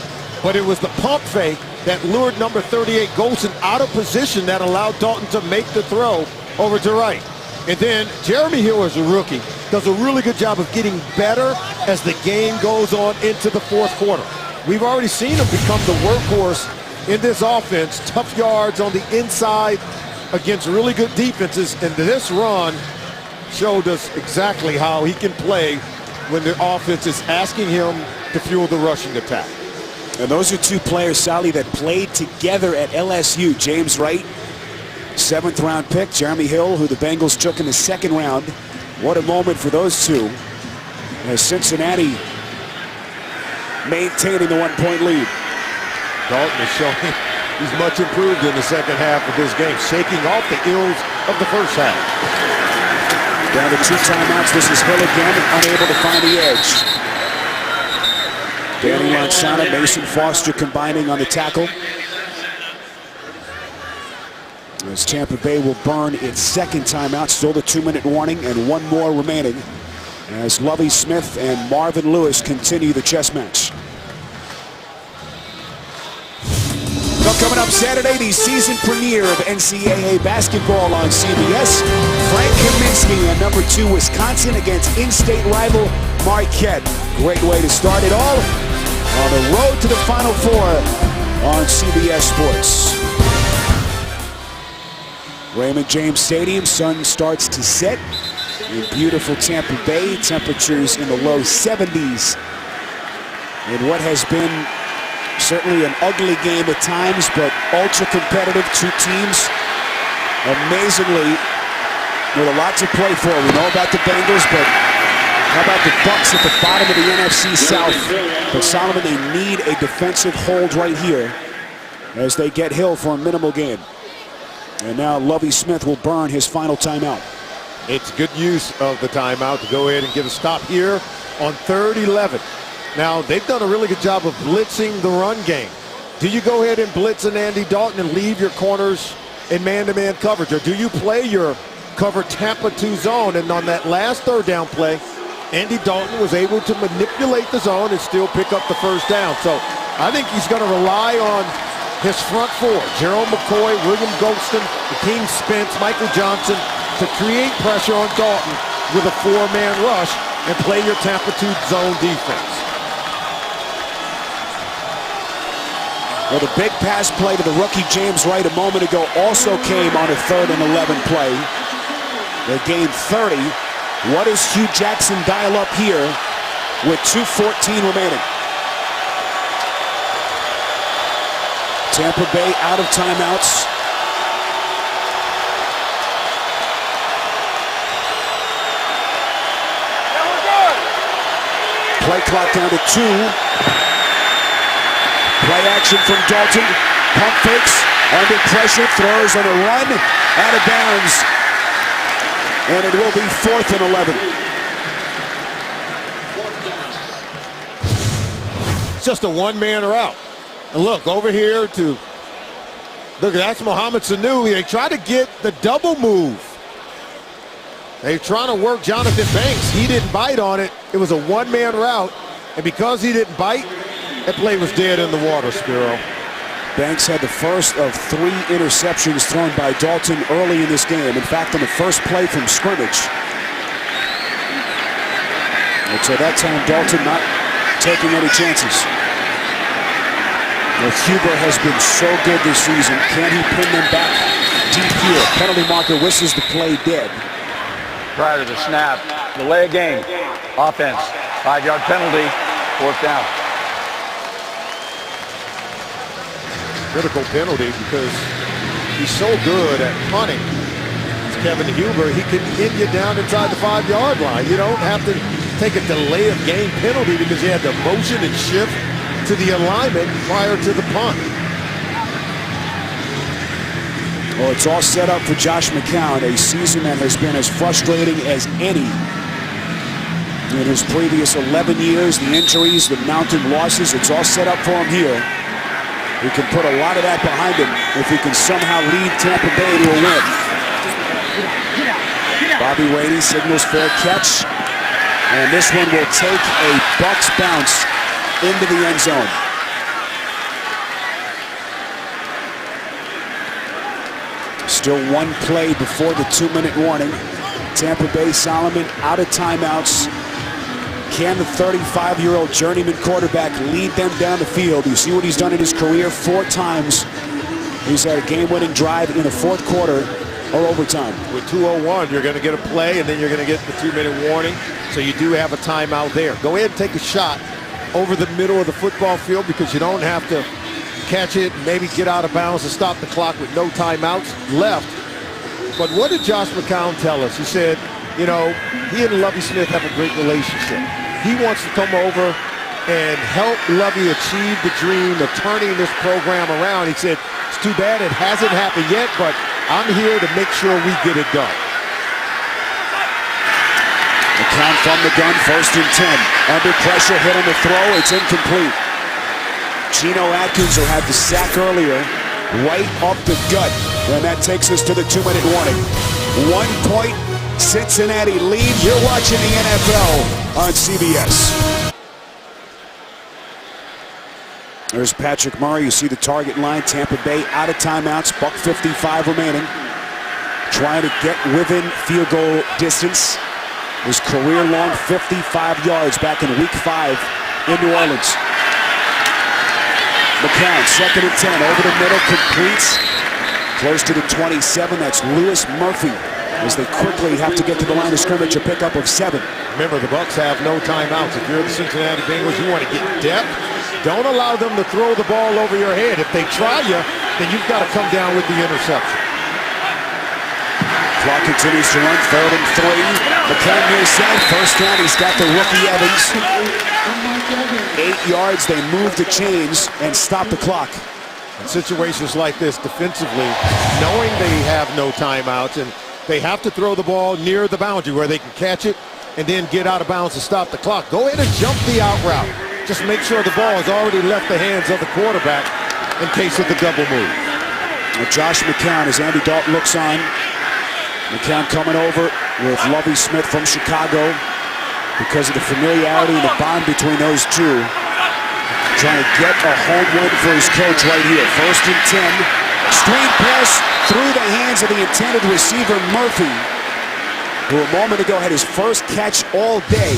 but it was the pump fake that lured number 38 Golson out of position that allowed Dalton to make the throw over to right. And then Jeremy Hill, as a rookie, does a really good job of getting better as the game goes on into the fourth quarter. We've already seen him become the workhorse in this offense. Tough yards on the inside against really good defenses. And this run showed us exactly how he can play when the offense is asking him to fuel the rushing attack. And those are two players, Sally, that played together at LSU. James Wright, 7th round pick. Jeremy Hill, who the Bengals took in the 2nd round. What a moment for those two, as Cincinnati maintaining the 1-point lead. Dalton is showing he's much improved in the second half of this game, shaking off the ills of the first half. Down to 2 timeouts. This is Hill again, unable to find the edge. Danny Lansana, Mason Foster combining on the tackle. As Tampa Bay will burn its 2nd timeout, still the 2-minute warning and 1 more remaining as Lovie Smith and Marvin Lewis continue the chess match. Now coming up Saturday, the season premiere of NCAA basketball on CBS. Frank Kaminsky and number 2 Wisconsin against in-state rival Marquette. Great way to start it all on the road to the Final Four on CBS Sports. Raymond James Stadium, sun starts to set in beautiful Tampa Bay. Temperatures in the low 70s in what has been certainly an ugly game at times, but ultra competitive. 2 teams amazingly with a lot to play for. We know about the Bengals, but how about the Bucs at the bottom of the NFC South? But Solomon, they need a defensive hold right here as they get Hill for a minimal gain. And now Lovie Smith will burn his final timeout. It's good use of the timeout to go ahead and get a stop here on 3rd 11. Now, they've done a really good job of blitzing the run game. Do you go ahead and blitz an Andy Dalton and leave your corners in man-to-man coverage? Or do you play your cover Tampa 2 zone? And on that last 3rd down play, Andy Dalton was able to manipulate the zone and still pick up the 1st down. So I think he's going to rely on his front 4, Gerald McCoy, William Golston, Hakeem Spence, Michael Johnson, to create pressure on Dalton with a 4-man rush and play your Tampa 2 zone defense. Well, the big pass play to the rookie James Wright a moment ago also came on a 3rd and 11 play. They gained 30. What does Hugh Jackson dial up here with 2:14 remaining? Tampa Bay out of timeouts. Play clock down to 2. Play action from Dalton. Pump fakes, under pressure, throws on a run, out of bounds. And it will be 4th and 11. It's just a 1-man route. And look, over here to, look, that's Mohamed Sanu. They try to get the double move. They're trying to work Jonathan Banks. He didn't bite on it. It was a 1-man route. And because he didn't bite, that play was dead in the water, Spiro. Banks had the first of 3 interceptions thrown by Dalton early in this game. In fact, on the first play from scrimmage. And so that time, Dalton not taking any chances. Well, Huber has been so good this season. Can he pin them back deep here? Penalty marker whistles the play dead. Prior to the snap, delay a game, offense, 5-yard penalty, 4th down. Critical penalty because he's so good at punting. It's Kevin Huber. He can hit you down inside the 5-yard line. You don't have to take a delay of game penalty because you had to motion and shift to the alignment prior to the punt. Well, it's all set up for Josh McCown, a season that has been as frustrating as any. In his previous 11 years, the injuries, the mountain losses, it's all set up for him here. He can put a lot of that behind him if he can somehow lead Tampa Bay to a win. Bobby Rainey signals fair catch. And this one will take a Bucs bounce into the end zone. Still one play before the 2-minute warning. Tampa Bay, Solomon out of timeouts. Can the 35-year-old journeyman quarterback lead them down the field? You see what he's done in his career 4 times. He's had a game-winning drive in the fourth quarter or overtime. With 2:01, you're going to get a play, and then you're going to get the 2-minute warning. So you do have a timeout there. Go ahead and take a shot over the middle of the football field because you don't have to catch it, maybe get out of bounds and stop the clock with no timeouts left. But what did Josh McCown tell us? He said, you know, he and Lovie Smith have a great relationship. He wants to come over and help Lovie achieve the dream of turning this program around. He said, it's too bad it hasn't happened yet, but I'm here to make sure we get it done. McCown from the gun, 1st and 10. Under pressure, hit on the throw, it's incomplete. Geno Atkins, who had the sack earlier, right up the gut. And that takes us to the 2-minute warning. 1 point, Cincinnati lead. You're watching the NFL on CBS. There's Patrick Murray. You see the target line. Tampa Bay out of timeouts. $1:55 remaining. Trying to get within field goal distance. His career-long 55 yards back in Week 5 in New Orleans. McCown, 2nd and 10, over the middle, completes. Close to the 27, that's Louis Murphy, as they quickly have to get to the line of scrimmage, a pickup of 7. Remember, the Bucs have no timeouts. If you're the Cincinnati Bengals, you want to get depth. Don't allow them to throw the ball over your head. If they try you, then you've got to come down with the interception. Clock continues to run, 3rd and 3. McCown near side, 1st down, he's got the rookie Evans. 8 yards, they move the chains and stop the clock. In situations like this, defensively, knowing they have no timeouts and they have to throw the ball near the boundary where they can catch it and then get out of bounds to stop the clock. Go ahead and jump the out route. Just make sure the ball has already left the hands of the quarterback in case of the double move. Now Josh McCown, as Andy Dalton looks on. McCown coming over with Lovie Smith from Chicago because of the familiarity and the bond between those two. Trying to get a home win for his coach right here. 1st and 10. Screen pass through the hands of the intended receiver, Murphy, who a moment ago had his first catch all day.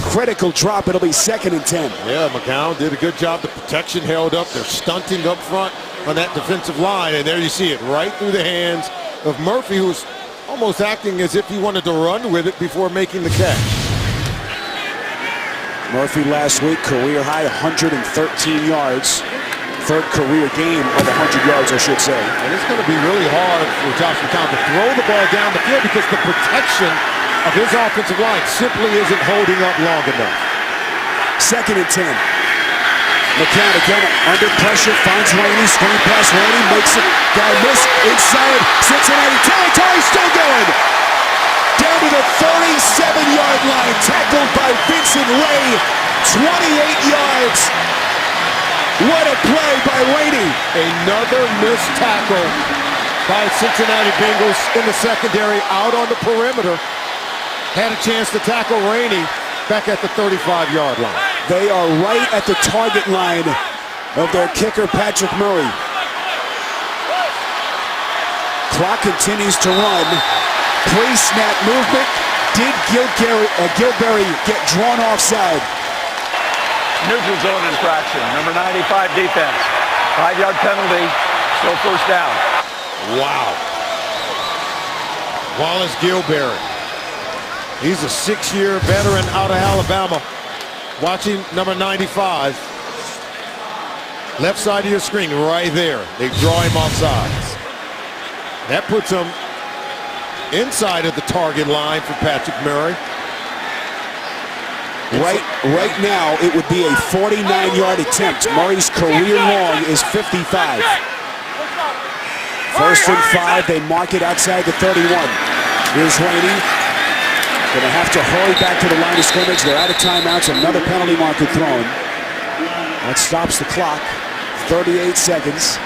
Critical drop. It'll be 2nd and 10. Yeah, McCown did a good job. The protection held up. They're stunting up front on that defensive line. And there you see it, right through the hands of Murphy, who's almost acting as if he wanted to run with it before making the catch. Murphy last week, career high 113 yards. 3rd career game of 100 yards, I should say. And it's going to be really hard for Josh McCown to throw the ball down the field because the protection of his offensive line simply isn't holding up long enough. 2nd and 10. McCown again under pressure, finds Rainey, screen pass, Rainey makes it, guy miss, inside Cincinnati territory, still going. Down to the 37-yard line, tackled by Vincent Ray, 28 yards. What a play by Rainey. Another missed tackle by Cincinnati Bengals in the secondary out on the perimeter. Had a chance to tackle Rainey back at the 35-yard line. They are right at the target line of their kicker, Patrick Murray. Clock continues to run. Pre-snap movement. Did Gilberry get drawn offside? Neutral zone infraction. Number 95 defense. 5-yard penalty. Still 1st down. Wow. Wallace Gilberry. He's a 6-year veteran out of Alabama. Watching number 95. Left side of your screen right there. They draw him offsides. That puts him inside of the target line for Patrick Murray. Right now, it would be a 49-yard attempt. Murray's career long is 55. 1st and 5, they mark it outside the 31. Here's Rainey. Gonna have to hurry back to the line of scrimmage. They're out of timeouts. Another penalty marker thrown. That stops the clock. 38 seconds.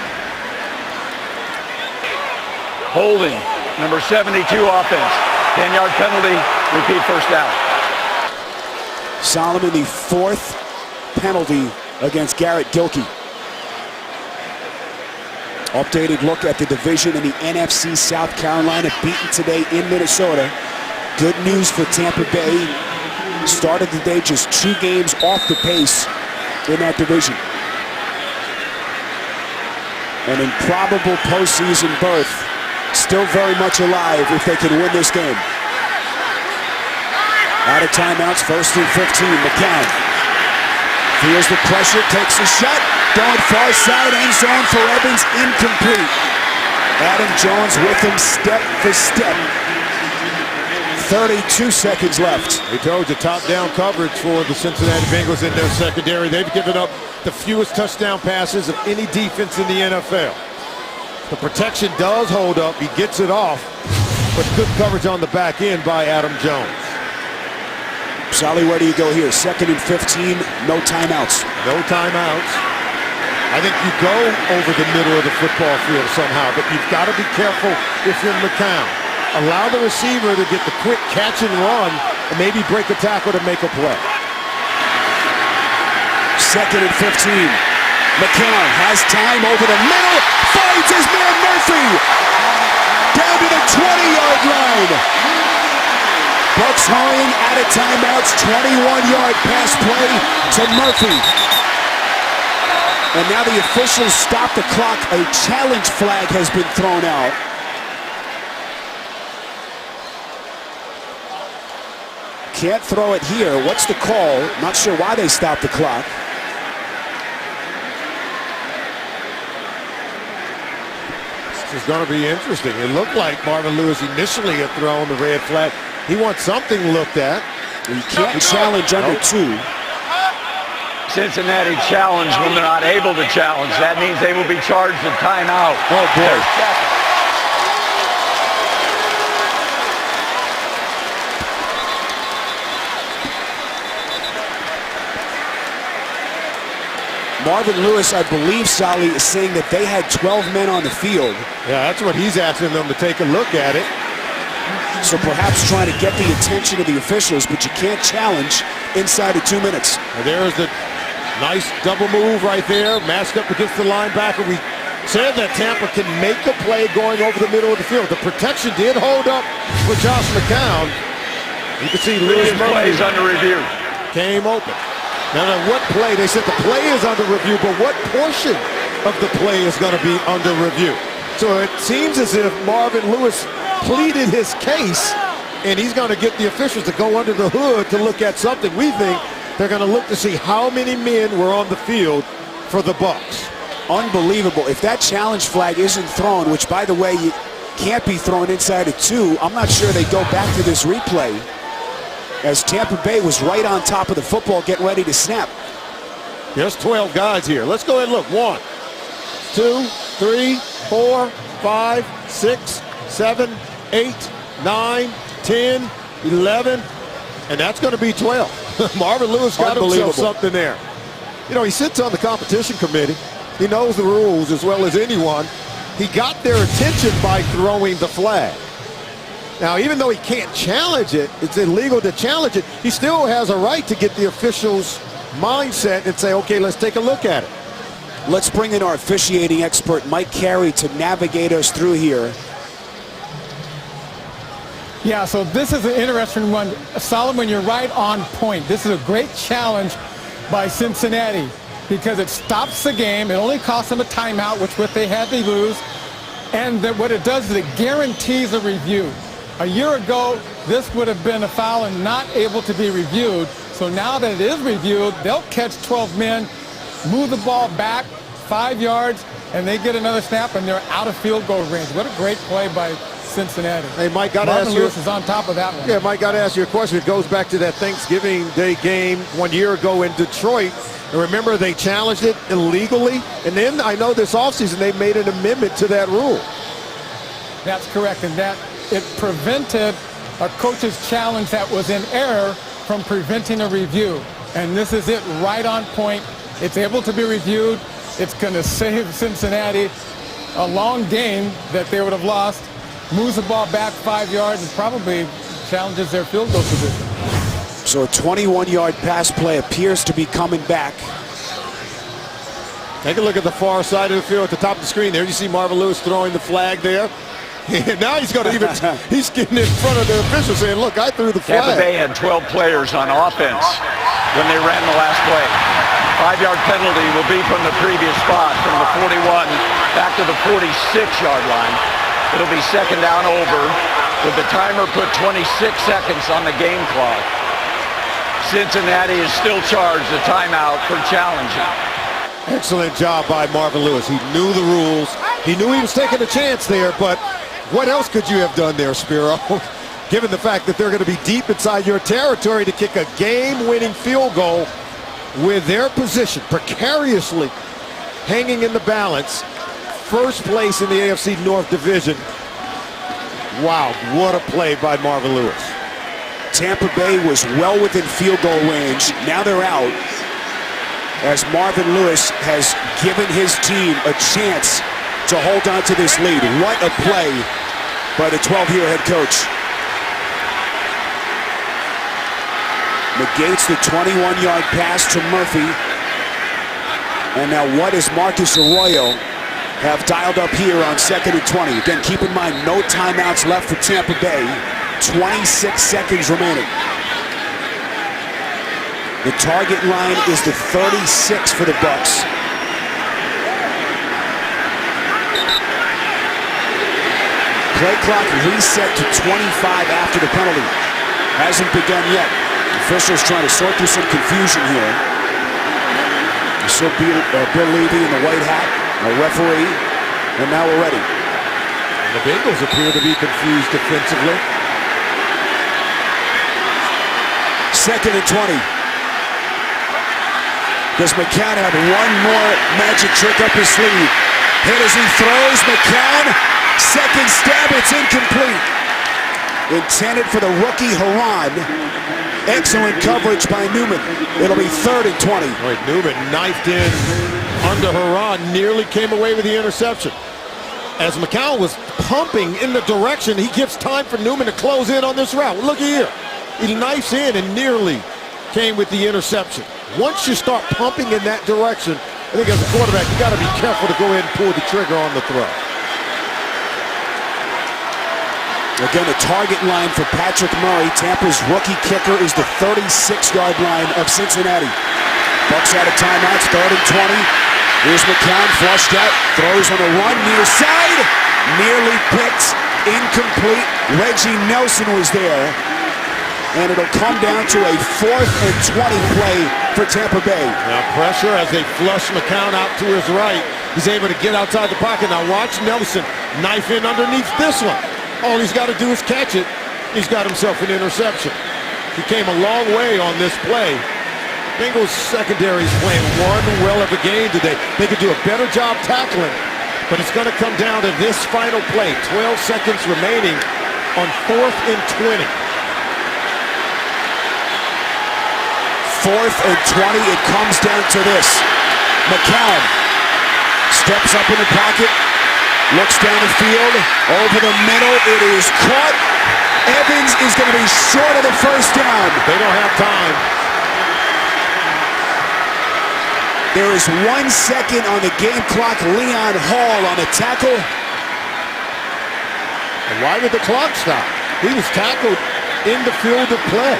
Holding. Number 72 offense. 10-yard penalty. Repeat 1st down. Solomon, the 4th penalty against Garrett Gilkey. Updated look at the division in the NFC. South Carolina beaten today in Minnesota. Good news for Tampa Bay. Started the day just 2 games off the pace in that division. An improbable postseason berth. Still very much alive if they can win this game. Out of timeouts, 1st and 15. McCown feels the pressure, takes a shot. Going far side, end zone for Evans, incomplete. Adam Jones with him step for step. 32 seconds left. He told you, top-down coverage for the Cincinnati Bengals in their secondary. They've given up the fewest touchdown passes of any defense in the NFL. The protection does hold up. He gets it off, but good coverage on the back end by Adam Jones. Sally, where do you go here? 2nd and 15, no timeouts. No timeouts. I think you go over the middle of the football field somehow, but you've got to be careful if you're McCown. Allow the receiver to get the quick catch and run and maybe break a tackle to make a play. 2nd and 15. McCown has time over the middle, finds his man Murphy. Down to the 20-yard line. Bucks hurrying out of timeouts, 21-yard pass play to Murphy. And now the officials stop the clock. A challenge flag has been thrown out. Can't throw it here. What's the call? Not sure why they stopped the clock. This is going to be interesting. It looked like Marvin Lewis initially had thrown the red flag. He wants something looked at. You can't challenge under 2. Cincinnati challenged when they're not able to challenge. That means they will be charged a timeout. Oh, boy. Marvin Lewis, I believe, Sally, is saying that they had 12 men on the field. Yeah, that's what he's asking them to take a look at it. So perhaps trying to get the attention of the officials, but you can't challenge inside of 2 minutes. And there's the nice double move right there, masked up against the linebacker. We said that Tampa can make a play going over the middle of the field. The protection did hold up for Josh McCown. You can see Lewis plays under review. Came open. Now, what play? They said the play is under review, but what portion of the play is going to be under review? So it seems as if Marvin Lewis pleaded his case, and he's going to get the officials to go under the hood to look at something. We think they're going to look to see how many men were on the field for the Bucks. Unbelievable. If that challenge flag isn't thrown, which, by the way, you can't be thrown inside of 2, I'm not sure they go back to this replay, as Tampa Bay was right on top of the football getting ready to snap. There's 12 guys here. Let's go ahead and look. 1, 2, 3, 4, 5, 6, 7, 8, 9, 10, 11, and that's going to be 12. Marvin Lewis got himself something there. You know, he sits on the competition committee. He knows the rules as well as anyone. He got their attention by throwing the flag. Now, even though he can't challenge it, it's illegal to challenge it, he still has a right to get the officials' mindset and say, okay, let's take a look at it. Let's bring in our officiating expert, Mike Carey, to navigate us through here. Yeah, so this is an interesting one. Solomon, you're right on point. This is a great challenge by Cincinnati because it stops the game. It only costs them a timeout, which what they had to lose. And what it does is it guarantees a review. A year ago, this would have been a foul and not able to be reviewed. So now that it is reviewed, they'll catch 12 men, move the ball back 5 yards, and they get another snap, and they're out of field goal range. What a great play by Cincinnati. Hey, Mike, got to ask you. Lewis is on top of that one. Yeah, Mike, got to ask you a question. It goes back to that Thanksgiving Day game 1 year ago in Detroit. And remember, they challenged it illegally. And then I know this offseason they made an amendment to that rule. That's correct, and that it prevented a coach's challenge that was in error from preventing a review. And this is it, right on point. It's able to be reviewed. It's going to save Cincinnati a long game that they would have lost. Moves the ball back 5 yards and probably challenges their field goal position. So a 21-yard pass play appears to be coming back. Take a look at the far side of the field at the top of the screen there. You see Marvin Lewis throwing the flag there. And now he's going to he's getting in front of the official saying, look, I threw the flag. Tampa Bay had 12 players on offense when they ran the last play. 5-yard penalty will be from the previous spot, from the 41 back to the 46-yard line. It'll be second down over with the timer put 26 seconds on the game clock. Cincinnati is still charged a timeout for challenging. Excellent job by Marvin Lewis. He knew the rules. He knew he was taking a chance there, but what else could you have done there, Spiro? Given the fact that they're going to be deep inside your territory to kick a game-winning field goal with their position precariously hanging in the balance. First place in the AFC North Division. Wow, what a play by Marvin Lewis. Tampa Bay was well within field goal range. Now they're out, as Marvin Lewis has given his team a chance to hold on to this lead. What a play by the 12-year head coach. Negates the 21-yard pass to Murphy. And now what does Marcus Arroyo have dialed up here on 2nd and 20? Again, keep in mind, no timeouts left for Tampa Bay. 26 seconds remaining. The target line is the 36 for the Bucs. Play clock reset to 25 after the penalty. Hasn't begun yet. Officials trying to sort through some confusion here. You saw Bill Levy in the white hat, a referee, and now we're ready. And the Bengals appear to be confused defensively. 2nd and 20. Does McCown have one more magic trick up his sleeve? Hit as he throws. McCown, second stab, it's incomplete. Intended for the rookie Haran. Excellent coverage by Newman. It'll be 3rd and 20. Right, Newman knifed in under Haran, nearly came away with the interception. As McCown was pumping in the direction, he gives time for Newman to close in on this route. Look here. He knifes in and nearly came with the interception. Once you start pumping in that direction, I think as a quarterback, you got to be careful to go ahead and pull the trigger on the throw. Again, the target line for Patrick Murray, Tampa's rookie kicker, is the 36-yard line of Cincinnati. Bucs out of timeouts, 3rd and 20. Here's McCown, flushed out, throws on a run, near side, nearly picked, incomplete. Reggie Nelson was there. And it'll come down to a 4th and 20 play for Tampa Bay. Now pressure as they flush McCown out to his right. He's able to get outside the pocket. Now watch Nelson knife in underneath this one. All he's got to do is catch it. He's got himself an interception. He came a long way on this play. Bengals secondary is playing one well of a game today. They could do a better job tackling, but it's going to come down to this final play. 12 seconds remaining on 4th and 20. 4th and 20, it comes down to this. McCown steps up in the pocket, looks down the field, over the middle, it is caught. Evans is going to be short of the first down. They don't have time. There is 1 second on the game clock. Leon Hall on the tackle. And why did the clock stop? He was tackled in the field of play.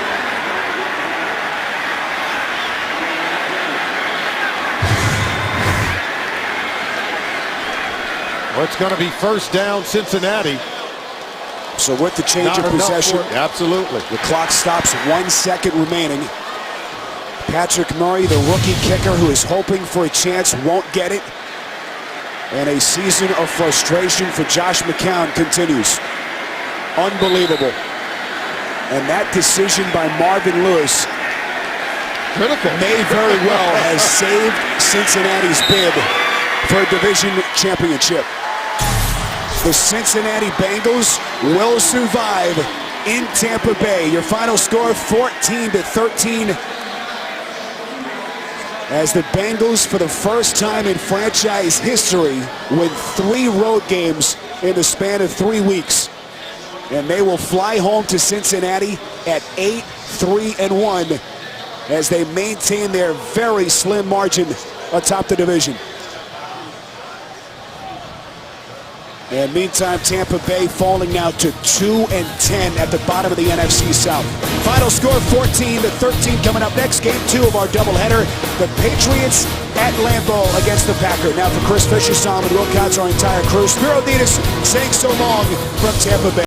Well, it's going to be first down Cincinnati. So with the change of possession, absolutely. The clock stops, 1 second remaining. Patrick Murray, the rookie kicker who is hoping for a chance, won't get it. And a season of frustration for Josh McCown continues. Unbelievable. And that decision by Marvin Lewis critical may very well have saved Cincinnati's bid for a division championship. The Cincinnati Bengals will survive in Tampa Bay. Your final score, 14-13. As the Bengals, for the first time in franchise history, win 3 road games in the span of 3 weeks. And they will fly home to Cincinnati at 8-3-1 as they maintain their very slim margin atop the division. And meantime, Tampa Bay falling now to 2-10 at the bottom of the NFC South. Final score 14-13 coming up next. Game 2 of our doubleheader. The Patriots at Lambeau against the Packers. Now for Chris Fisher, Solomon Wilcots, our entire crew, Spiro Ditas saying so long from Tampa Bay.